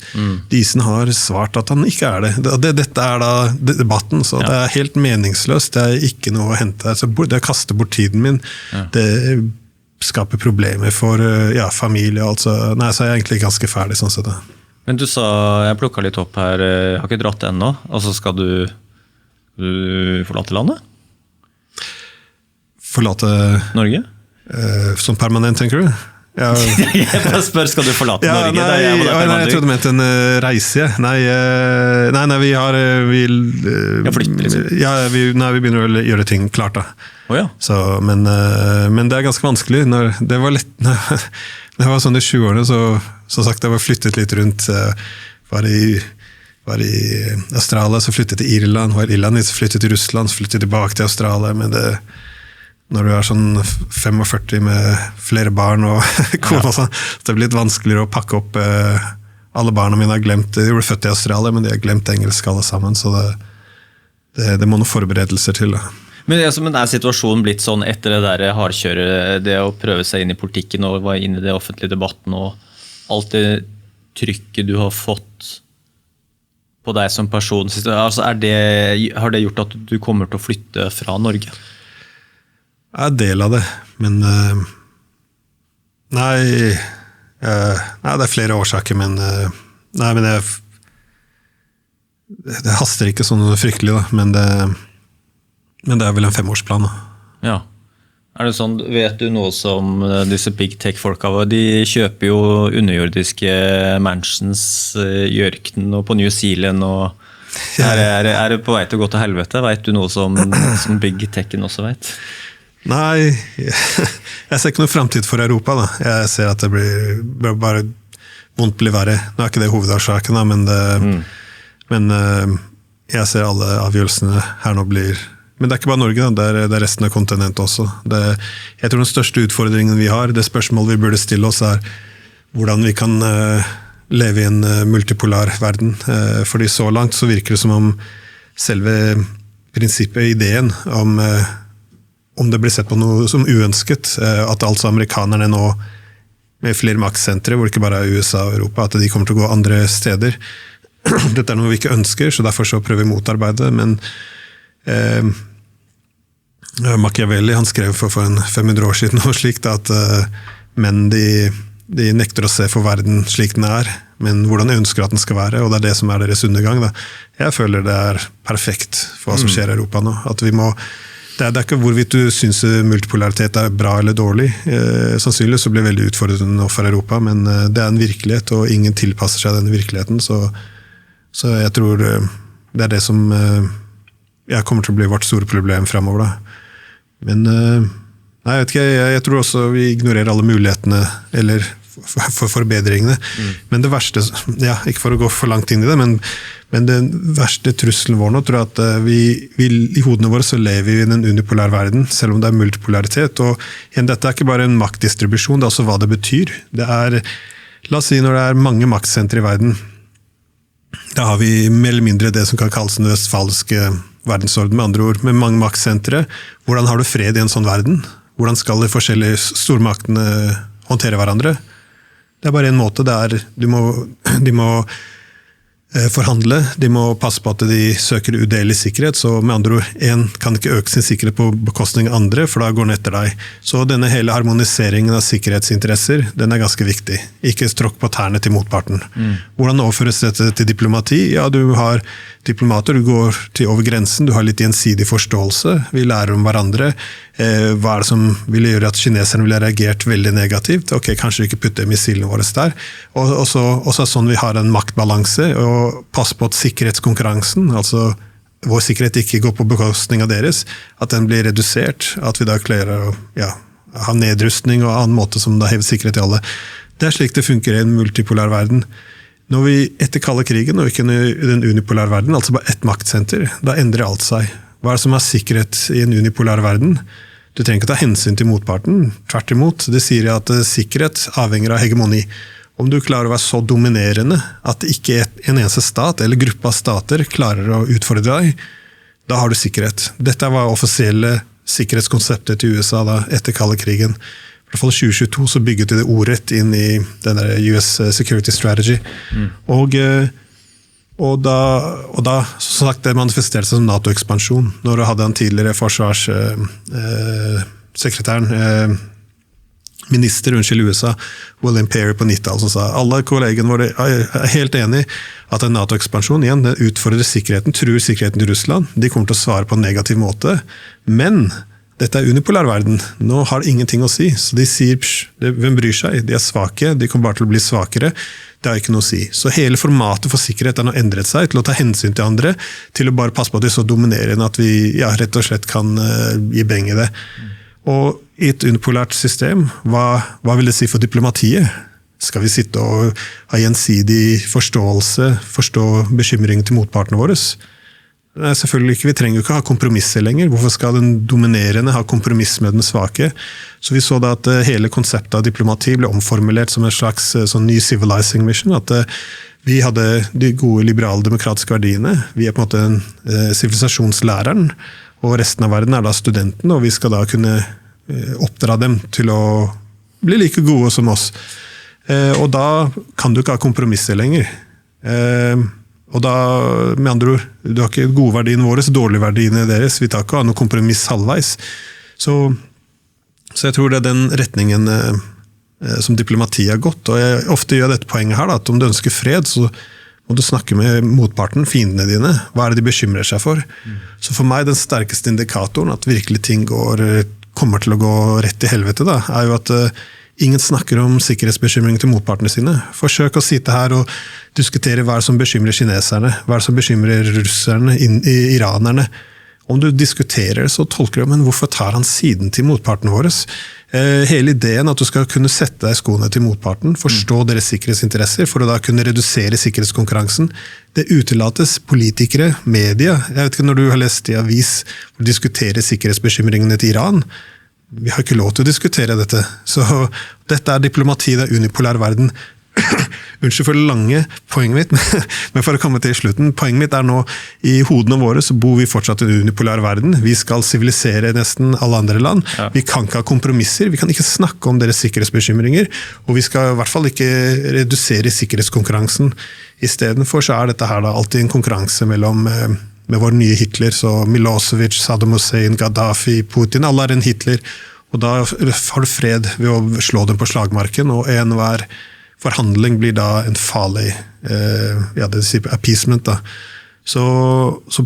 Disen har svart at han ikke er det. Dette er da debatten, så det er helt meningsløst. Det er ikke noe å hente. Det er å kaste bort tiden min. skaper problemer for familie. Altså. Nei, så er jeg egentlig ganske ferdig sånn sett. Men du sa, jeg plukket litt opp her, jeg har ikke dratt det ennå. Altså skal du forlate landet? Forlate Norge? Som permanent, tenker du? Jeg bare spør, skal du forlate Norge? Nei, jeg trodde du mente en reise. Nei, vi har flytter liksom. Vi begynner å gjøre ting klart da. Ja. Så, men det er ganske vanskelig. Det var lett, når jeg var sånn i 20-årene, så sagt jeg var flyttet litt rundt, var i Australia, så flyttet til Irland, var i Irland, så flyttet til Russland, så flyttet tilbake til Australia, men når du er sånn 45 med flere barn og kone og sånn, så det blir litt vanskeligere å pakke opp. Alle barna mine har glemt, de ble født i Australia, men de har glemt engelsk alle sammen, så det må noen forberedelser til. Da. Men er situasjonen blitt sånn etter det der hardkjøret, det å prøve seg inn i politikken og være inn i det offentlige debatten og alt det trykket du har fått på deg som person, altså har det gjort at du kommer til å flytte fra Norge? En del av det, men nei, det er flere årsaker, men det haster ikke sånn fryktelig, da, men det er vel en 5-årsplan. Da. Ja. Er det sånn, vet du noe som disse big tech-folka, de kjøper jo underjordiske mansions i ørkenen og på New Zealand, og er det på vei til å gå til helvete? Vet du noe som big techen også vet? Nei, jeg ser ikke noe fremtid for Europa. Da. Jeg ser at det blir bare vondt blir verre. Nå er ikke det hovedårsaken, men jeg ser alle avgjørelsene her nå blir. Men det er ikke bare Norge, da. Det er resten av kontinentet også. Jeg tror den største utfordringen vi har, det spørsmålet vi burde stille oss hvordan vi kan leve i en multipolar verden. Fordi så langt så virker det som om selve prinsippet, ideen om det blir sett på noe som uønsket, at altså amerikanerne nå med flere maktsentre, hvor det ikke bare er USA og Europa, at de kommer til å gå andre steder. Dette er noe vi ikke ønsker, så derfor så prøver vi å motarbeide, men Machiavelli, han skrev for 500 år siden noe slikt, at menn de nekter å se for verden slik den er, men hvordan de ønsker at den skal være, og det er det som er deres undergang. Da. Jeg føler det er perfekt for hva som skjer i Europa nå, at vi må det er ikke hvorvidt du synes multipolaritet er bra eller dårlig. Sannsynligvis så blir det veldig utfordrende for Europa, men det er en virkelighet, og ingen tilpasser seg denne virkeligheten, så jeg tror det er det som kommer til å bli vårt store problem fremover. Da. Men nei, jeg vet ikke, jeg tror også vi ignorerer alle mulighetene, eller for forbedringene. Men det verste, ikke for å gå for langt inn i det, men den verste trusselen vår nå tror jeg at i hodene våre så lever vi i en unipolær verden, selv om det er multipolaritet. Og dette er ikke bare en maktdistribusjon, det er også hva det betyr. La oss si når det er mange maktsentre i verden, da har vi mer eller mindre det som kan kalles den vestfalske verdensorden, med andre ord, med mange maktsentre. Hvordan har du fred i en sånn verden? Hvordan skal de forskjellige stormaktene håndtere hverandre? Det er bare en måte, de må forhandle, de må passe på at de søker udelig sikkerhet, så med andre ord, en kan ikke øke sin sikkerhet på bekostning av andre, for da går den etter deg. Så denne hele harmoniseringen av sikkerhetsinteresser, den er ganske viktig. Ikke tråkk på tærne til motparten. Hvordan overføres dette til diplomati? Ja, du har diplomater, du går over grensen, du har litt gjensidig forståelse, vi lærer om hverandre. Hva er det som ville gjøre at kineserne ville reagert veldig negativt? Ok, kanskje vi ikke putte missilene våre der. Og så sånn vi har en maktbalanse, og passe på at sikkerhetskonkurransen, altså vår sikkerhet ikke går på bekostning av deres, at den blir redusert, at vi da klarer å ha nedrustning og annen måte som da hever sikkerhet i alle. Det er slik det funker i en multipolær verden. Når vi etter kalde krigen, og ikke i den unipolær verden, altså bare ett maktsenter, da endrer alt seg. Hva er det som er sikkerhet i en unipolær verden? Du trenger ikke ta hensyn til motparten. Tvert imot, det sier at sikkerhet avhenger av hegemoni. Om du klarer å være så dominerende at ikke en eneste stat eller gruppe av stater klarer å utfordre deg, da har du sikkerhet. Dette var offisielle sikkerhetskonseptet til USA da, etter kalde krigen. I hvert fall i 2022 så bygget de det ordrett inn i denne US Security Strategy. Og da som sagt, det manifesterte seg som NATO-ekspansjon. Når du hadde den tidligere forsvarssekretæren minister i USA, William Perry på 90-tallet, som sa alle kollegene våre er helt enig at en NATO-ekspansjon igjen, det utfordrer sikkerheten, truer sikkerheten til Russland. De kommer til å svare på en negativ måte. Men dette er unipolær verden. Nå har det ingenting å si. Så de sier, hvem bryr seg? De er svake, de kommer bare til å bli svakere. Det har ikke noe å si. Så hele formatet for sikkerhet har nå endret seg til å ta hensyn til andre, til å bare passe på at de er så dominerende at vi rett og slett kan gi beng i det. Og i et unipolært system, hva vil det si for diplomatiet? Skal vi sitte og ha gjensidig forståelse, forstå bekymringen til motpartene våre? Nei, selvfølgelig ikke. Vi trenger jo ikke ha kompromisser lenger. Hvorfor skal den dominerende ha kompromiss med den svake? Så vi så da at hele konseptet av diplomati ble omformulert som en slags sånn ny civilizing mission, at vi hadde de gode liberale demokratiske verdiene. Vi er på en måte sivilisasjonslæreren, og resten av verden er da studenten, og vi skal da kunne oppdra dem til å bli like gode som oss. Og da kan du ikke ha kompromisser lenger. Og da, med andre ord, du har ikke gode verdiene våre, dårlige verdiene deres, vi tar ikke noe kompromiss halvveis. Så jeg tror det er den retningen som diplomati har gått, og jeg ofte gjør dette poenget her, da, at om du ønsker fred, så må du snakke med motparten, fiendene dine. Hva er det de bekymrer seg for? Så for meg, den sterkeste indikatoren at virkelig ting kommer til å gå rett i helvete, da, er jo at ingen snakker om sikkerhetsbekymring til motpartene sine. Forsøk å sitte her og diskutere hva som bekymrer kineserne, hva som bekymrer russerne, iranerne. Om du diskuterer det, så tolker du, men hvorfor tar han siden til motparten våre? Hele ideen at du skal kunne sette deg i skoene til motparten, forstå deres sikkerhetsinteresser, for å da kunne redusere sikkerhetskonkurransen. Det utelates politikere, media. Jeg vet ikke når du har lest i avis og diskuterer sikkerhetsbekymringene til Iran. Vi har ikke lov til å diskutere dette. Så dette er diplomati, det er unipolær verden. Unnskyld for det lange poenget mitt, men for å komme til slutten, poenget mitt er nå, i hodene våre så bor vi fortsatt i en unipolær verden. Vi skal sivilisere nesten alle andre land. Ja. Vi kan ikke ha kompromisser, vi kan ikke snakke om deres sikkerhetsbekymringer, og vi skal i hvert fall ikke redusere sikkerhetskonkurransen. I stedet for så er dette her da alltid en konkurranse med vår nye Hitler, så Milosevic, Saddam Hussein, Gaddafi, Putin, alle er en Hitler, og da har du fred ved å slå dem på slagmarken, og enhver forhandling blir da en farlig det sier appeasement. Da. Så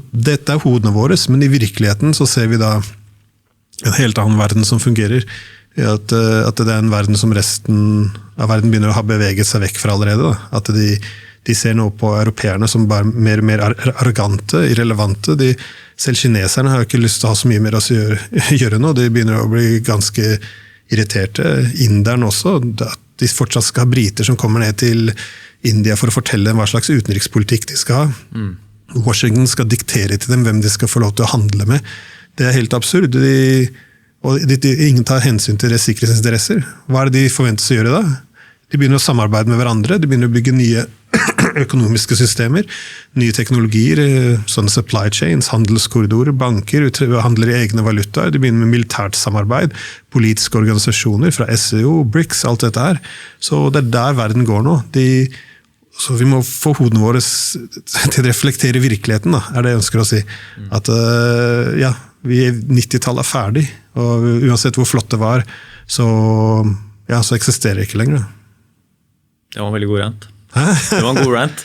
dette er hodene våre, men i virkeligheten så ser vi da en helt annen verden som fungerer. At det er en verden som resten av verden begynner å ha beveget seg vekk fra allerede. Da. At de ser nå på europeerne som bare mer og mer arrogante, irrelevante. Selv kineserne har jo ikke lyst til å ha så mye mer å gjøre nå. De begynner å bli ganske irriterte. Inderen også, at de fortsatt skal ha briter som kommer ned til India for å fortelle dem hva slags utenrikspolitikk de skal ha. Washington skal diktere til dem hvem de skal få lov til å handle med. Det er helt absurd. Ingen tar hensyn til deres sikkerhetsinteresser. Hva er det de forventes å gjøre da? De begynner å samarbeide med hverandre, de begynner å bygge nye økonomiske systemer, nye teknologier, sånne supply chains, handelskorridorer, banker, handler i egne valutaer, de begynner med militært samarbeid, politiske organisasjoner fra SEO, BRICS, alt dette her. Så det er der verden går nå. Så vi må få hodene våre til å reflektere virkeligheten, da, er det jeg ønsker å si. At 90-tallet er ferdig, og uansett hvor flott det var, så eksisterer det ikke lenger. Det var en veldig god rant. Det var en god rant.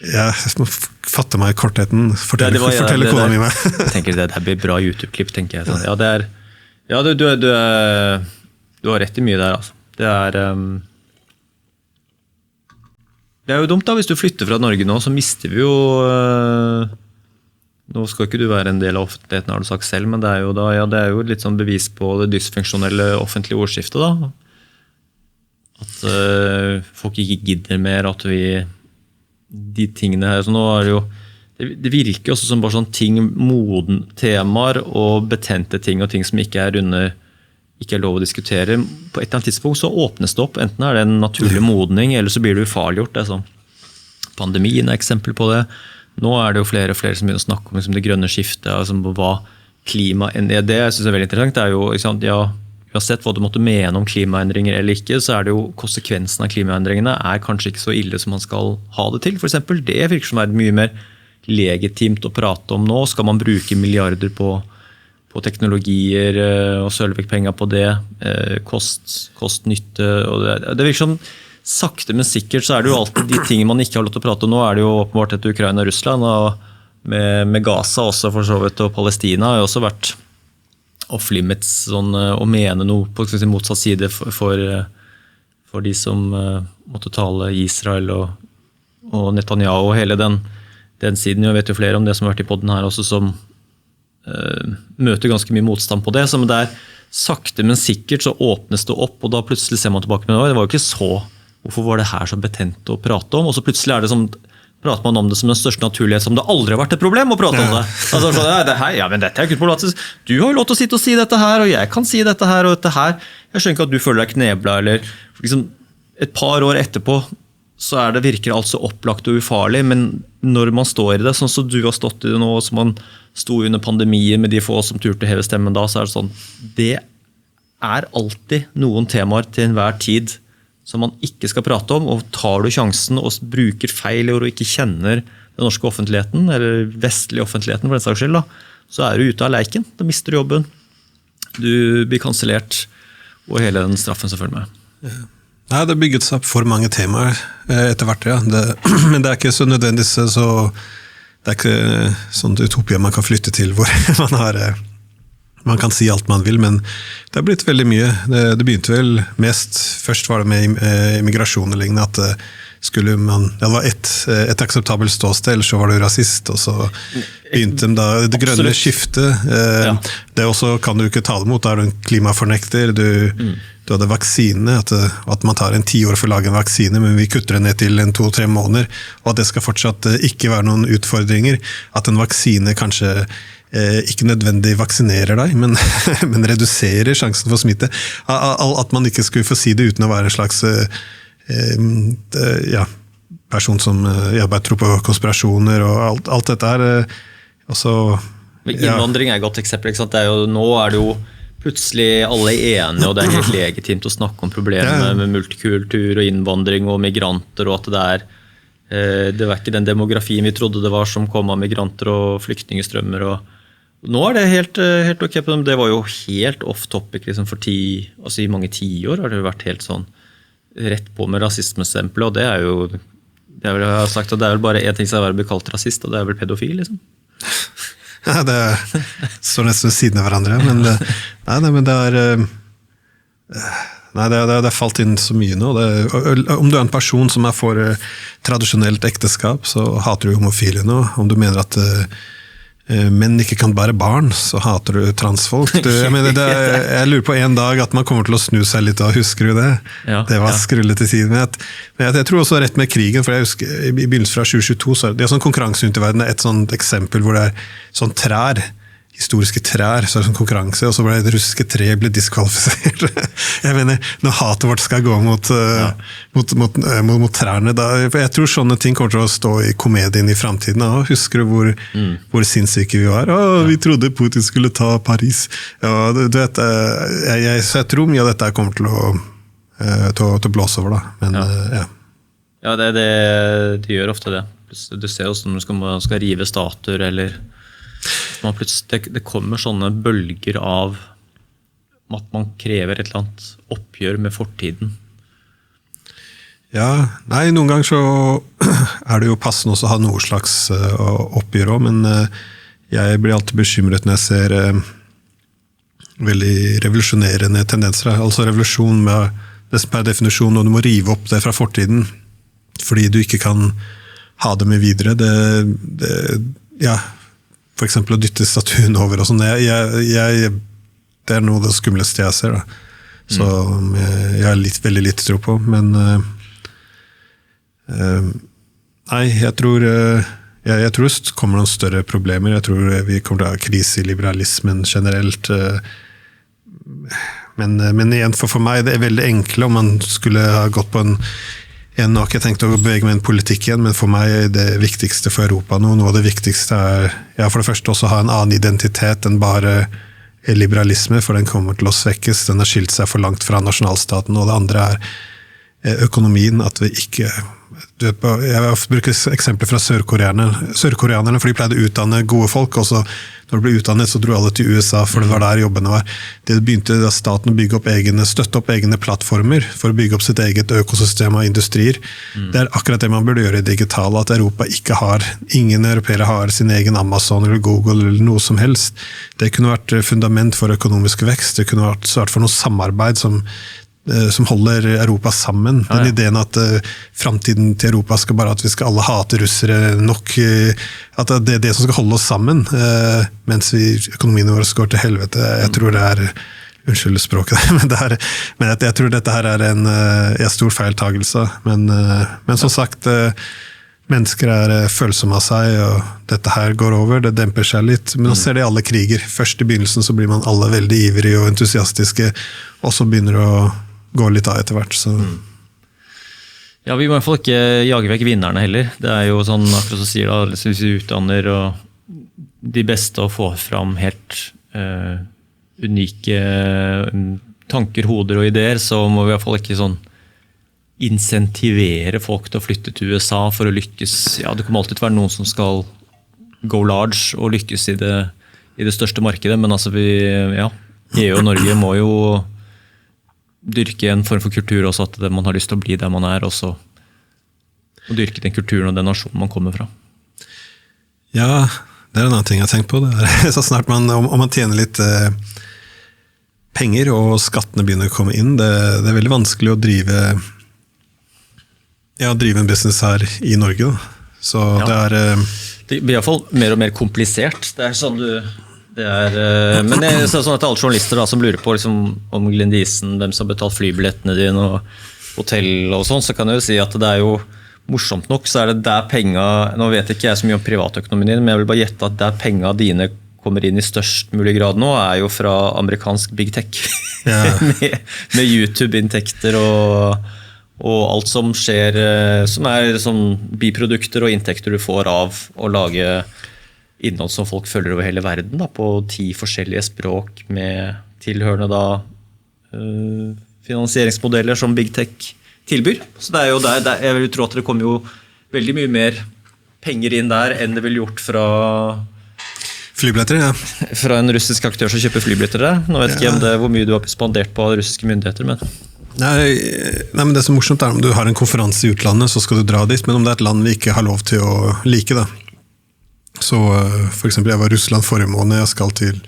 Jeg må fatte meg i kortheten. Fortelle kona mi meg. Jeg tenker det blir bra YouTube-klipp, tenker jeg. Ja, du har rett i mye der, altså. Det er jo dumt da, hvis du flytter fra Norge nå, så mister vi jo nå skal ikke du være en del av offentligheten, har du sagt selv, men det er jo litt sånn bevis på det dysfunksjonelle offentlige ordskiftet da. At folk ikke gidder mer, at de tingene her, så nå er det jo, det virker også som bare sånn ting, moden temaer og betente ting, og ting som ikke er lov å diskutere. På et eller annet tidspunkt så åpnes det opp, enten er det en naturlig modning, eller så blir det ufarliggjort. Det er sånn. Pandemien er eksempel på det. Nå er det jo flere og flere som begynner å snakke om liksom, det grønne skiftet, altså, hva klima er. Det jeg synes er veldig interessant, det er jo, ikke sant, uansett hva du måtte mene om klimaendringer eller ikke, så er det jo konsekvensen av klimaendringene er kanskje ikke så ille som man skal ha det til. For eksempel, det virker som er mye mer legitimt å prate om nå. Skal man bruke milliarder på på teknologier, og så legger penger på det, kost-nytte, og det virker som sakte, men sikkert så det jo alltid de tingene man ikke har lov til å prate om. Nå det jo åpenbart etter Ukraina og Russland, og med Gaza også for så vidt, og Palestina har jo også vært off-limits sånn, å mene noe på motsatt side for de som måtte tale Israel og Netanyahu og hele den siden. Jeg vet jo flere om det som har vært i podden her også, som møter ganske mye motstand på det. Så det sakte, men sikkert så åpnes det opp, og da plutselig ser man tilbake med det. Det var jo ikke så, hvorfor var det her så betent å prate om? Og så plutselig det som prater man om det som den største naturlighet, som det aldri har vært et problem å prate om det. Altså, men dette ikke problematisk. Du har jo lov til å sitte og si dette her, og jeg kan si dette her og dette her. Jeg skjønner ikke at du føler deg knebla, eller liksom, et par år etterpå, så det virker alt så opplagt og ufarlig, men når man står i det, sånn som du har stått i det nå, som man stod under pandemien med de få som turte heve stemmen da, så det sånn, det alltid noen temaer til enhver tid som man ikke skal prate om, og tar du sjansen og bruker feil ord og ikke kjenner den norske offentligheten, eller vestlige offentligheten for den saks skyld, da, så du ute av leiken, da mister du jobben. Du blir kansellert, og hele den straffen som følger med. Ja. Nei, det bygget seg opp for mange temaer etter hvert, ja. Men det ikke så nødvendig, så det ikke sånn utopia man kan flytte til, hvor man kan si alt man vil, men det har blitt veldig mye. Det begynte vel mest, først var det med immigrasjon og lignende, at det var et akseptabelt ståsted, eller så var det rasist, og så begynte de da det grønne skiftet. Det også kan du ikke tale mot, da du en klimafornekter, du hadde vaksine, at man tar 10 år for å lage en vaksine, men vi kutter det ned til 2-3 måneder, og at det skal fortsatt ikke være noen utfordringer, at en vaksine kanskje ikke nødvendig vaksinerer deg, men reduserer sjansen for smitte. At man ikke skulle få si det uten å være en slags person som bare tror på konspirasjoner, og alt dette her. Innvandring et godt eksempel, ikke sant? Nå det jo plutselig alle enige, og det helt legitimt å snakke om problemene med multikultur og innvandring og migranter, og at det var ikke den demografien vi trodde det var som kom av migranter og flyktningstrømmer, og nå det helt ok på dem. Det var jo helt off-topic liksom for i mange 10 år har det jo vært helt sånn rett på med rasismestempelet, og det jo det jeg har sagt, og det vel bare en ting som blir kalt rasist, og det vel pedofil liksom. Ja, det står nesten ved siden av hverandre, men det falt inn så mye nå. Om du en person som for tradisjonelt ekteskap, så hater du homofile nå. Om du mener at menn ikke kan bære barn, så hater du transfolk. Jeg lurer på en dag at man kommer til å snu seg litt, og husker du det? Ja, det var skrullet til siden. Men jeg tror også rett med krigen, for jeg husker i begynnelsen fra 2022, så det sånn konkurranse rundt i verden, et sånt eksempel hvor det sånn trær, historiske trær, så sånn konkurranse, og så ble det russiske tre ble diskvalifisert. Jeg mener, når hatet vårt skal gå mot trærne, jeg tror sånne ting kommer til å stå i komedien i fremtiden. Husker du hvor sinnssyke vi var? Vi trodde Putin skulle ta Paris. Ja, du vet, så jeg tror mye av dette kommer til å blåse over, da. Men, ja, det gjør ofte det. Du ser også når man skal rive statuer, eller det kommer sånne bølger av at man krever et eller annet oppgjør med fortiden. Ja, nei, noen ganger så det jo passende også å ha noe slags oppgjør også, men jeg blir alltid bekymret når jeg ser veldig revolusjonerende tendenser. Altså revolusjon med det som per definisjon, når du må rive opp det fra fortiden, fordi du ikke kan ha det med videre. For eksempel å dytte statuen over og sånn, det noe av det skumleste jeg ser, da. Så jeg har veldig lite tro på, men nei, jeg tror det kommer noen større problemer. Jeg tror vi kommer til å ha krise i liberalismen generelt, men igjen for meg, det veldig enkle om man skulle ha gått på jeg har ikke tenkt å bevege meg en politikk igjen, men for meg det viktigste for Europa nå, noe av det viktigste for det første også ha en annen identitet enn bare liberalisme, for den kommer til å svekkes, den har skilt seg for langt fra nasjonalstaten, og det andre økonomien, at vi ikke... Jeg bruker eksempler fra sørkoreanerne, for de pleide å utdanne gode folk, og så når de ble utdannet så dro alle til USA, for det var der jobbene var. Det begynte da staten å støtte opp egne plattformer for å bygge opp sitt eget økosystem av industrier. Det akkurat det man burde gjøre i digitale, at Europa ingen europeere har sin egen Amazon eller Google eller noe som helst. Det kunne vært fundament for økonomisk vekst, det kunne vært svært for noe samarbeid som holder Europa sammen. Den ideen at fremtiden til Europa skal bare at vi skal alle hate russere nok, at det det som skal holde oss sammen, mens økonomien vår går til helvete. Jeg tror det unnskyld språket, men jeg tror dette her en stor feiltagelse. Men som sagt, mennesker følsomme av seg, og dette her går over, det demper seg litt. Men nå ser det i alle kriger. Først i begynnelsen så blir man alle veldig ivrige og entusiastiske, og så begynner det å gå litt av etter hvert. Så. Ja, vi må i hvert fall ikke jage vekk vinnerne heller. Det jo sånn, akkurat som sier da, hvis vi utdanner de beste og får fram helt unike tanker, hoder og ideer, så må vi i hvert fall ikke sånn insentivere folk til å flytte til USA for å lykkes. Ja, det kommer alltid til å være noen som skal go large og lykkes i det største markedet, men altså EU og Norge må jo dyrke en form for kultur også, at man har lyst til å bli der man også, og dyrke den kulturen og den nasjonen man kommer fra. Ja, det en annen ting jeg har tenkt på. Det så snart om man tjener litt penger, og skattene begynner å komme inn, det veldig vanskelig å drive en business her i Norge. Da. Så det blir i hvert fall mer og mer komplisert. Det sånn men det sånn at alle journalister da, som lurer på liksom, om Glendisen, hvem som har betalt flybillettene dine og hotell og sånn, så kan jeg jo si at det jo morsomt nok, så det der penger, nå vet ikke jeg så mye om privatøkonomien din, men jeg vil bare gjette at der penger dine kommer inn i størst mulig grad nå, jo fra amerikansk big tech, med YouTube-inntekter og alt som skjer, som sånn biprodukter og inntekter du får av å lage innhold som folk følger over hele verden da, på 10 forskjellige språk med tilhørende da, finansieringsmodeller som Big Tech tilbyr. Så det jo der, jeg vil tro at det kommer jo veldig mye mer penger inn der enn det vil gjort fra flybilletter, fra en russisk aktør som kjøper flybilletter der. Nå vet ikke om hvor mye du har spandert på russiske myndigheter, men... Nei, men det som morsomt om du har en konferanse i utlandet, så skal du dra dit, men om det et land vi ikke har lov til å like da. Så for eksempel, jeg var i Russland forrige måned, jeg skal til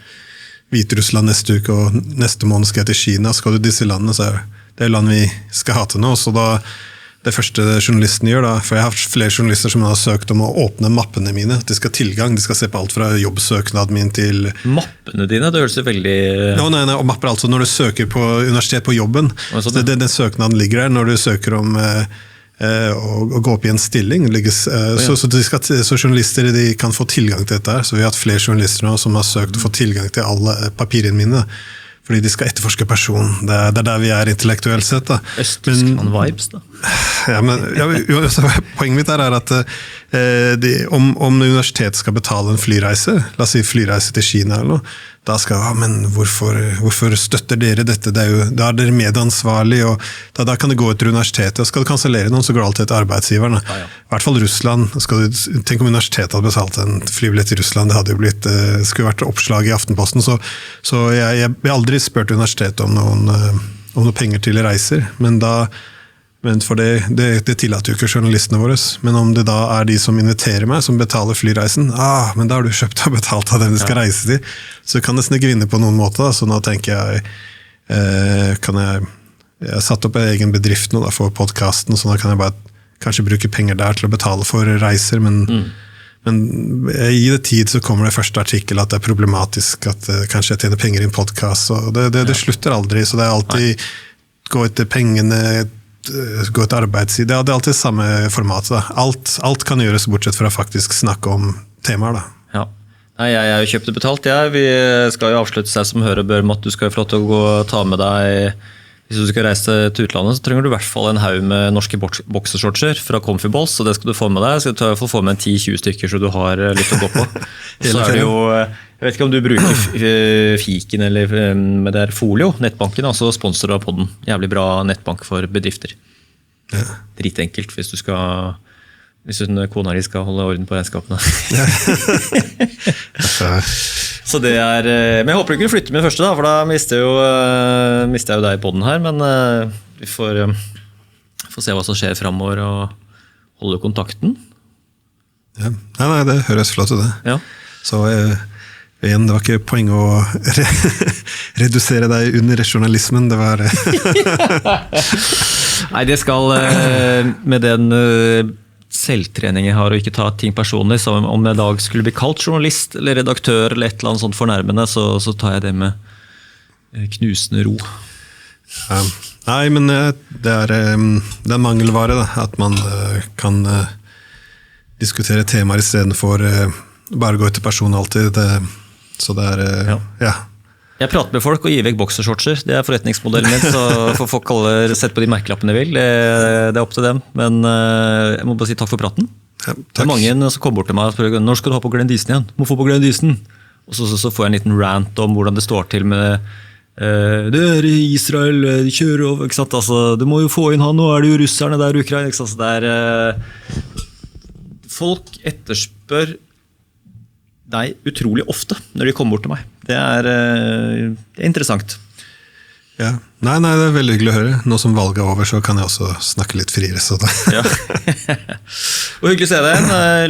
Hviterussland neste uke, og neste måned skal jeg til Kina. Skal du disse landene, så det land vi skal ha til nå. Så da, det første journalisten gjør da, for jeg har hatt flere journalister som har søkt om å åpne mappene mine, de skal ha tilgang, de skal se på alt fra jobbsøknad min til... Mappene dine, det høres jo veldig... Nei, og mapper altså når du søker på universitet på jobben. Den søknaden ligger der når du søker om... og gå opp i en stilling så journalister de kan få tilgang til dette her, så vi har hatt flere journalister nå som har søkt å få tilgang til alle papirene mine, fordi de skal etterforske personen, det der vi intellektuelt sett da. Øst-Tyskland-vibes da? Ja, men poenget mitt at om universitetet skal betale en flyreise, la oss si flyreise til Kina eller noe, da skal men hvorfor støtter dere dette? Da dere medansvarlig, og da kan det gå ut til universitetet, og skal du kansellere noen, så går det alltid til arbeidsgiverne. I hvert fall Russland, tenk om universitetet hadde betalt en flybillett til Russland, det hadde jo skulle vært oppslag i Aftenposten, så jeg har aldri spurt universitetet om noen penger til reiser, men for det tillater jo ikke journalistene våre, men om det da de som inviterer meg, som betaler flyreisen, men da har du kjøpt og betalt av dem de skal reise til, så kan det nesten ikke vinne på noen måte, da. Så nå tenker jeg, jeg har satt opp en egen bedrift nå da, for podcasten, så nå kan jeg bare kanskje bruke penger der til å betale for reiser, men i det tid så kommer det første artikkel at det problematisk at kanskje jeg tjener penger i en podcast, og det slutter aldri, så det alltid gå etter pengene, gå etter arbeidstid, det alltid samme format da. Alt kan gjøres bortsett fra faktisk snakke om temaer da. Ja. Nei, jeg har jo kjøpt det betalt, vi skal jo avslutte seg som hører bør, at du skal få lov til å gå og ta med deg, hvis du skal reise til utlandet, så trenger du i hvert fall en haug med norske boksershortser fra Comfy Balls, så det skal du få med deg, skal du få med en 10-20 stykker så du har litt å gå på. Så det jo, jeg vet ikke om du bruker Fiken eller med det Folio, nettbanken, altså sponsor av podden, jævlig bra nettbank for bedrifter. Dritenkelt hvis kona di skal holde orden på regnskapene. Så det men jeg håper du ikke flytter med det første da, for da mister jeg jo deg i podden her, men vi får se hva som skjer fremover og holde kontakten. Ja. Nei, det høres flott ut det. Ja. Så igjen, det var ikke poeng å redusere deg under journalismen, det var... Nei, det skal med den selvtrening jeg har og ikke ta ting personlig, så om jeg i dag skulle bli kalt journalist eller redaktør eller et eller annet sånt fornærmende, så tar jeg det med knusende ro. Ja. Nei, men det er mangelvare da, at man kan diskutere temaer i stedet for bare gå ut til person alltid. Så det ja. Jeg prater med folk og gir vekk boksershortser. Det er forretningsmodellen min, så får folk sette på de merkelappene de vil. Det er opp til dem. Men jeg må bare si takk for praten. Ja, det er mange som kommer bort til meg og spør når skal du ha på Glenn Disen igjen? Må få på Glenn Disen. Og så får jeg en liten rant om hvordan det står til med det er i Israel, de kjører over, ikke sant? Altså, du må jo få inn han, nå er det jo russerne der, Ukraina, ikke sant? Så det folk etterspør deg utrolig ofte når de kommer bort til meg. Det er interessant. Ja. Nei, det er veldig hyggelig å høre. Nå som valget er over, så kan jeg også snakke litt friere. Så da. Ja. Og hyggelig å se deg.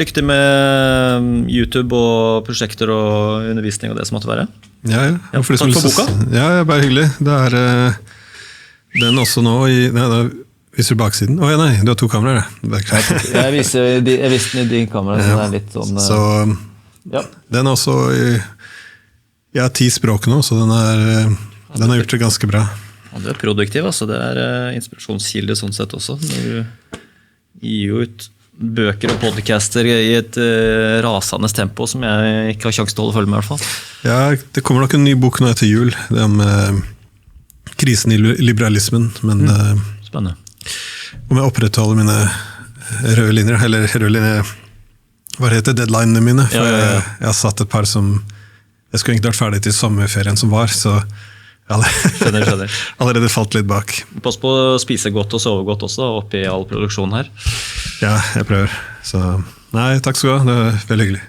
Lykke til med YouTube og prosjekter og undervisning og det som måtte være. Ja. Takk for boka. Ja, bare hyggelig. Det er den også nå viser du baksiden? Åja, nei, du har 2 kameraer. Jeg viser den i din kamera, så det er litt sånn... Så den er også i 10 språk nå, så den har gjort det ganske bra. Ja, du er produktiv, altså. Det er inspirasjonskilde sånn sett også. Når du gir jo ut bøker og podcaster i et rasende tempo som jeg ikke har sjanse til å holde følge med i hvert fall. Ja, det kommer nok en ny bok nå etter jul. Det om krisen i liberalismen, men spennende. Om jeg opprettholder mine røde linjer, eller røde linjer, hva heter deadlinene mine? For jeg har satt et par som jeg skulle egentlig vært ferdig til sommerferien som var, så jeg allerede falt litt bak. Pass på å spise godt og sove godt også, oppi all produksjonen her. Ja, jeg prøver. Så, nei, takk skal du ha, det var veldig hyggelig.